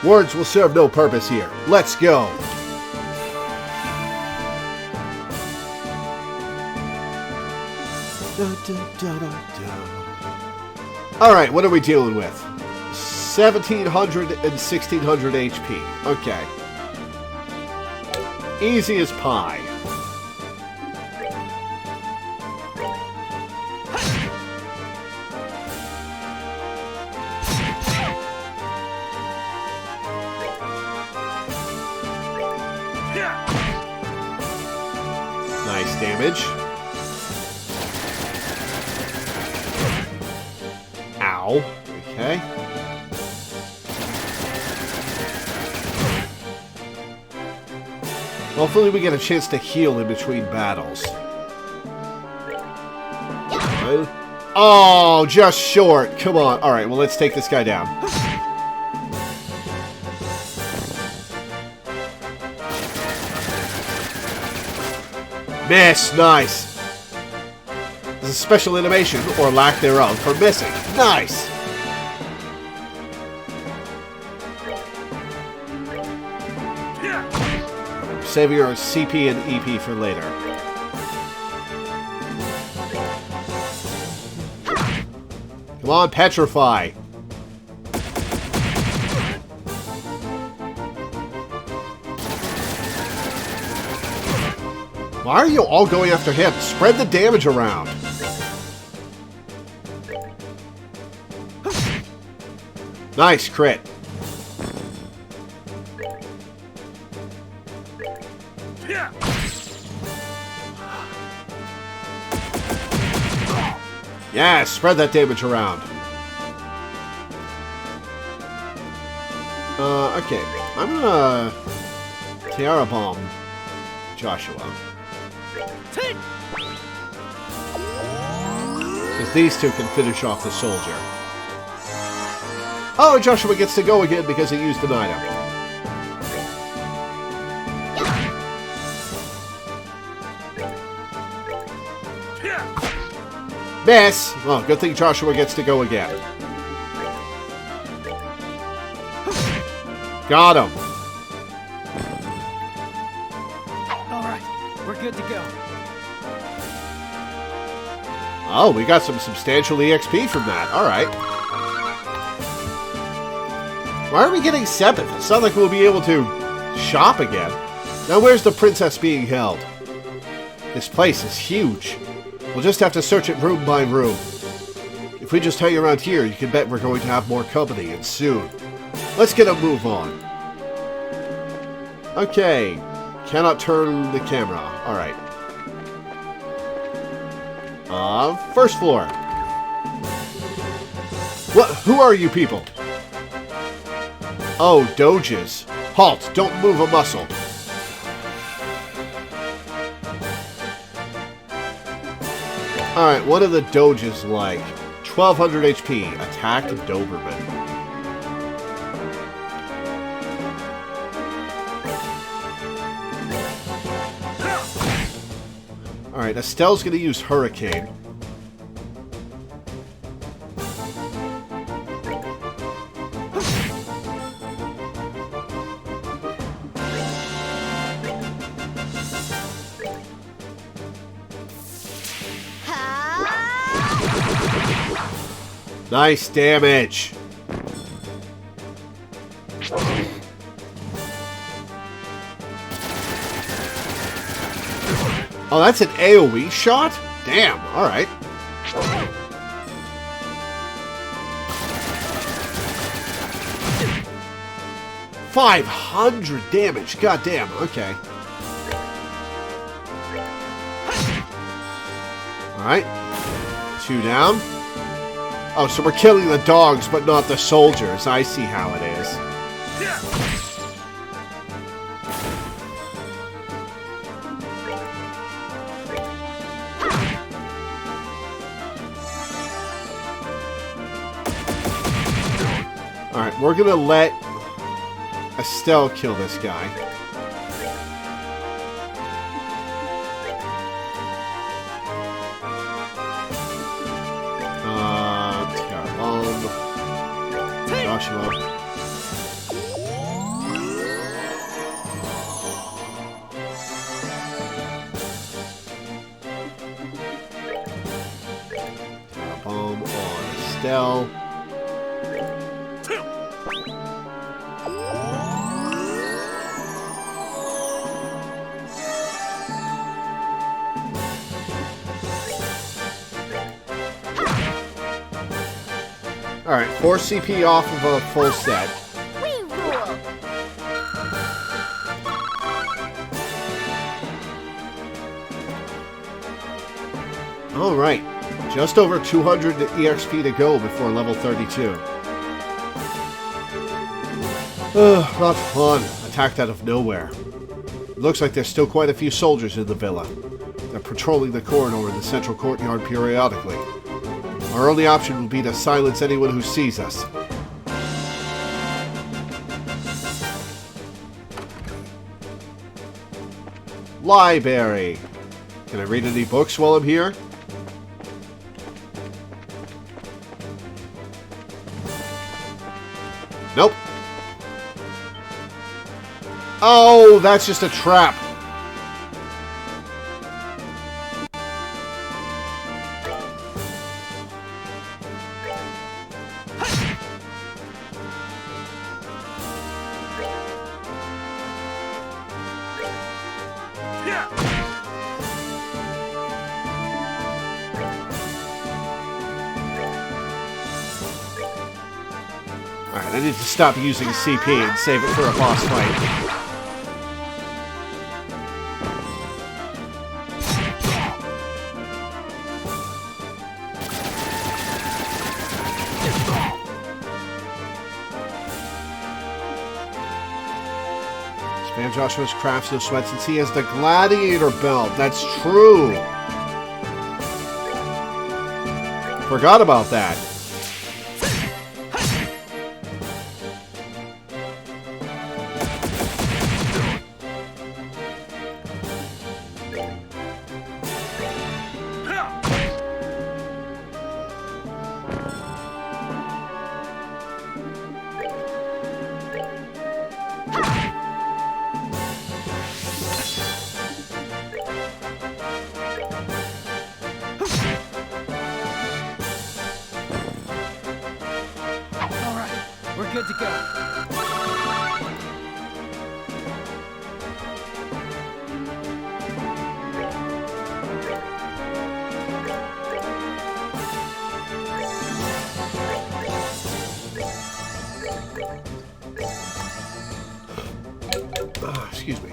Words will serve no purpose here. Let's go. Alright, what are we dealing with? 1700 and 1600 HP. Okay. Easy as pie. Nice damage. Ow. Okay. Hopefully we get a chance to heal in between battles. Oh, just short. Come on. Alright, well, let's take this guy down. Miss. Nice. There's a special animation, or lack thereof, for missing. Nice. Saving our CP and EP for later. Come on, petrify. Why are you all going after him? Spread the damage around. Nice crit. Yeah, spread that damage around. Okay. I'm gonna Tiara Bomb Joshua. Because these two can finish off the soldier. Oh, Joshua gets to go again because he used an item. Miss! Well, good thing Joshua gets to go again. Got him. Alright, we're good to go. Oh, we got some substantial EXP from that. Alright. Why are we getting 7th? It's not like we'll be able to shop again. Now where's the princess being held? This place is huge. We'll just have to search it room by room. If we just hang around here, you can bet we're going to have more company, and soon. Let's get a move on. Okay. Cannot turn the camera. Alright. First floor. What? Who are you people? Oh, doges. Halt! Don't move a muscle. Alright, what are the doges like? 1200 HP. Attack Doberman. Alright, Estelle's gonna use Hurricane. Nice damage. Oh, that's an AoE shot? Damn, alright. $500 damage. God damn, okay. Alright. 2 down. Oh, so we're killing the dogs, but not the soldiers. I see how it is. Alright, we're gonna let Estelle kill this guy. Joshua. Bomb on Estelle. Alright, 4 CP off of a full set. We rule. Alright, just over 200 EXP to go before level 32. Ugh, not fun. Attacked out of nowhere. Looks like there's still quite a few soldiers in the villa. They're patrolling the corridor in the central courtyard periodically. Our only option will be to silence anyone who sees us. Library. Can I read any books while I'm here? Nope. Oh, that's just a trap. Alright, I need to stop using CP and save it for a boss fight. Spam Joshua's crafts, no sweat, since he has the gladiator belt. That's true. Forgot about that. We're good to go. Excuse me.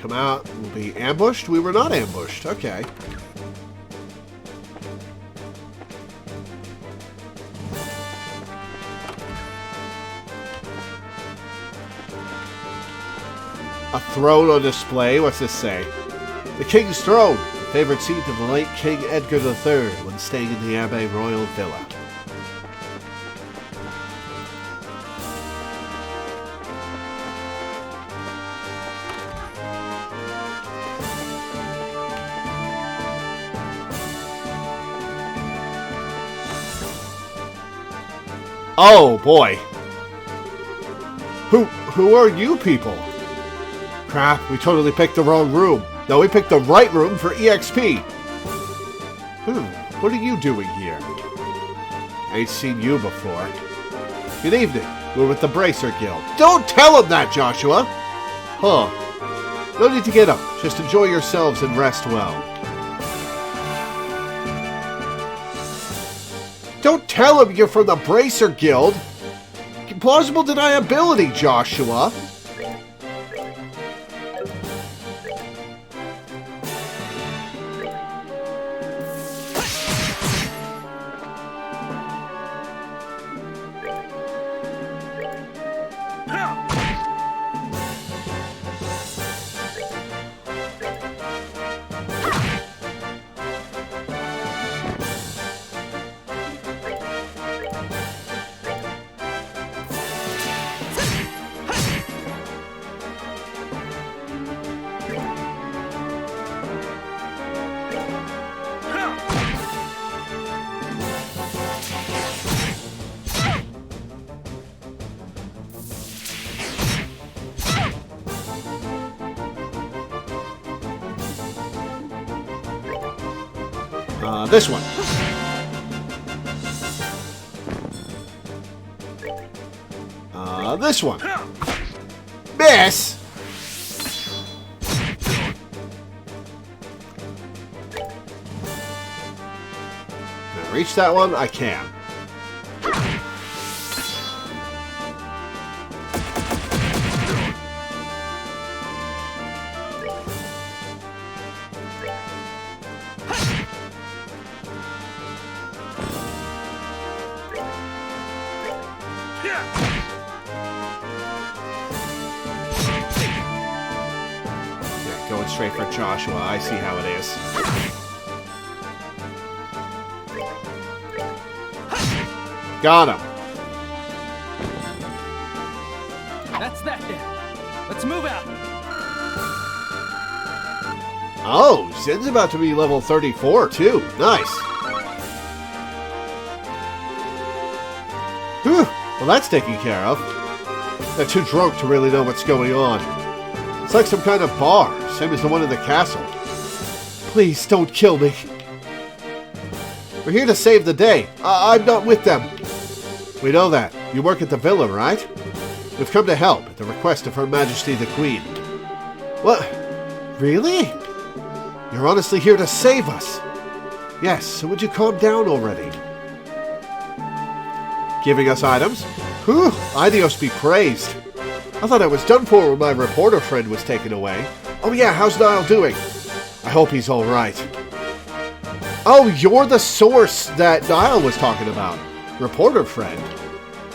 Come out, we'll be ambushed? We were not ambushed, okay. A throne on display, what's this say? The King's Throne, the favorite seat of the late King Edgar III when staying in the Abbey Royal Villa. Oh, boy. Who are you people? Crap, we totally picked the wrong room. No, we picked the right room for EXP. What are you doing here? I ain't seen you before. Good evening. We're with the Bracer Guild. Don't tell him that, Joshua! Huh. No need to get up. Just enjoy yourselves and rest well. Don't tell him you're from the Bracer Guild! Plausible deniability, Joshua! This one. This one. Miss! Can I reach that one? I can. Going straight for Joshua. I see how it is. Got him. That's that then. Let's move out. Oh, Zin's about to be level 34 too. Nice. Whew. Well, that's taken care of. They're too drunk to really know what's going on. It's like some kind of bar. Same as the one in the castle. Please, don't kill me. We're here to save the day. I'm not with them. We know that. You work at the villa, right? We've come to help at the request of Her Majesty the Queen. What? Really? You're honestly here to save us? Yes, so would you calm down already? Giving us items? Whew, Idios be praised. I thought I was done for when my reporter friend was taken away. Oh yeah, how's Niall doing? I hope he's alright. Oh, you're the source that Niall was talking about. Reporter friend?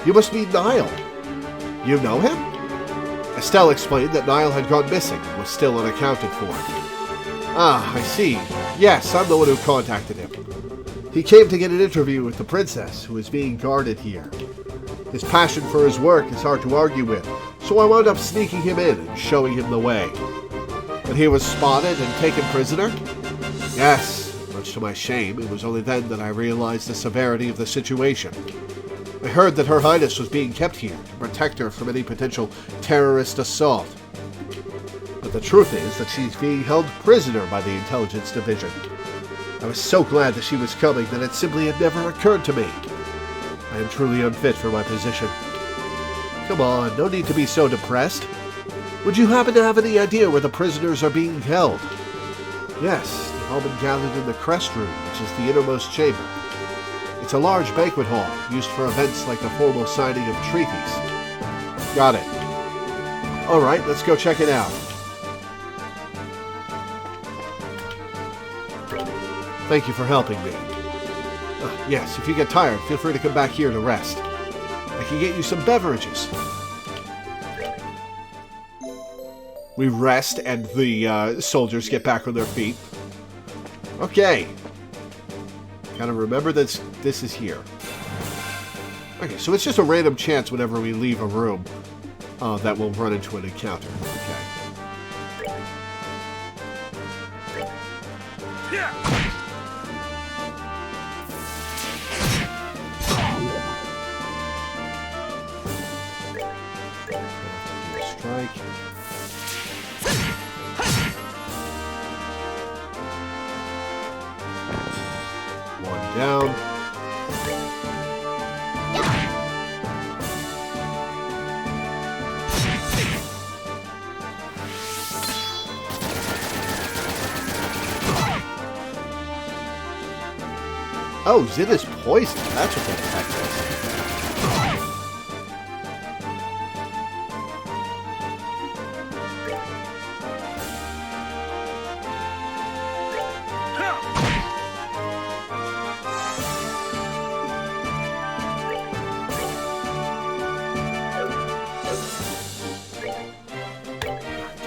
You must mean Niall. You know him? Estelle explained that Niall had gone missing and was still unaccounted for. Ah, I see. Yes, I'm the one who contacted him. He came to get an interview with the princess, who is being guarded here. His passion for his work is hard to argue with, so I wound up sneaking him in and showing him the way. When he was spotted and taken prisoner? Yes, much to my shame, it was only then that I realized the severity of the situation. I heard that Her Highness was being kept here to protect her from any potential terrorist assault. But the truth is that she's being held prisoner by the Intelligence Division. I was so glad that she was coming that it simply had never occurred to me. I am truly unfit for my position. Come on, no need to be so depressed. Would you happen to have any idea where the prisoners are being held? Yes, they've all been gathered in the crest room, which is the innermost chamber. It's a large banquet hall, used for events like the formal signing of treaties. Got it. Alright, let's go check it out. Thank you for helping me. Yes, if you get tired, feel free to come back here to rest. I can get you some beverages. We rest and the soldiers get back on their feet. Okay. Gotta remember that this is here. Okay, so it's just a random chance whenever we leave a room that we'll run into an encounter. Okay. Strike. One down. Oh, Zin is poisoned. That's what that attack is.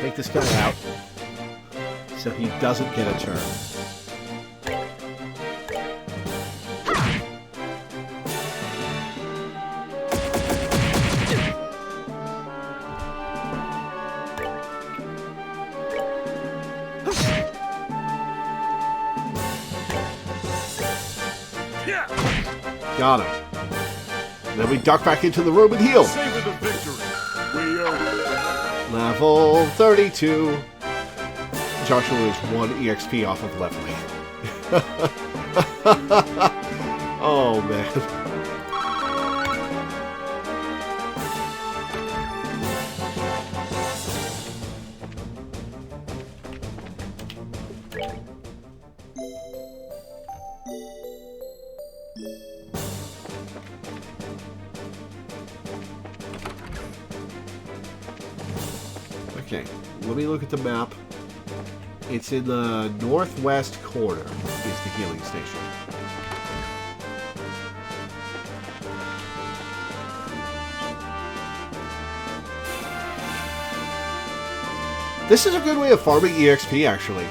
Take this guy out so he doesn't get a turn. Got him. And then we duck back into the room and heal. Savor the victory. We own it. Level 32. Joshua is 1 EXP off of leveling. Oh, man. Okay, let me look at the map. It's in the northwest corner, is the healing station. This is a good way of farming EXP, actually.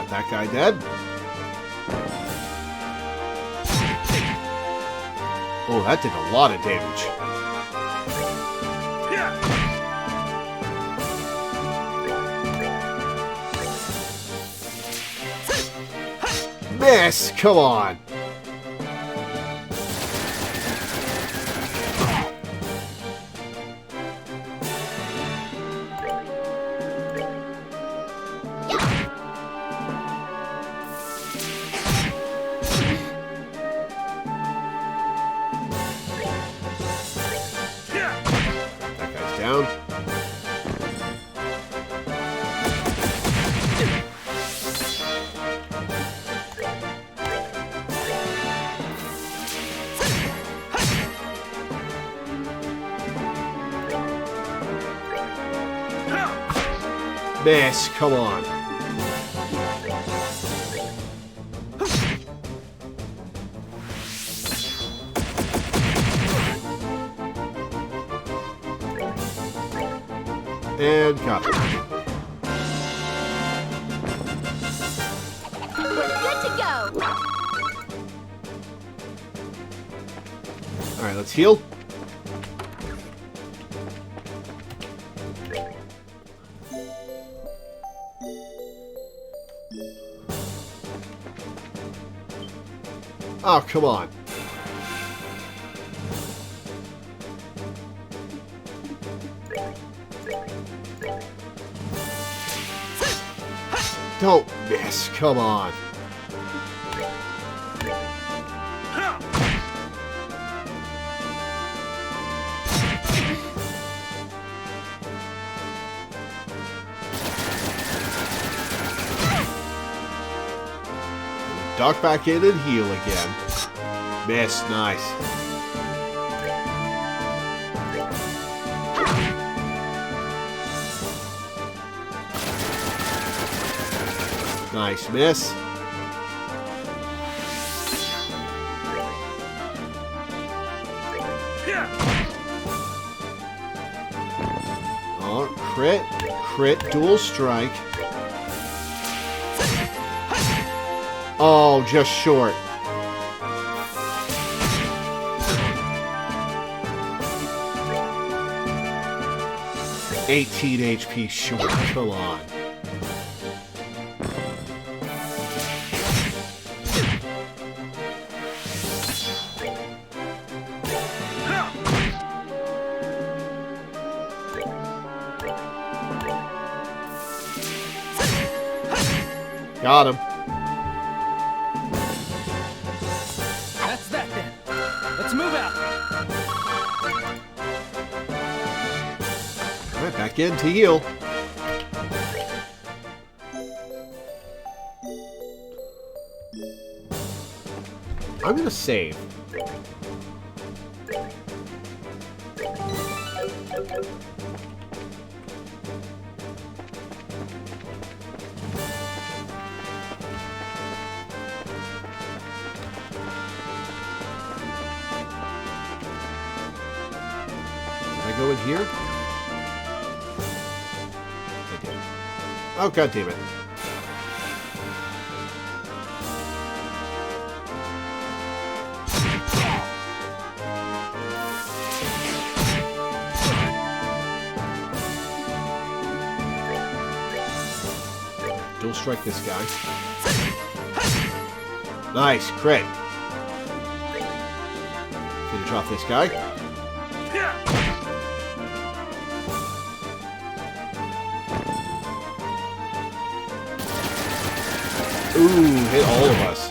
That guy dead. Oh, that did a lot of damage. Miss! Come on! Down. Miss, come on. And got it. We're good to go. Alright, let's heal. Oh, come on. Don't miss, come on. Duck back in and heal again. Miss, nice. Nice miss. Oh, crit, dual strike. Oh, just short. $18 HP short, come on. Got him. That's that then. Let's move out. Alright, back in to heal. I'm gonna save. Go in here? I did. Oh, god damn it. dual strike this guy. Nice, crit. Finish off this guy. Ooh, hit all of us.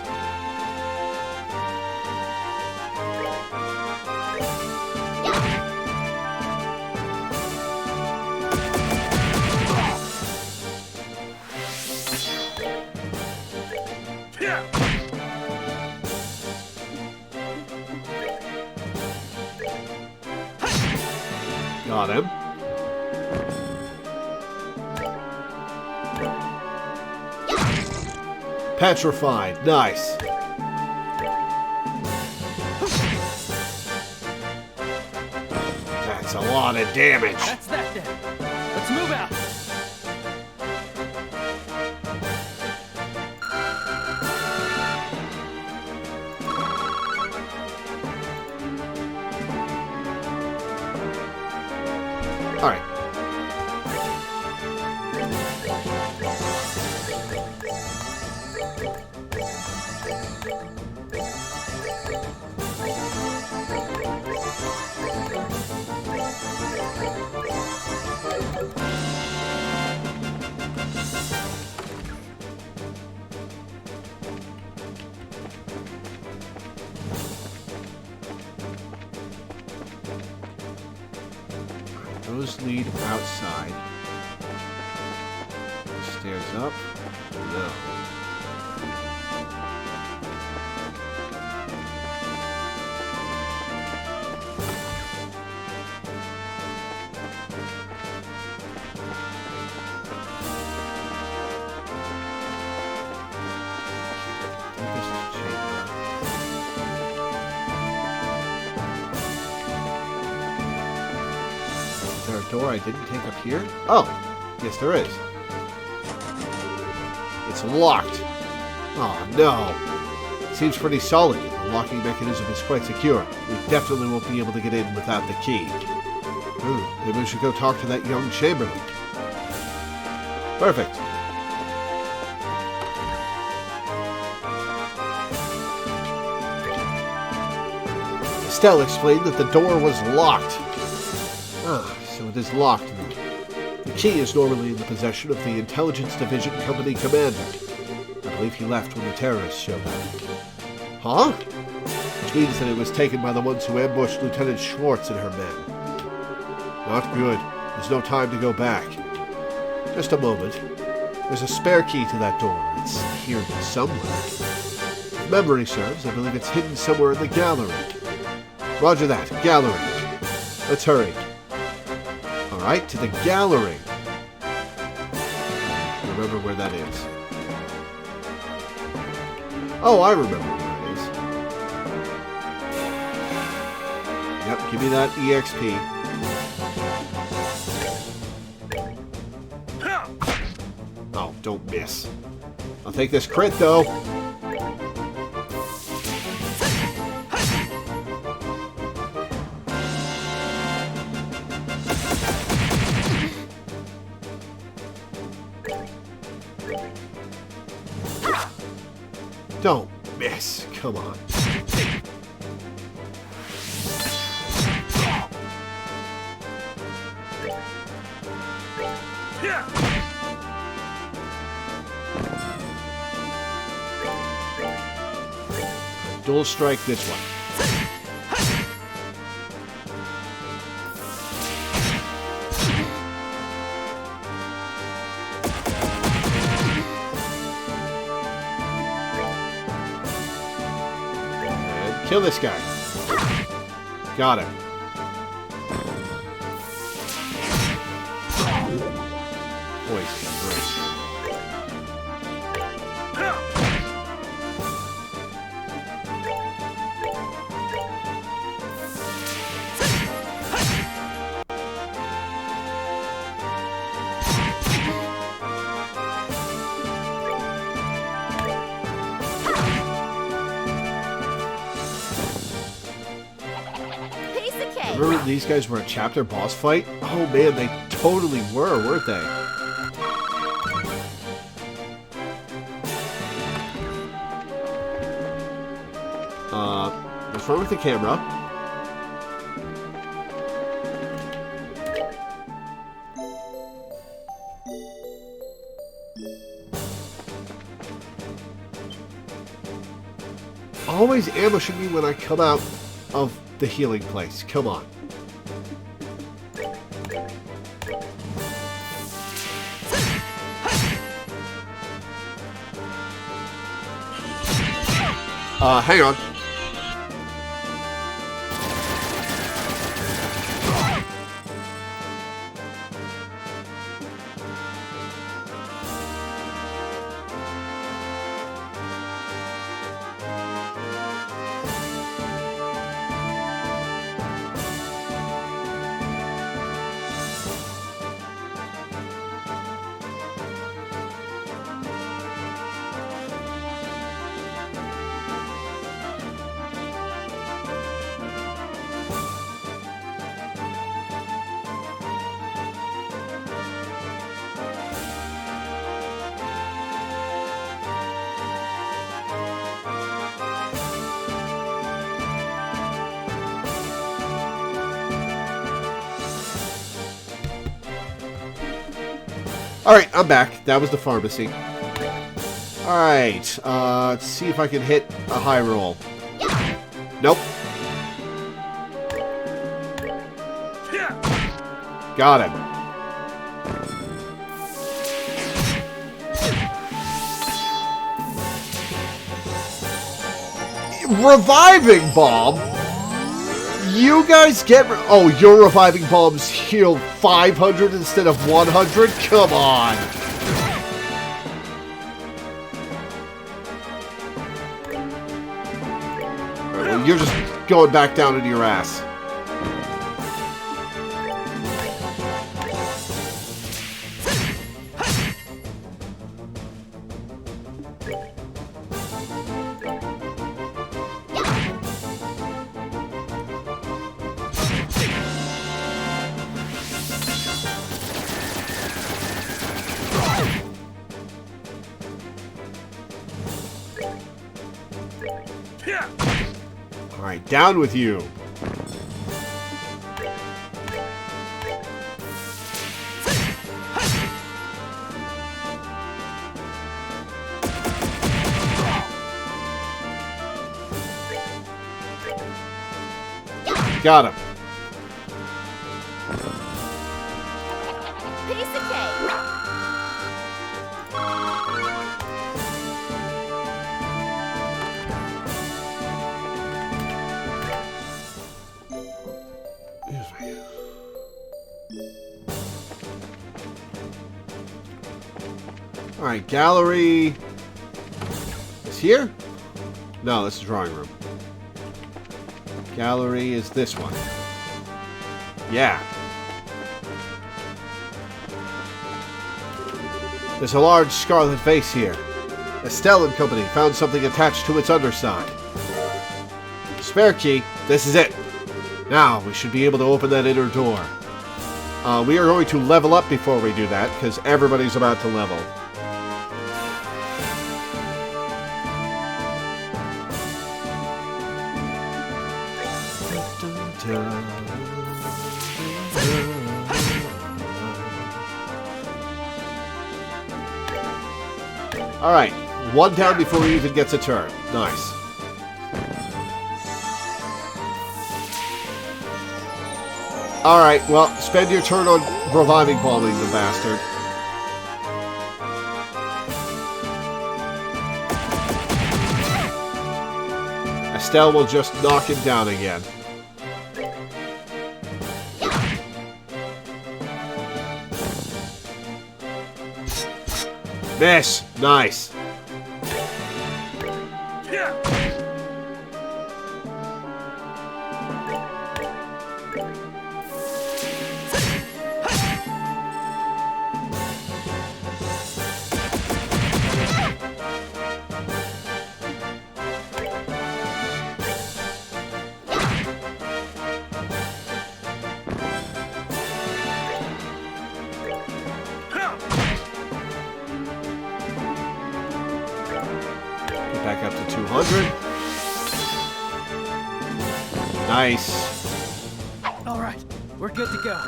Got him. Petrified. Nice. That's a lot of damage. That's that then. Let's move out. All right. Those lead outside. Stairs up. No. Door I didn't take up here? Oh, yes there is. It's locked. Oh no. Seems pretty solid. The locking mechanism is quite secure. We definitely won't be able to get in without the key. Maybe we should go talk to that young Chamberlain. Perfect. Estelle explained that the door was locked. So it is locked now. The key is normally in the possession of the Intelligence Division Company Commander. I believe he left when the terrorists showed up. Huh? Which means that it was taken by the ones who ambushed Lieutenant Schwartz and her men. Not good. There's no time to go back. Just a moment. There's a spare key to that door. It's here somewhere. If memory serves, I believe it's hidden somewhere in the gallery. Roger that. Gallery. Let's hurry. Alright, to the gallery. Remember where that is. Oh, I remember where it is. Yep, give me that EXP. Oh, don't miss. I'll take this crit, though. Don't miss. Come on. Dual strike this one. Kill this guy. Got him. Poison. Great. Remember these guys were a chapter boss fight? Oh man, they totally were, weren't they? What's wrong with the camera? Always ambushing me when I come out of the healing place. Come on. Hang on. Alright, I'm back. That was the pharmacy. Alright, let's see if I can hit a high roll. Nope. Got him. Reviving Bomb? You guys get... Oh, your reviving bombs heal 500 instead of 100? Come on. Right, well, you're just going back down into your ass. Alright, down with you. Got him. Piece of cake. Alright, gallery is here? No, this is drawing room. Gallery is this one. Yeah. There's a large scarlet vase here. Estelle and Company found something attached to its underside. Spare key. This is it. Now, we should be able to open that inner door. We are going to level up before we do that, because everybody's about to level. Alright, one down before he even gets a turn. Nice. Alright, well, spend your turn on reviving bombing the bastard. Estelle will just knock him down again. Miss! Nice. Back up to 200. Nice. All right, we're good to go.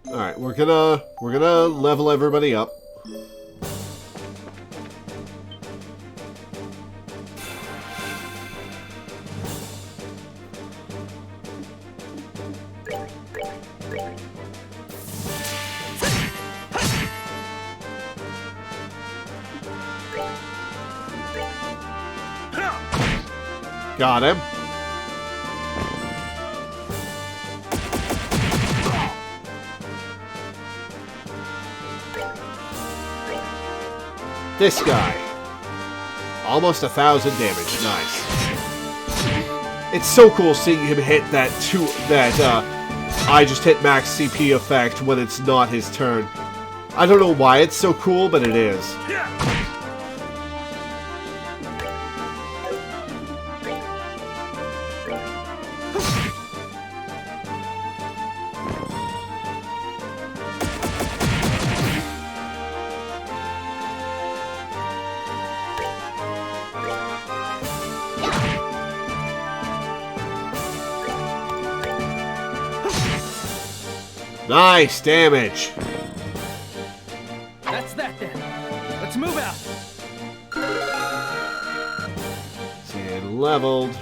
All right, we're gonna level everybody up. Got him. This guy. Almost 1,000 damage. Nice. It's so cool seeing him hit that I just hit max CP effect when it's not his turn. I don't know why it's so cool, but it is. Nice damage. That's that then. Let's move out. And leveled.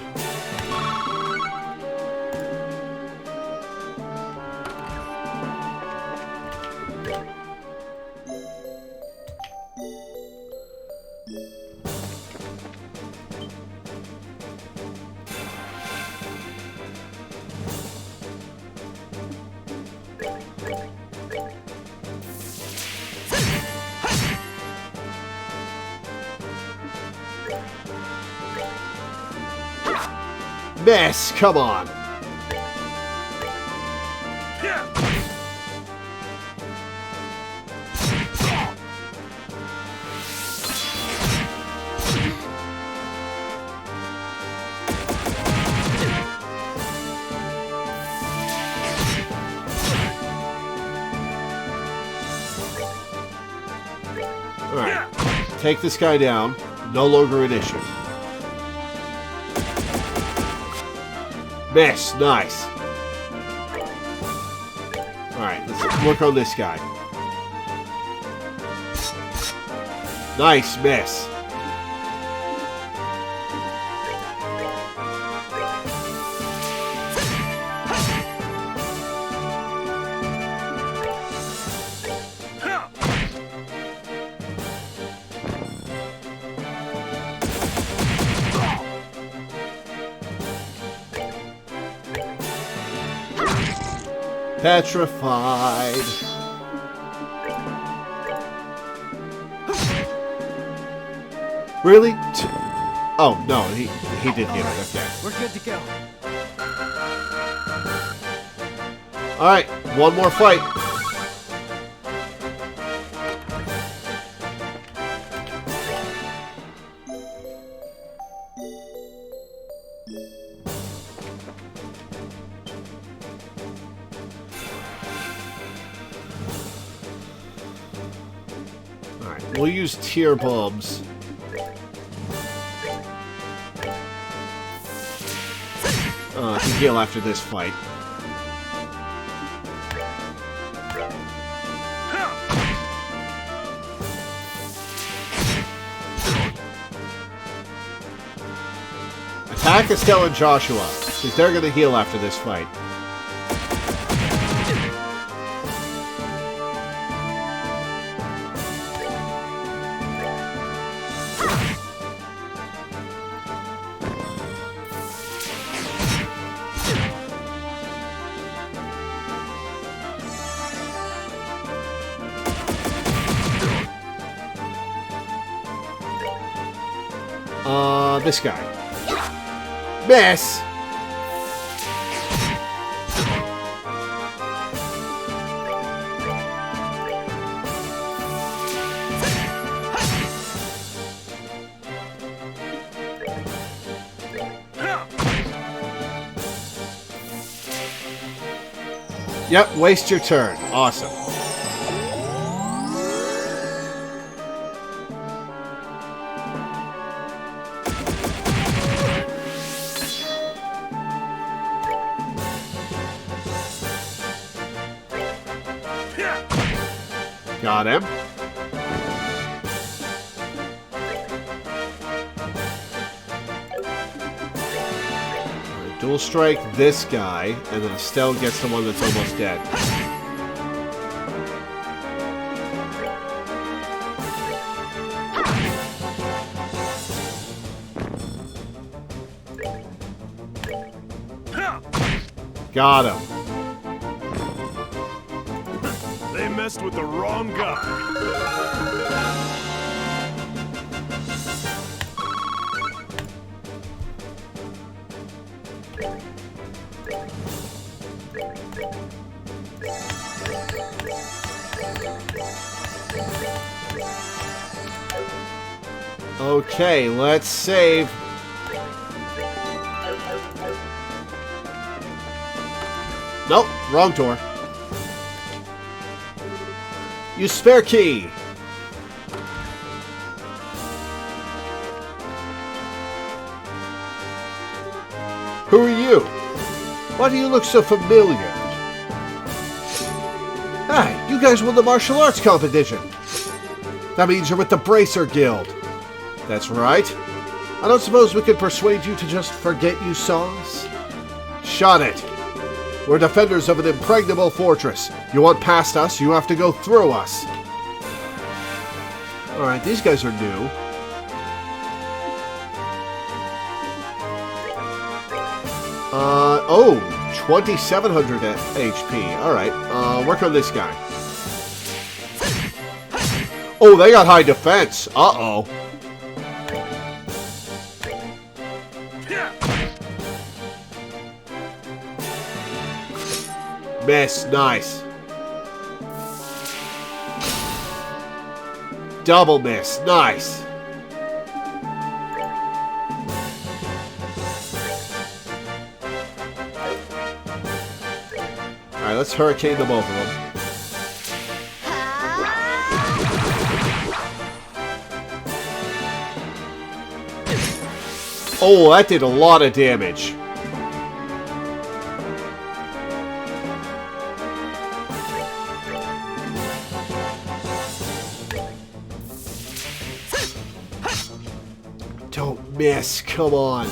Miss, come on. Alright, take this guy down. No longer an issue. Miss, nice. Alright, let's work on this guy. Nice miss. Petrified. Really? Oh, no, he did hit it. Okay. We're good to go. Alright, one more fight. Alright, we'll use tier bombs. To heal after this fight. Attack Estelle and Joshua, because they're going to heal after this fight. This guy. Miss! Yep, waste your turn. Awesome. Got him. Dual strike this guy, and then Estelle gets the one that's almost dead. Got him. They messed with the wrong guy. Okay, let's save. Nope, wrong door. Use spare key. Who are you? Why do you look so familiar? Hey, you guys won the martial arts competition. That means you're with the Bracer Guild. That's right. I don't suppose we could persuade you to just forget you saw us? Shut it. We're defenders of an impregnable fortress. You want past us, you have to go through us. Alright, these guys are new. Oh, 2,700 HP. Alright, work on this guy. Oh, they got high defense. Uh-oh. Miss. Nice. Double miss. Nice. Alright, let's hurricane the both of them. Oh, that did a lot of damage. Don't miss, come on.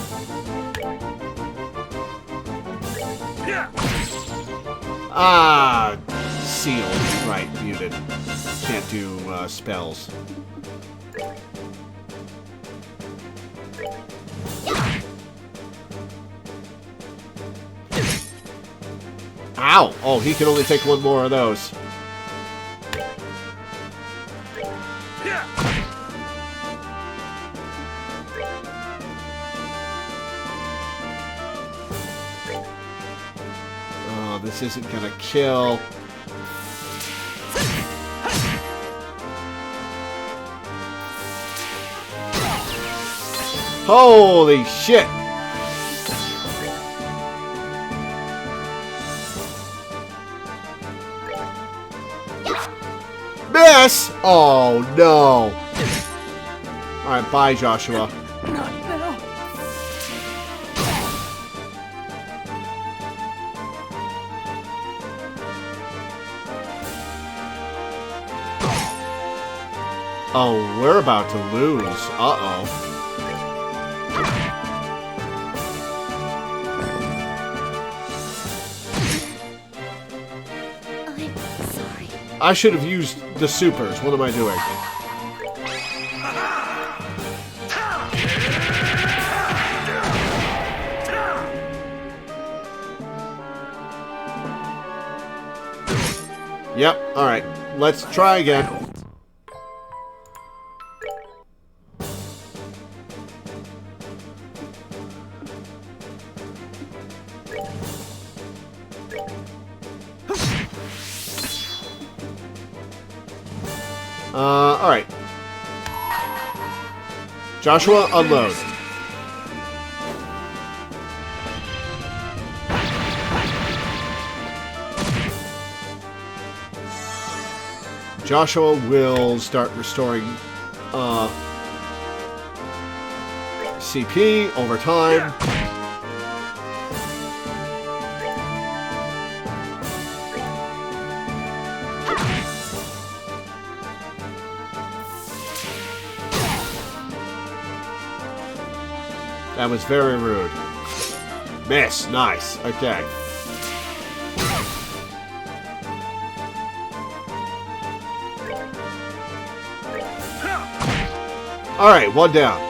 Ah, sealed. Right, muted. Can't do spells. Ow! Oh, he can only take one more of those. Oh, this isn't gonna kill. Holy shit! Miss! Oh no! Alright, bye, Joshua. Not now. Oh, we're about to lose. Uh-oh. I'm sorry. I should have used the supers. What am I doing? Yep, alright. Let's try again. Alright. Joshua, unload. Joshua will start restoring CP over time. That was very rude. Miss. Nice. Okay. Alright, one down.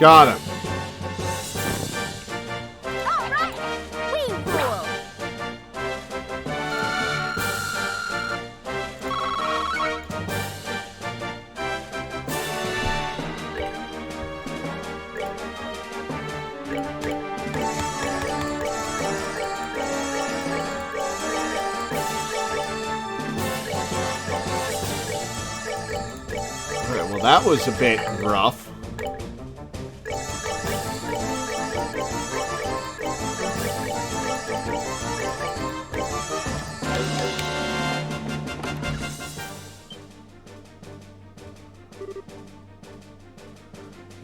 Got him. All right, Queen Pool. Alright, well that was a bit rough.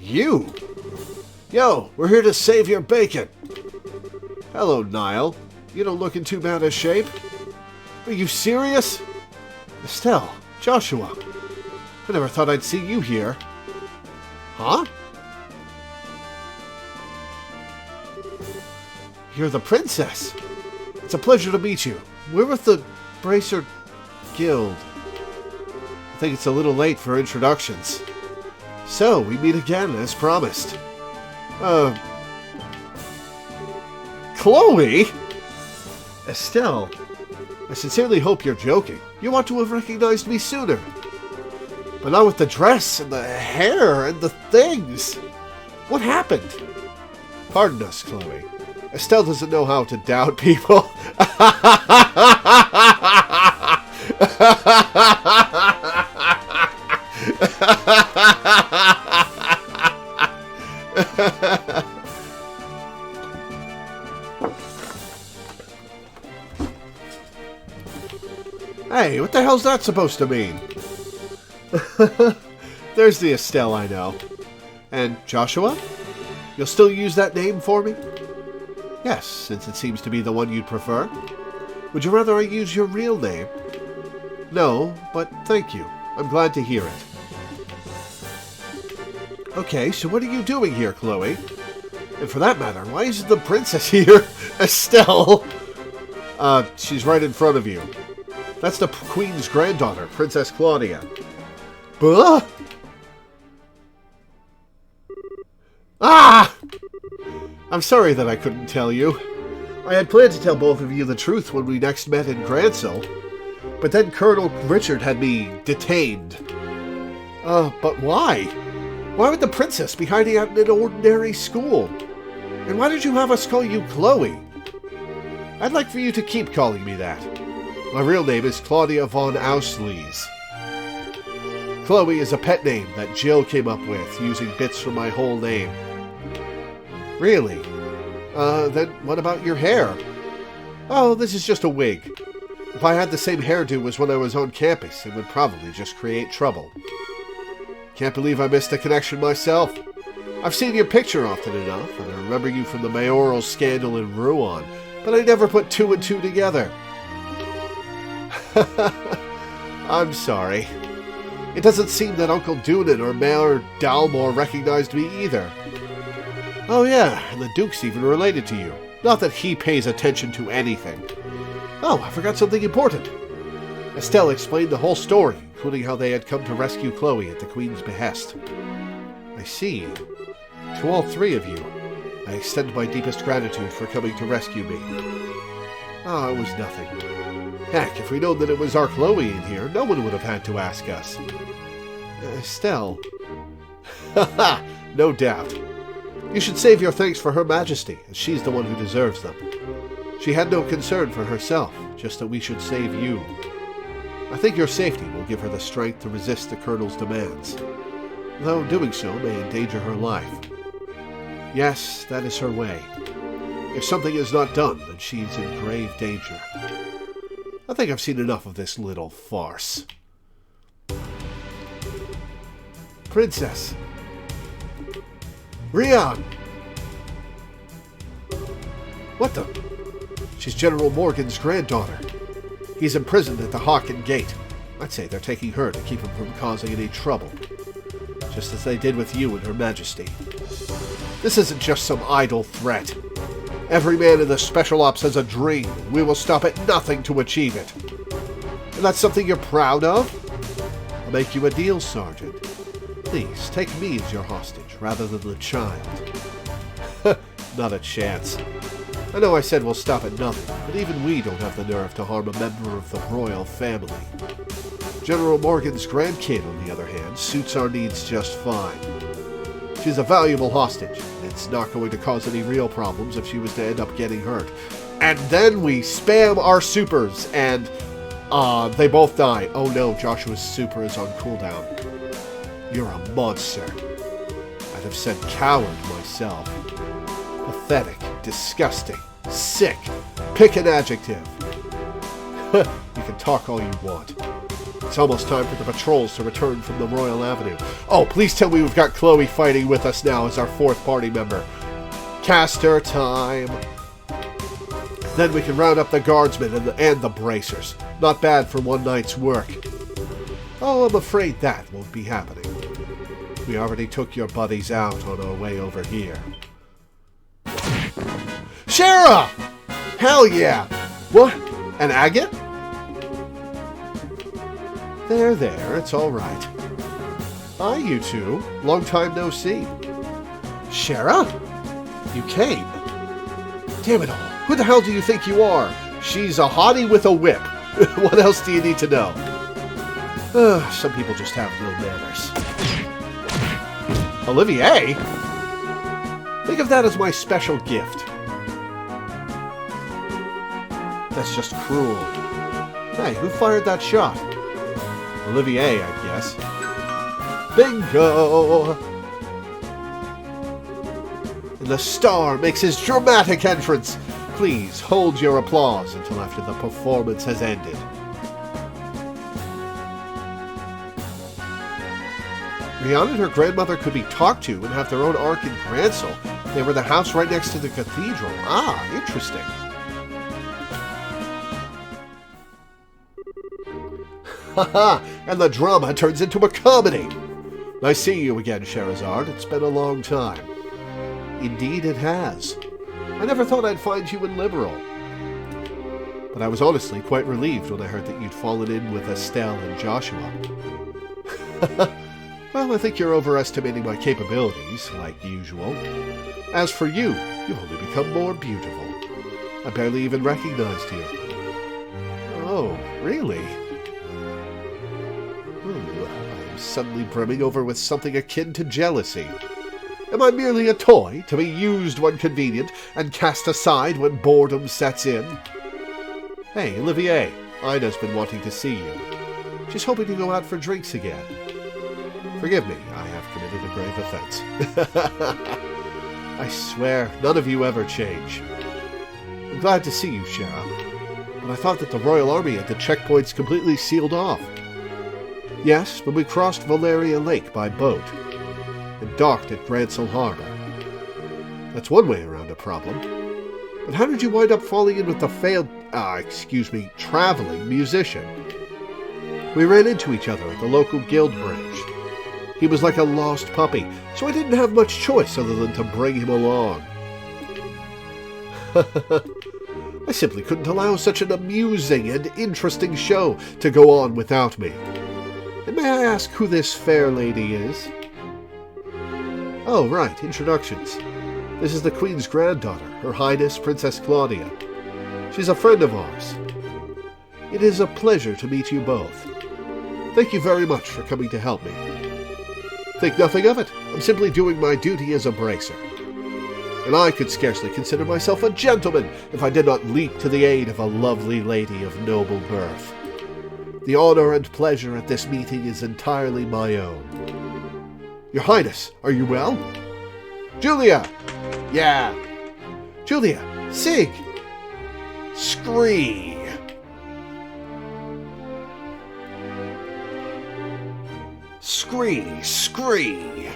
You? Yo, we're here to save your bacon. Hello, Niall. You don't look in too bad a shape. Are you serious? Estelle, Joshua. I never thought I'd see you here. Huh? You're the princess. It's a pleasure to meet you. We're with the Bracer Guild. I think it's a little late for introductions. So, we meet again, as promised. Chloe? Estelle, I sincerely hope you're joking. You ought to have recognized me sooner. But not with the dress, and the hair, and the things. What happened? Pardon us, Chloe. Estelle doesn't know how to doubt people. Hey, what the hell's that supposed to mean? There's the Estelle I know. And Joshua? You'll still use that name for me? Yes, since it seems to be the one you'd prefer. Would you rather I use your real name? No, but thank you. I'm glad to hear it. Okay, so what are you doing here, Chloe? And for that matter, why isn't the princess here? Estelle! She's right in front of you. That's the queen's granddaughter, Princess Claudia. Buh? Ah! I'm sorry that I couldn't tell you. I had planned to tell both of you the truth when we next met in Gransel, but then Colonel Richard had me detained. But why? Why would the princess be hiding out in an ordinary school? And why did you have us call you Chloe? I'd like for you to keep calling me that. My real name is Claudia von Auslees. Chloe is a pet name that Jill came up with, using bits from my whole name. Really? Then what about your hair? Oh, this is just a wig. If I had the same hairdo as when I was on campus, it would probably just create trouble. Can't believe I missed a connection myself. I've seen your picture often enough, and I remember you from the mayoral scandal in Rouen, but I never put two and two together. I'm sorry. It doesn't seem that Uncle Doonan or Mayor Dalmore recognized me either. Oh yeah, and the Duke's even related to you. Not that he pays attention to anything. Oh, I forgot something important. Estelle explained the whole story, including how they had come to rescue Chloe at the Queen's behest. I see. To all three of you, I extend my deepest gratitude for coming to rescue me. Oh, it was nothing. Heck, if we'd known that it was our Chloe in here, no one would have had to ask us. Estelle. Haha, no doubt. You should save your thanks for Her Majesty, as she's the one who deserves them. She had no concern for herself, just that we should save you. I think your safety will give her the strength to resist the Colonel's demands, though doing so may endanger her life. Yes, that is her way. If something is not done, then she's in grave danger. I think I've seen enough of this little farce. Princess! Rian! What the? She's General Morgan's granddaughter. He's imprisoned at the Hawken Gate. I'd say they're taking her to keep him from causing any trouble. Just as they did with you and Her Majesty. This isn't just some idle threat. Every man in the Special Ops has a dream, and we will stop at nothing to achieve it. And that's something you're proud of? I'll make you a deal, Sergeant. Please, take me as your hostage, rather than the child. Not a chance. I know I said we'll stop at nothing, but even we don't have the nerve to harm a member of the royal family. General Morgan's grandkid, on the other hand, suits our needs just fine. She's a valuable hostage, and it's not going to cause any real problems if she was to end up getting hurt. And then we spam our supers, and they both die. Oh no, Joshua's super is on cooldown. You're a monster. I'd have said coward myself. Pathetic, disgusting, sick. Pick an adjective. You can talk all you want. It's almost time for the patrols to return from the Royal Avenue. Oh, please tell me we've got Chloe fighting with us now as our fourth party member. Caster time. Then we can round up the guardsmen and the bracers. Not bad for one night's work. Oh, I'm afraid that won't be happening. We already took your buddies out on our way over here. Shara! Hell yeah! What? An agate? There, it's all right. Hi, you two. Long time no see. Shara? You came? Damn it all. Who the hell do you think you are? She's a hottie with a whip. What else do you need to know? Some people just have no manners. Olivier? Think of that as my special gift. That's just cruel. Hey, who fired that shot? Olivier, I guess. Bingo! And the star makes his dramatic entrance. Please hold your applause until after the performance has ended. Rihanna and her grandmother could be talked to and have their own ark in Gransel. They were in the house right next to the cathedral. Ah, interesting. Haha, and the drama turns into a comedy. Nice seeing you again, Sherazard. It's been a long time. Indeed it has. I never thought I'd find you in Liberal. But I was honestly quite relieved when I heard that you'd fallen in with Estelle and Joshua. Well, I think you're overestimating my capabilities, like usual. As for you, you've only become more beautiful. I barely even recognized you. Oh, really? I'm suddenly brimming over with something akin to jealousy. Am I merely a toy, to be used when convenient and cast aside when boredom sets in? Hey, Olivier, Ina's been wanting to see you. She's hoping to go out for drinks again. Forgive me, I have committed a grave offense. I swear, none of you ever change. I'm glad to see you, Shara. But I thought that the Royal Army had the checkpoints completely sealed off. Yes, but we crossed Valeria Lake by boat and docked at Gransel Harbor. That's one way around a problem. But how did you wind up falling in with the traveling musician? We ran into each other at the local guild branch. He was like a lost puppy, so I didn't have much choice other than to bring him along. I simply couldn't allow such an amusing and interesting show to go on without me. And may I ask who this fair lady is? Oh, right, introductions. This is the Queen's granddaughter, Her Highness Princess Claudia. She's a friend of ours. It is a pleasure to meet you both. Thank you very much for coming to help me. Think nothing of it. I'm simply doing my duty as a bracer. And I could scarcely consider myself a gentleman if I did not leap to the aid of a lovely lady of noble birth. The honor and pleasure at this meeting is entirely my own. Your Highness, are you well? Julia! Yeah. Julia, Sig! Scree! Scree! Scree!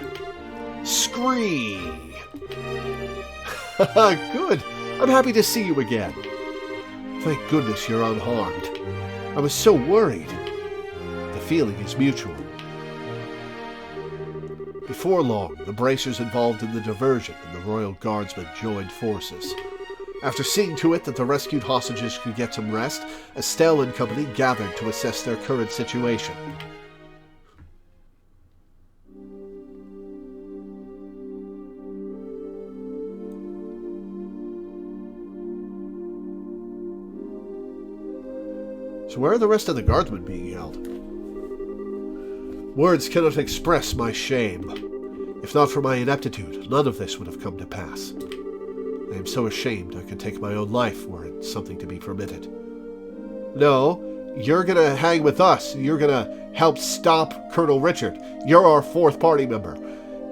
Scree! Good! I'm happy to see you again. Thank goodness you're unharmed. I was so worried. The feeling is mutual. Before long, the bracers involved in the diversion and the Royal Guardsmen joined forces. After seeing to it that the rescued hostages could get some rest, Estelle and company gathered to assess their current situation. So where are the rest of the guardsmen being held? Words cannot express my shame. If not for my ineptitude, none of this would have come to pass. I am so ashamed I could take my own life were it something to be permitted. No, you're gonna hang with us. You're gonna help stop Colonel Richard. You're our fourth party member.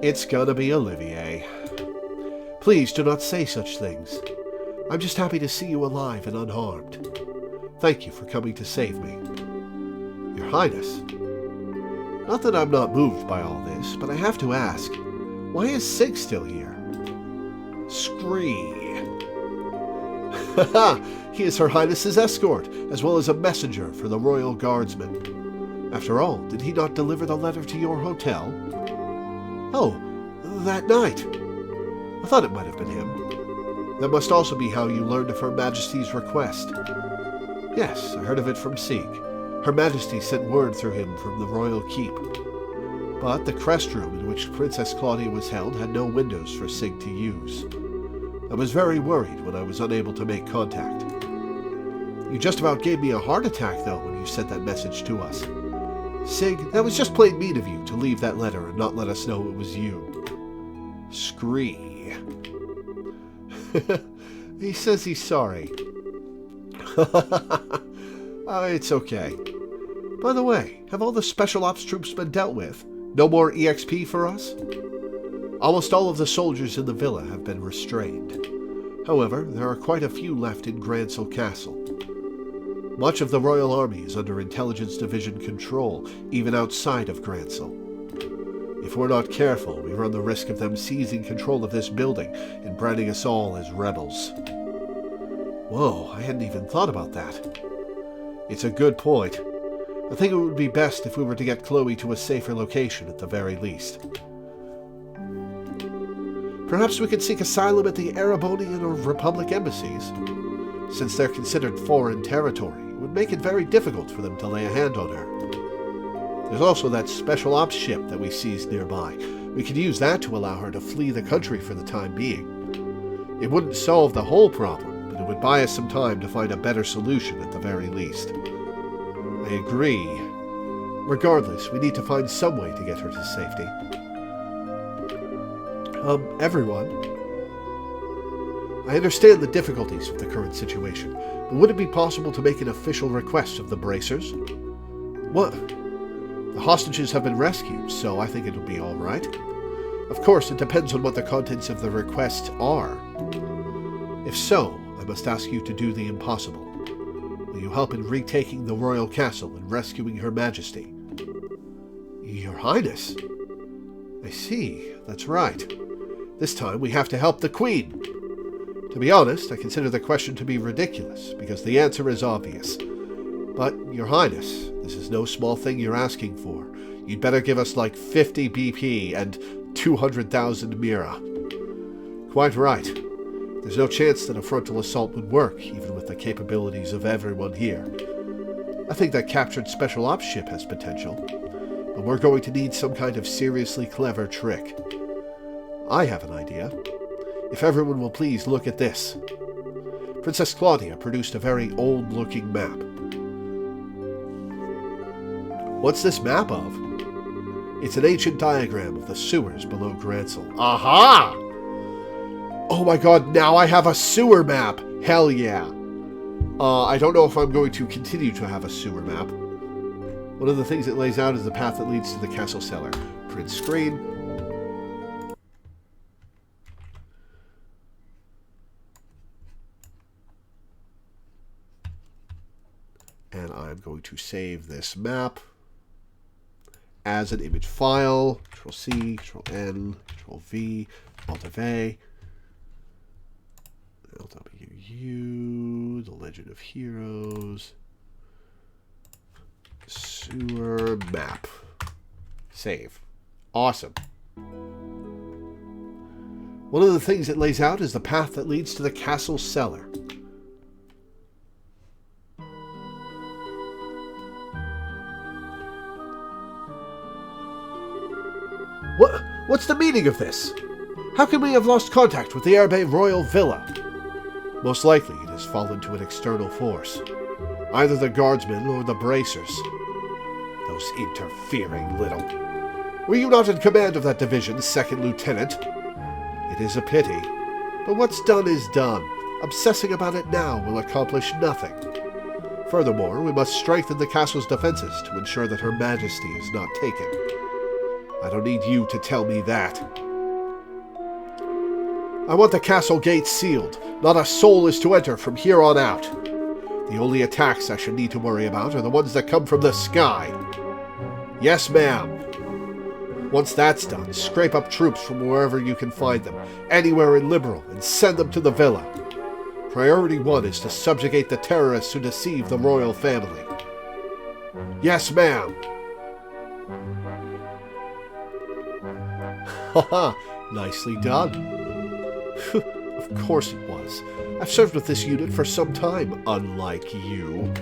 It's gonna be Olivier. Please do not say such things. I'm just happy to see you alive and unharmed. Thank you for coming to save me. Your Highness. Not that I'm not moved by all this, but I have to ask, why is Sig still here? Scree. Haha! He is Her Highness's escort, as well as a messenger for the Royal Guardsmen. After all, did he not deliver the letter to your hotel? Oh, that night. I thought it might have been him. That must also be how you learned of Her Majesty's request. Yes, I heard of it from Sig. Her Majesty sent word through him from the royal keep. But the crest room in which Princess Claudia was held had no windows for Sig to use. I was very worried when I was unable to make contact. You just about gave me a heart attack, though, when you sent that message to us. Sig, that was just plain mean of you to leave that letter and not let us know it was you. Scree. He says he's sorry. It's okay. By the way, have all the Special Ops troops been dealt with? No more EXP for us? Almost all of the soldiers in the villa have been restrained. However, there are quite a few left in Grancel Castle. Much of the Royal Army is under Intelligence Division control, even outside of Grancel. If we're not careful, we run the risk of them seizing control of this building and branding us all as rebels. Whoa, I hadn't even thought about that. It's a good point. I think it would be best if we were to get Chloe to a safer location at the very least. Perhaps we could seek asylum at the Erebonian or Republic embassies. Since they're considered foreign territory, it would make it very difficult for them to lay a hand on her. There's also that Special Ops ship that we seized nearby. We could use that to allow her to flee the country for the time being. It wouldn't solve the whole problem, but it would buy us some time to find a better solution at the very least. I agree. Regardless, we need to find some way to get her to safety. Everyone. I understand the difficulties of the current situation, but would it be possible to make an official request of the bracers? What? The hostages have been rescued, so I think it'll be all right. Of course, it depends on what the contents of the request are. If so, I must ask you to do the impossible. Will you help in retaking the royal castle and rescuing Her Majesty? Your Highness? I see, that's right. This time we have to help the Queen. To be honest, I consider the question to be ridiculous, because the answer is obvious. But, Your Highness, this is no small thing you're asking for. You'd better give us like 50 BP and 200,000 Mira. Quite right. There's no chance that a frontal assault would work, even with the capabilities of everyone here. I think that captured Special Ops ship has potential, but we're going to need some kind of seriously clever trick. I have an idea. If everyone will please look at this. Princess Claudia produced a very old-looking map. What's this map of? It's an ancient diagram of the sewers below Gransel. Aha! Oh my god, now I have a sewer map! Hell yeah! I don't know if I'm going to continue to have a sewer map. One of the things it lays out is the path that leads to the castle cellar. Print screen. And I'm going to save this map as an image file. Control C, Control N, Control V, Alt F A. LWU, The Legend of Heroes, sewer map. Save. Awesome. One of the things it lays out is the path that leads to the castle cellar. What's the meaning of this? How can we have lost contact with the Herbe Royal Villa? Most likely it has fallen to an external force. Either the guardsmen or the bracers. Those interfering little... Were you not in command of that division's second lieutenant? It is a pity. But what's done is done. Obsessing about it now will accomplish nothing. Furthermore, we must strengthen the castle's defenses to ensure that Her Majesty is not taken. I don't need you to tell me that. I want the castle gates sealed. Not a soul is to enter from here on out. The only attacks I should need to worry about are the ones that come from the sky. Yes, ma'am. Once that's done, scrape up troops from wherever you can find them, anywhere in Liberal, and send them to the villa. Priority 1 is to subjugate the terrorists who deceive the royal family. Yes, ma'am. Haha, nicely done. Of course it was. I've served with this unit for some time, unlike you.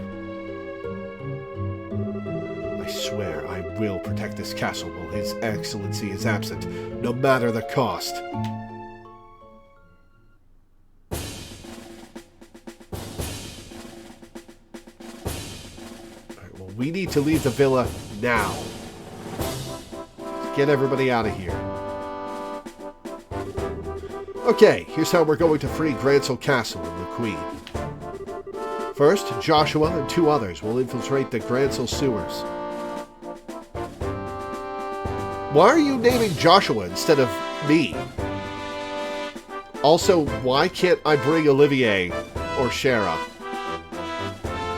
I swear I will protect this castle while His Excellency is absent, no matter the cost. Alright, well, we need to leave the villa now. Let's get everybody out of here. Okay, here's how we're going to free Gransel Castle and the Queen. First, Joshua and 2 others will infiltrate the Gransel sewers. Why are you naming Joshua instead of me? Also, why can't I bring Olivier or Shara?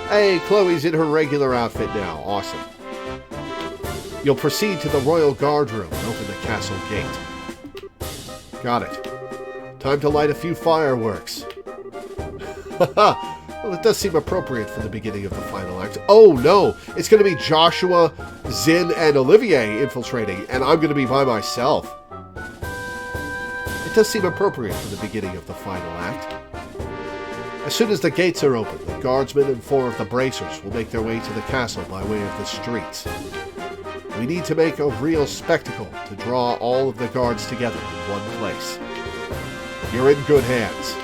Hey, Chloe's in her regular outfit now. Awesome. You'll proceed to the Royal Guard Room and open the castle gate. Got it. Time to light a few fireworks. Haha! Well, it does seem appropriate for the beginning of the final act. Oh no! It's going to be Joshua, Zin, and Olivier infiltrating, and I'm going to be by myself. It does seem appropriate for the beginning of the final act. As soon as the gates are open, the guardsmen and 4 of the bracers will make their way to the castle by way of the streets. We need to make a real spectacle to draw all of the guards together in one place. You're in good hands.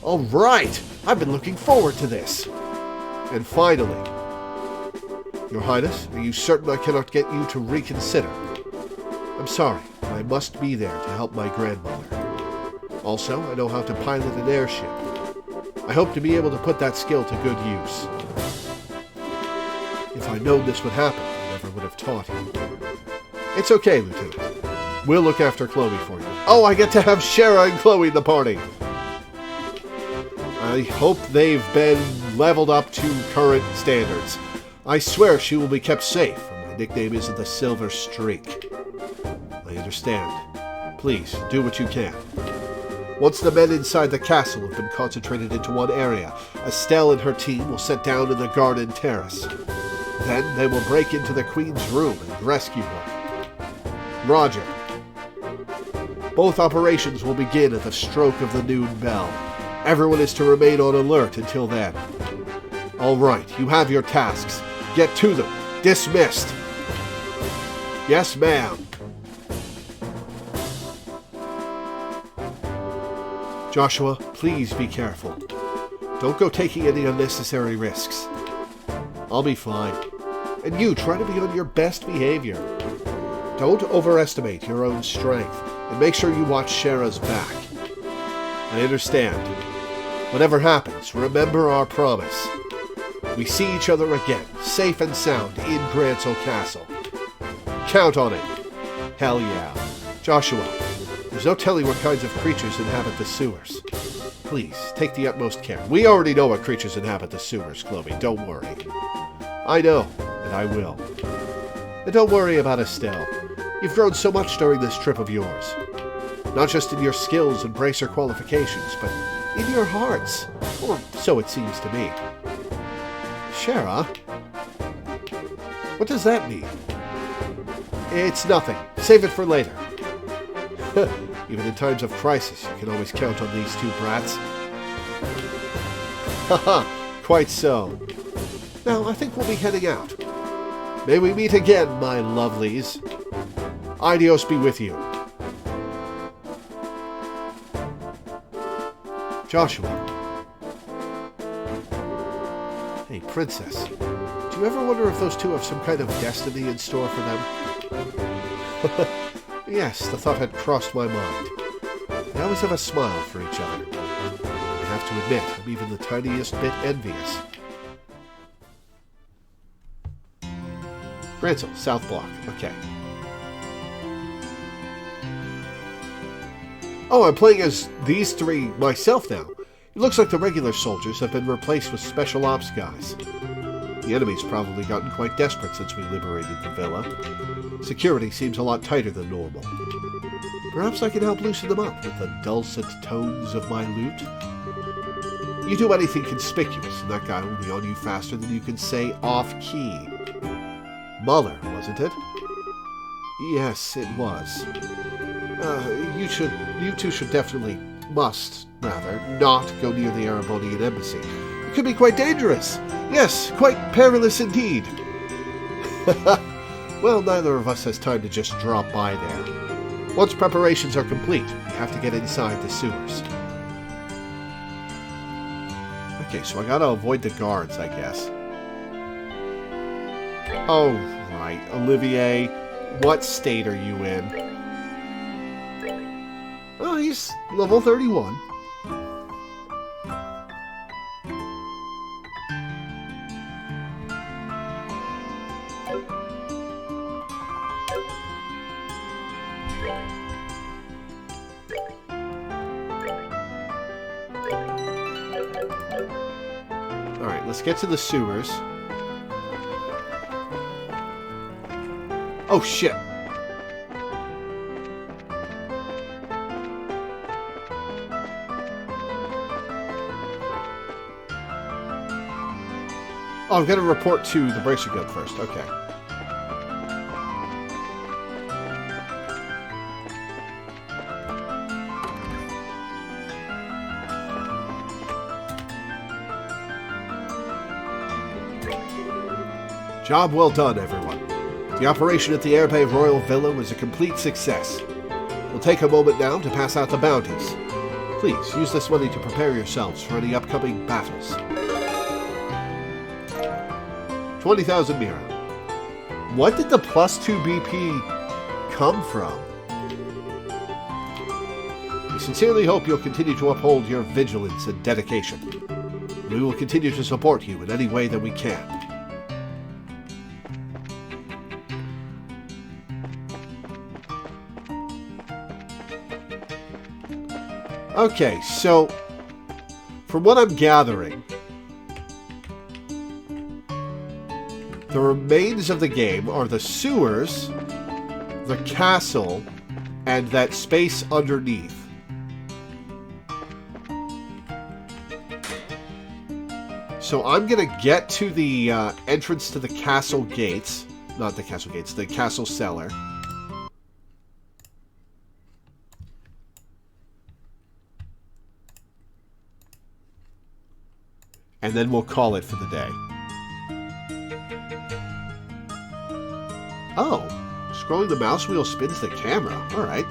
All right! I've been looking forward to this. And finally, Your Highness, are you certain I cannot get you to reconsider? I'm sorry, but I must be there to help my grandmother. Also, I know how to pilot an airship. I hope to be able to put that skill to good use. If I'd known this would happen, I never would have taught you. It's okay, Lieutenant. We'll look after Chloe for you. Oh, I get to have Shara and Chloe in the party! I hope they've been leveled up to current standards. I swear she will be kept safe, and my nickname isn't the Silver Streak. I understand. Please, do what you can. Once the men inside the castle have been concentrated into one area, Estelle and her team will sit down in the garden terrace. Then they will break into the Queen's room and rescue her. Roger. Both operations will begin at the stroke of the noon bell. Everyone is to remain on alert until then. All right, you have your tasks. Get to them. Dismissed. Yes, ma'am. Joshua, please be careful. Don't go taking any unnecessary risks. I'll be fine. And you, try to be on your best behavior. Don't overestimate your own strength, and make sure you watch Shara's back. I understand. Whatever happens, remember our promise. We see each other again, safe and sound, in Grancel Castle. Count on it. Hell yeah. Joshua, there's no telling what kinds of creatures inhabit the sewers. Please, take the utmost care. We already know what creatures inhabit the sewers, Chloe. Don't worry. I know, and I will. And don't worry about Estelle. You've grown so much during this trip of yours. Not just in your skills and bracer qualifications, but in your hearts. Or so it seems to me. Shara? What does that mean? It's nothing. Save it for later. Even in times of crisis, you can always count on these two brats. Haha, quite so. Now, I think we'll be heading out. May we meet again, my lovelies. Adios be with you. Joshua. Hey, Princess. Do you ever wonder if those two have some kind of destiny in store for them? Yes, the thought had crossed my mind. They always have a smile for each other. I have to admit, I'm even the tiniest bit envious. Grancel, South Block. Okay. Oh, I'm playing as these three myself now. It looks like the regular soldiers have been replaced with special ops guys. The enemy's probably gotten quite desperate since we liberated the villa. Security seems a lot tighter than normal. Perhaps I can help loosen them up with the dulcet tones of my lute. You do anything conspicuous, and that guy will be on you faster than you can say off-key. Muller, wasn't it? Yes, it was. You two should definitely, not go near the Erebonian embassy. It could be quite dangerous. Yes, quite perilous indeed. Well, neither of us has time to just drop by there. Once preparations are complete, we have to get inside the sewers. Okay, so I gotta avoid the guards, I guess. Oh, right. Olivier, what state are you in? Oh, he's level 31. Alright, let's get to the sewers. Oh, shit. Oh, I'm going to report to the Bracer Guild first. Okay. Job well done, everyone. The operation at the Airbay Royal Villa was a complete success. We'll take a moment now to pass out the bounties. Please, use this money to prepare yourselves for any upcoming battles. 20,000 Mira. What did the plus 2 BP come from? We sincerely hope you'll continue to uphold your vigilance and dedication. We will continue to support you in any way that we can. Okay, so from what I'm gathering, the remains of the game are the sewers, the castle, and that space underneath. So I'm going to get to the entrance to the castle gates. Not the castle gates, the castle cellar. And then we'll call it for the day. Oh, scrolling the mouse wheel spins the camera. Alright.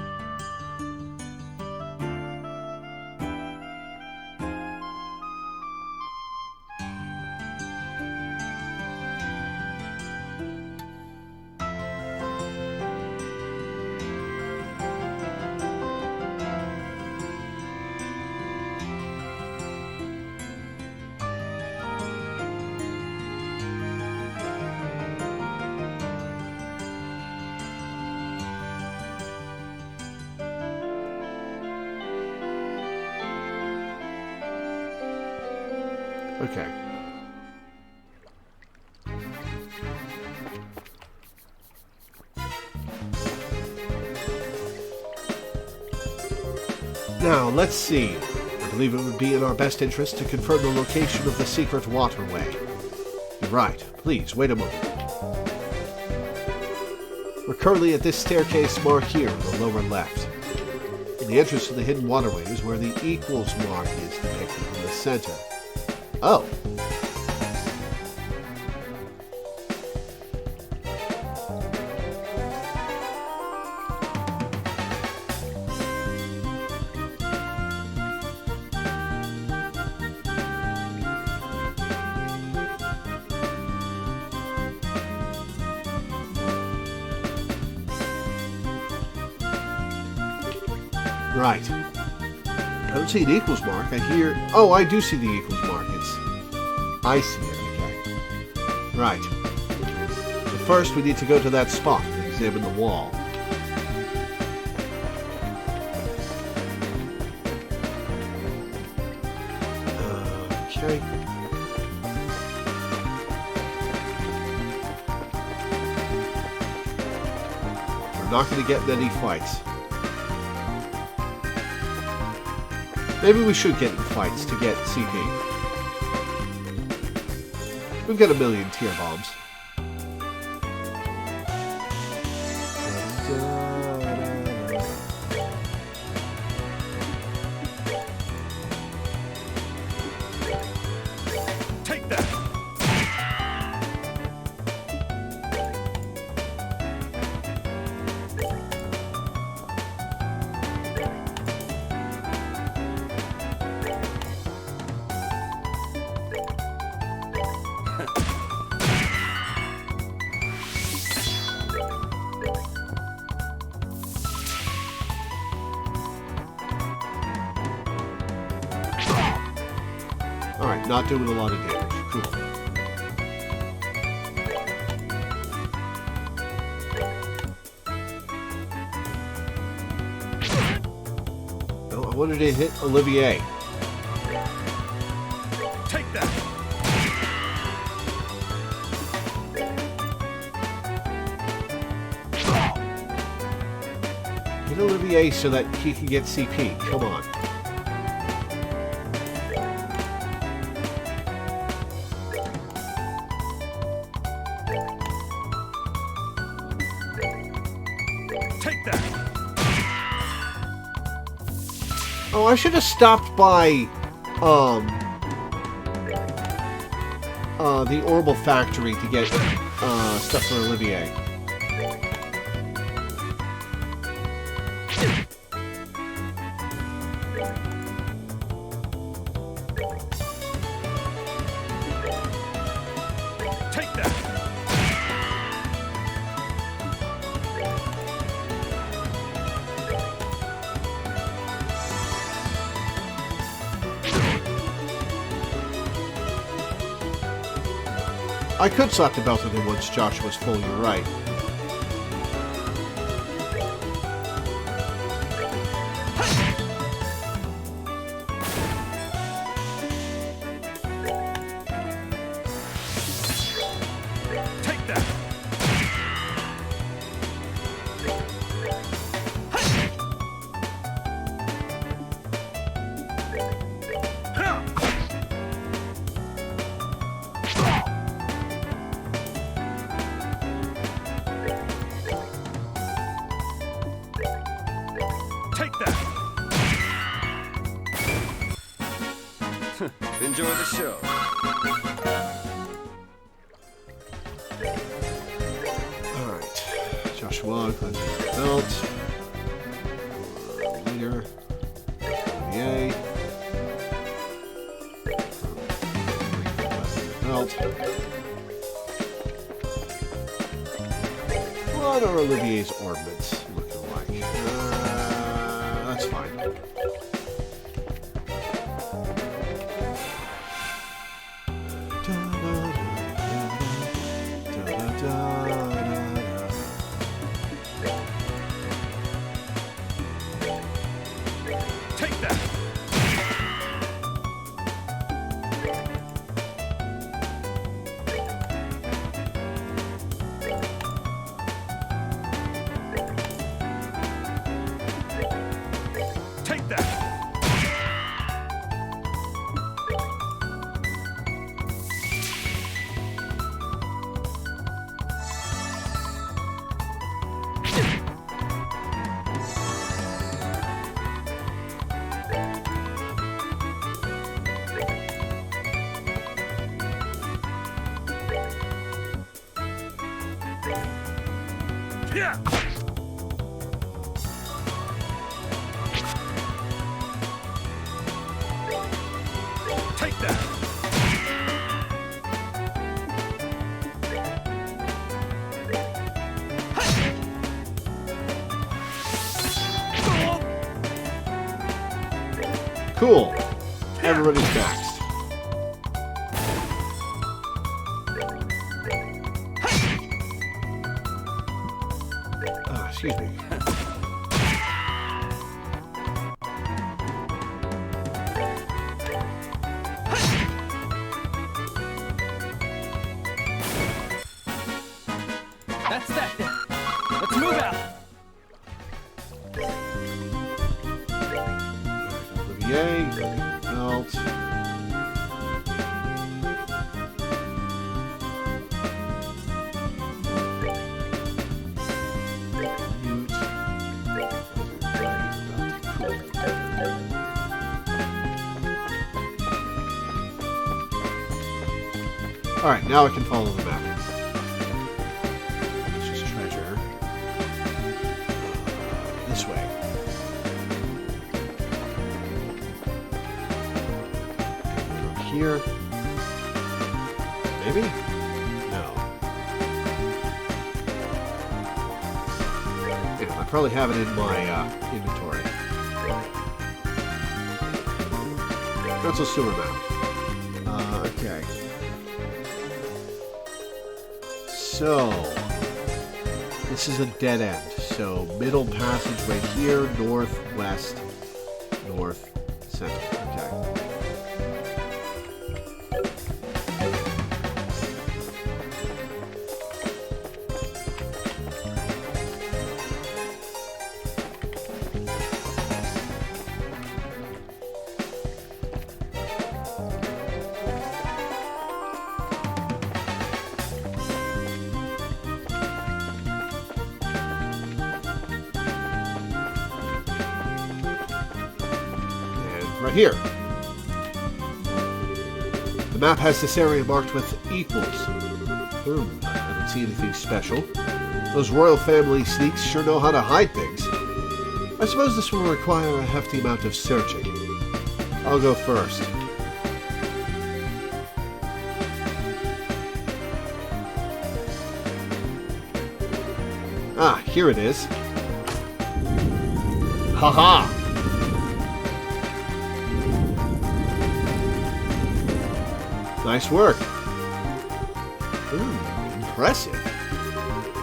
Okay. Now, let's see. I believe it would be in our best interest to confirm the location of the secret waterway. You're right. Please, wait a moment. We're currently at this staircase marked here in the lower left. And the entrance to the hidden waterway is where the equals mark is depicted in the center. Oh. Right. I don't see an equals mark. I hear... Oh, I do see the equals mark. I see it. Okay. Right. But first, we need to go to that spot and examine the wall. Okay. We're not going to get in any fights. Maybe we should get in fights to get CP. We've got a million tier bombs. Take that! Alright, not doing a lot of damage. Cool. Oh, I wanted to hit Olivier. Take that! Hit Olivier so that he can get CP. Come on. Take that! Oh, I should have stopped by, the Orbital Factory to get, stuff for Olivier. Take that! I could slap the belt on him once Joshua's full, you're right. Take that! Take that! Enjoy the show. Alright. Joshua, cleanse the belt. Leader. Yay. Belt. What are Olivier's ornaments looking like? That's fine. Take that! Yeah. Take that. Cool. Everybody's maxed. Ah, excuse me. That's that then. Let's move out. Olivier, belt. Alright, now I can follow the map. Let's just treasure. This way. Over here. Maybe? No. Yeah, I probably have it in my inventory. That's a sewer map. Okay. So, this is a dead end. So, middle passage right here, north, west, north, center. Okay. Right here. The map has this area marked with equals. I don't see anything special. Those royal family sneaks sure know how to hide things. I suppose this will require a hefty amount of searching. I'll go first. Ah, here it is. Haha! Nice work. Ooh, impressive.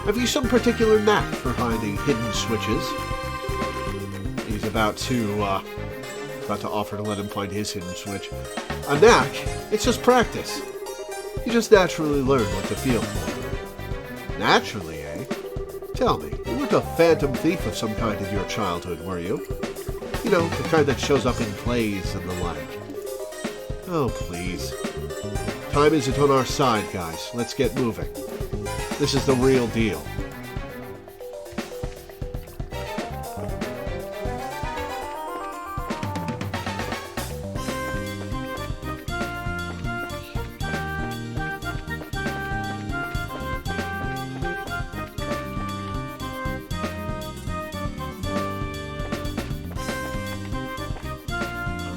Have you some particular knack for finding hidden switches? He's about to offer to let him find his hidden switch. A knack? It's just practice. You just naturally learn what to feel for. Naturally, eh? Tell me, you weren't a phantom thief of some kind in your childhood, were you? You know, the kind that shows up in plays and the like. Oh, please. Time isn't on our side, guys. Let's get moving. This is the real deal.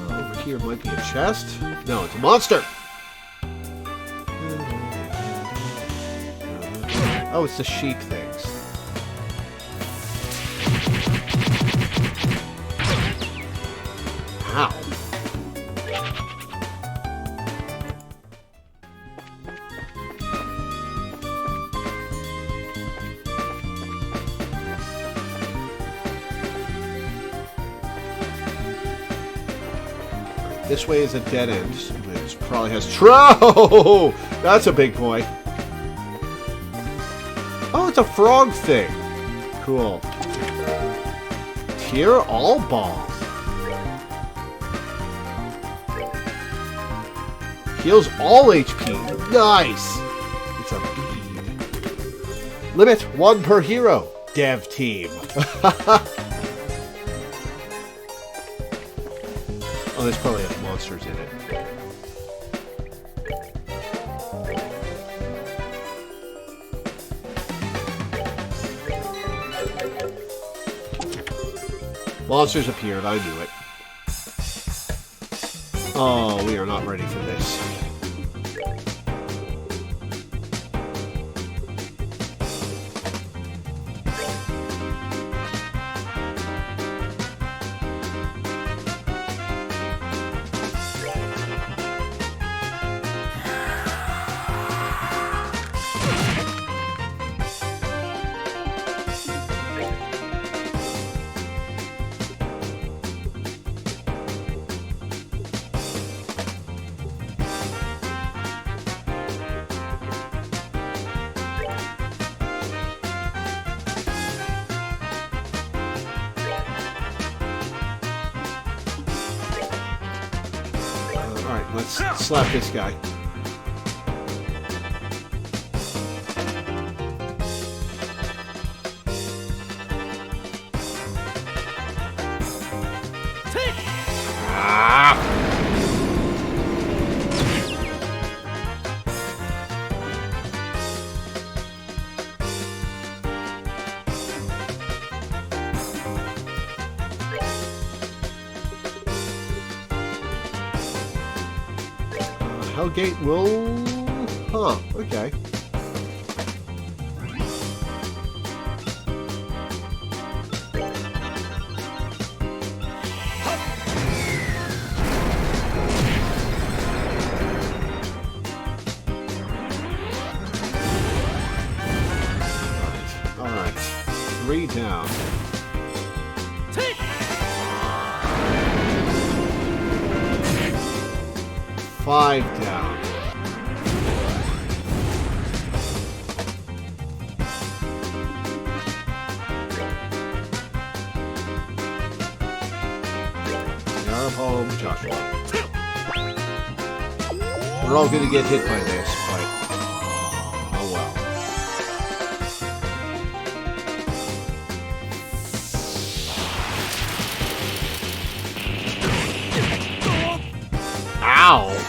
Over here might be a chest. No, it's a monster. Oh, it's the sheep things. Ow. This way is a dead end. It probably has... Troll! That's a big boy. Oh, it's a frog thing. Cool. Tier all ball. Heals all HP. Nice. It's a bead. Limit 1 per hero. Dev team. Oh, this probably has monsters in it. Monsters appeared, I knew it. Oh, we are not ready for this. Alright, let's slap this guy. Hellgate will... Huh, okay. Alright. 3 down. 5 down. Yarp home, Joshua. We're all gonna get hit by this, but oh well. Ow!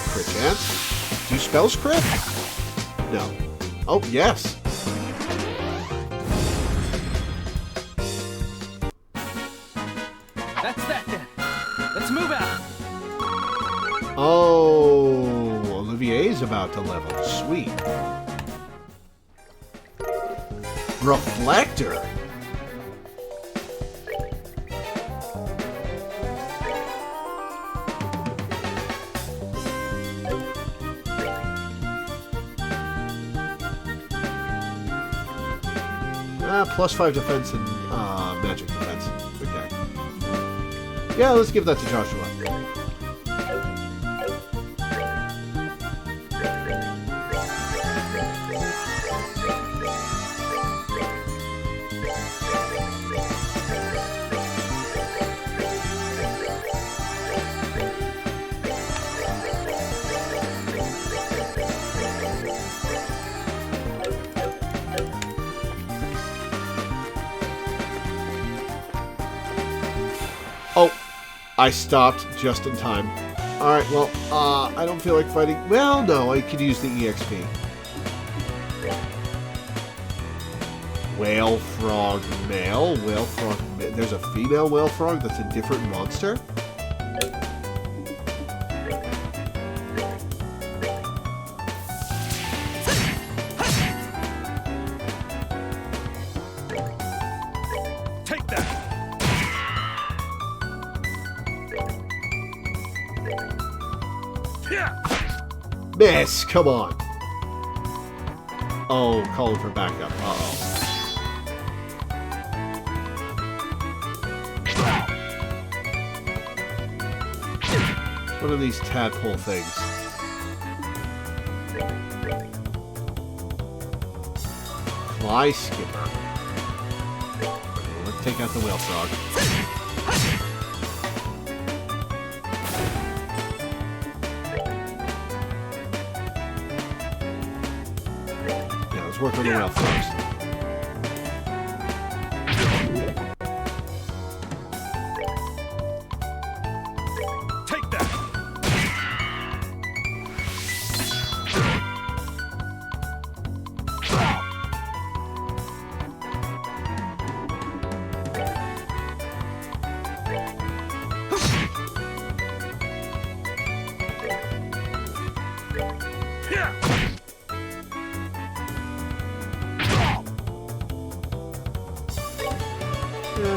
Crit chance. Do spells crit? No. Oh, yes. That's that then. Let's move out. Oh, Olivier's about to level. Sweet. Reflector. +5 defense and magic defense. Okay. Yeah, let's give that to Joshua. Oh, I stopped just in time. Alright, well, I don't feel like fighting. Well, no, I could use the EXP. Whale frog male. Whale frog. There's a female whale frog that's a different monster? Take that! Miss! Come on! Oh, calling for backup. Uh-oh. What are these tadpole things? Fly skipper. Let's take out the whale frog. Yeah, let's work on the whale frogs. Take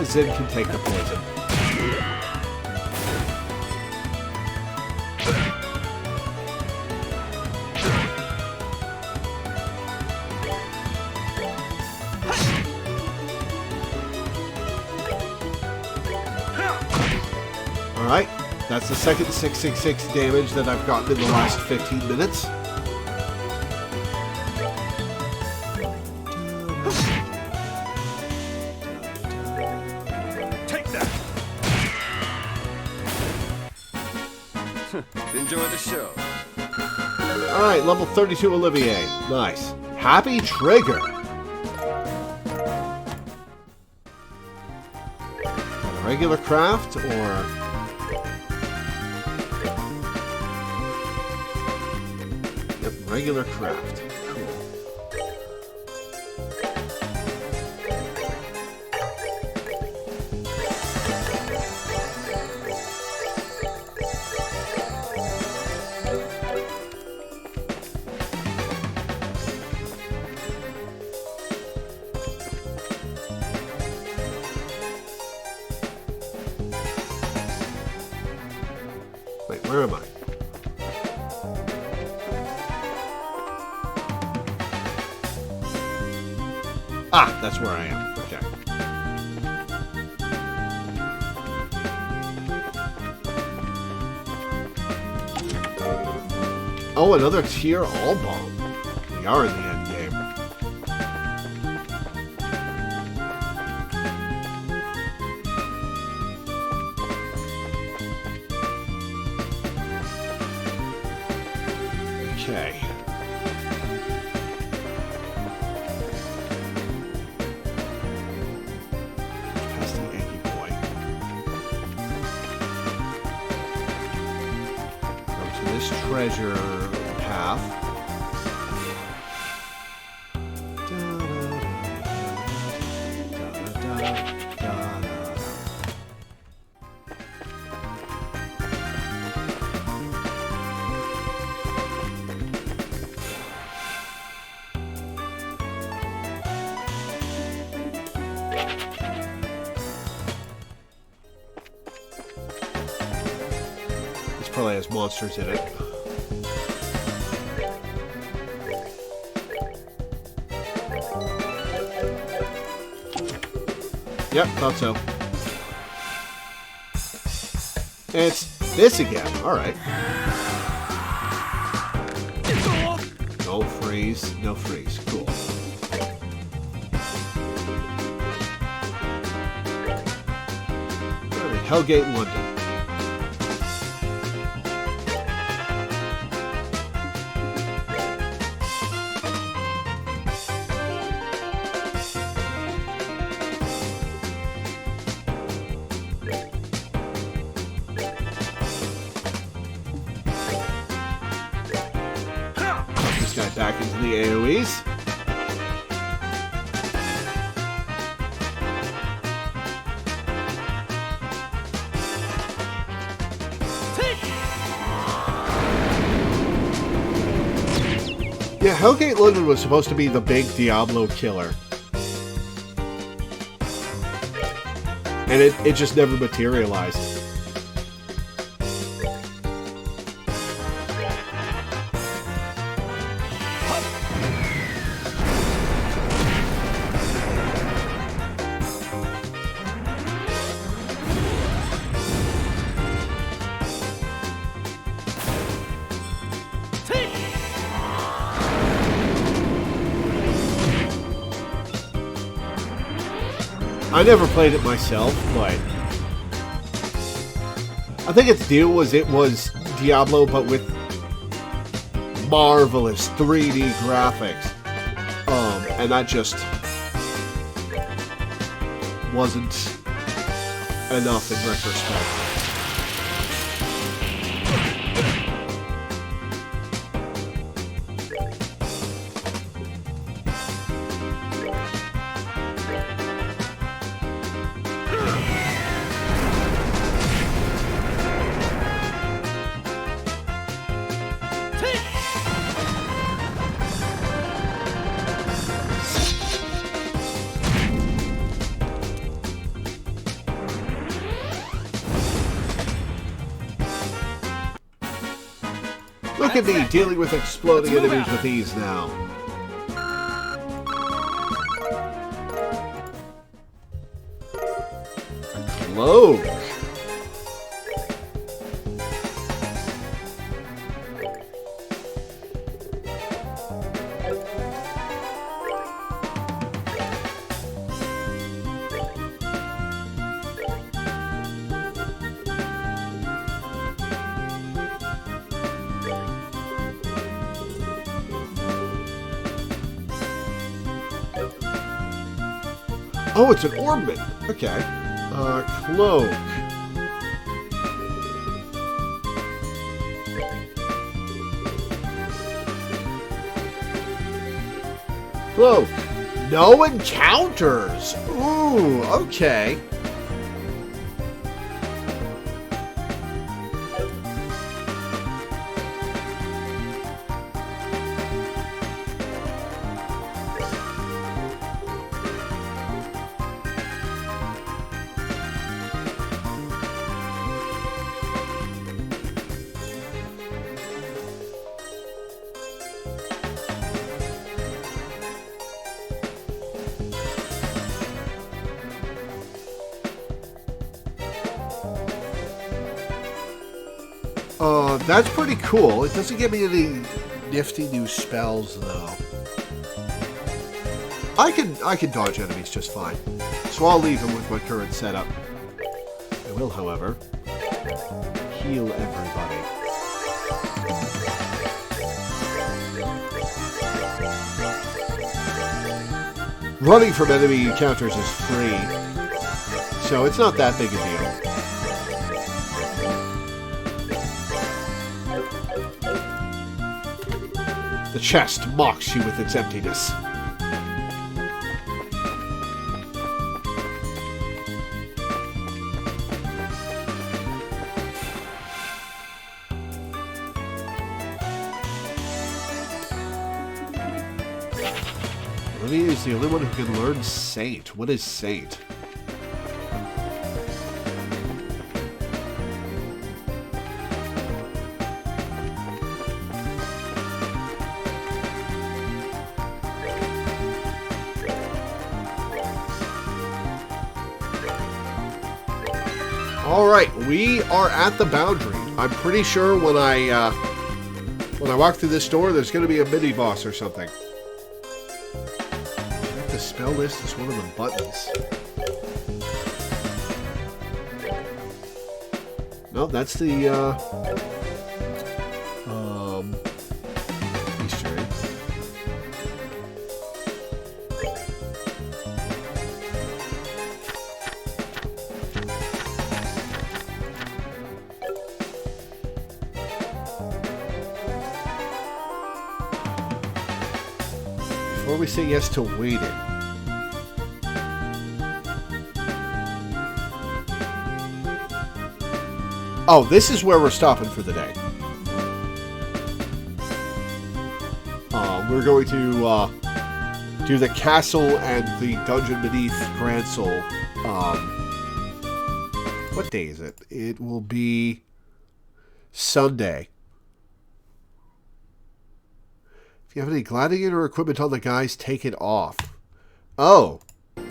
Zin can take the poison. Alright, that's the second 666 damage that I've gotten in the last 15 minutes. Take that! Enjoy the show. Alright, level 32 Olivier. Nice. Happy Trigger. A regular craft or... Yep, regular craft. Cool. Wait, where am I? Ah, that's where I am. Okay. Oh, another tier all bomb. We are in the end game. Okay. Past the Yankee boy. Go to this treasure path. This probably has monsters in it. Yep, thought so. It's this again. Alright. No freeze. No freeze. Cool. Alright, Hellgate, London. This guy back into the AoEs. Yeah, Hellgate London was supposed to be the big Diablo killer. And it just never materialized. I never played it myself, but I think its deal was it was Diablo, but with marvelous 3D graphics, and that just wasn't enough in retrospect. Look at me dealing with exploding Let's move enemies out. with ease now. Cloak. Oh, it's an ornament. Okay. Cloak. Cloak. No encounters. Ooh, okay. That's pretty cool. It doesn't give me any nifty new spells, though. I can dodge enemies just fine. So I'll leave them with my current setup. I will, however, heal everybody. Running from enemy encounters is free, so it's not that big a deal. The chest mocks you with its emptiness. Olivia is the only one who can learn Saint. What is Saint? Alright, we are at the boundary. I'm pretty sure when I walk through this door, there's going to be a mini-boss or something. Check the spell list is one of the buttons. No, that's the, Easter egg. Before we say yes to waiting. Oh, this is where we're stopping for the day. We're going to do the castle and the dungeon beneath Gransel. What day is it? It will be Sunday. If you have any gladiator equipment on the guys, take it off. Oh,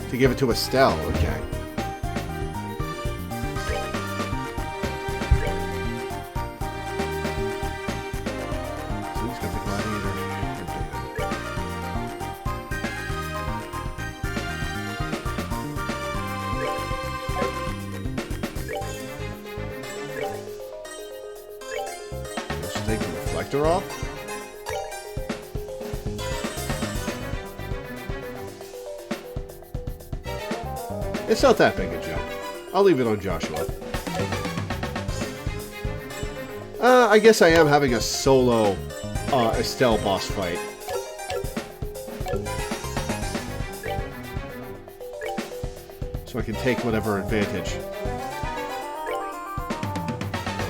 to give it to Estelle. Okay. So he's got the gladiator. Let's take the reflector off. It's not that big a jump. I'll leave it on Joshua. I guess I am having a solo Estelle boss fight. So I can take whatever advantage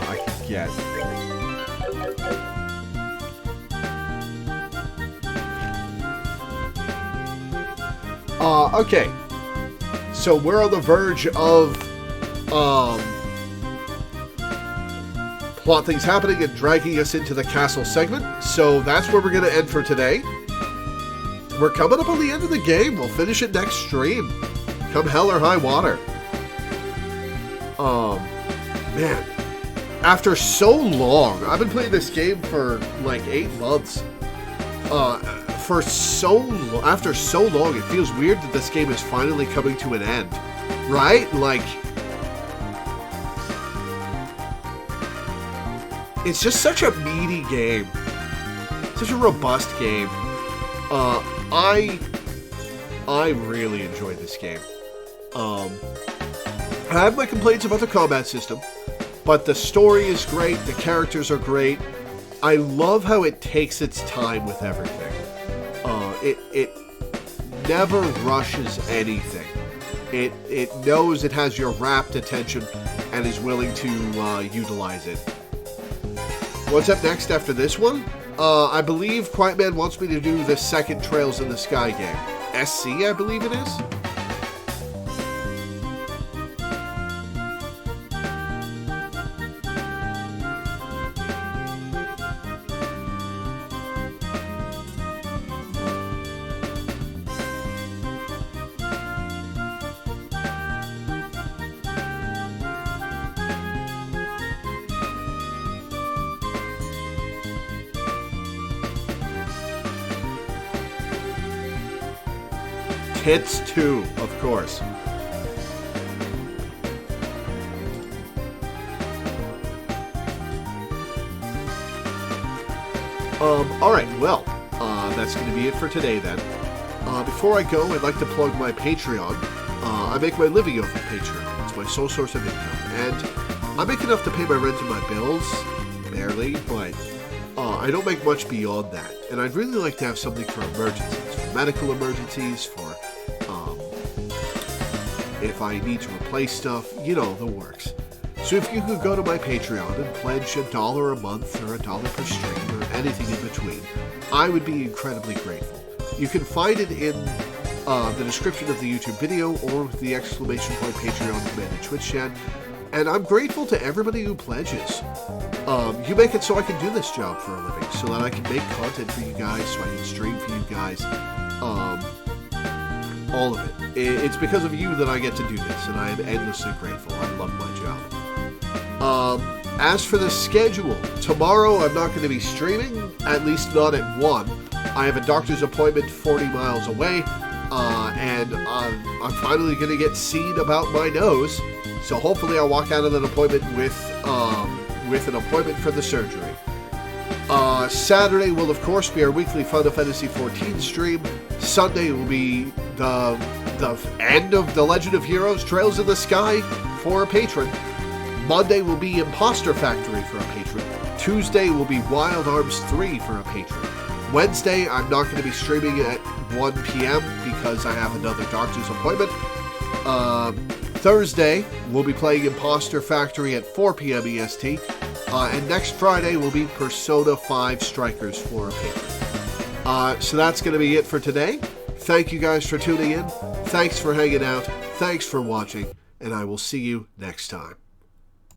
I can get. Okay. So we're on the verge of plot things happening and dragging us into the castle segment. So that's where we're going to end for today. We're coming up on the end of the game. We'll finish it next stream. Come hell or high water. Man. After so long, I've been playing this game for like 8 months. After so long, it feels weird that this game is finally coming to an end. Right? Like, it's just such a meaty game. Such a robust game. I really enjoyed this game. I have my complaints about the combat system, but the story is great, the characters are great. I love how it takes its time with everything. It never rushes anything. It knows it has your rapt attention and is willing to utilize it. What's up next after this one? I believe Quiet Man wants me to do the second Trails in the Sky game. SC, I believe it is? Hits 2, of course. Alright, well, that's going to be it for today then. Before I go, I'd like to plug my Patreon. I make my living off of Patreon. It's my sole source of income. And I make enough to pay my rent and my bills, barely, but I don't make much beyond that. And I'd really like to have something for emergencies, for medical emergencies, for if I need to replace stuff, you know, the works. So if you could go to my Patreon and pledge $1 a month or $1 per stream or anything in between, I would be incredibly grateful. You can find it in the description of the YouTube video or with the exclamation point Patreon command in Twitch chat. And I'm grateful to everybody who pledges. You make it so I can do this job for a living, so that I can make content for you guys, so I can stream for you guys. All of it. It's because of you that I get to do this, and I am endlessly grateful. I love my job. As for the schedule, tomorrow I'm not going to be streaming, at least not at 1. I have a doctor's appointment 40 miles away, and I'm finally going to get seen about my nose, so hopefully I'll walk out of that appointment with an appointment for the surgery. Saturday will, of course, be our weekly Final Fantasy XIV stream. Sunday will be the end of The Legend of Heroes Trails in the Sky for a patron. Monday will be Imposter Factory for a patron. Tuesday will be Wild Arms 3 for a patron. Wednesday, I'm not going to be streaming at 1 p.m. because I have another doctor's appointment. Thursday, we'll be playing Imposter Factory at 4 p.m. EST. And next Friday will be Persona 5 Strikers for a patron. So that's going to be it for today. Thank you guys for tuning in. Thanks for hanging out. Thanks for watching. And I will see you next time.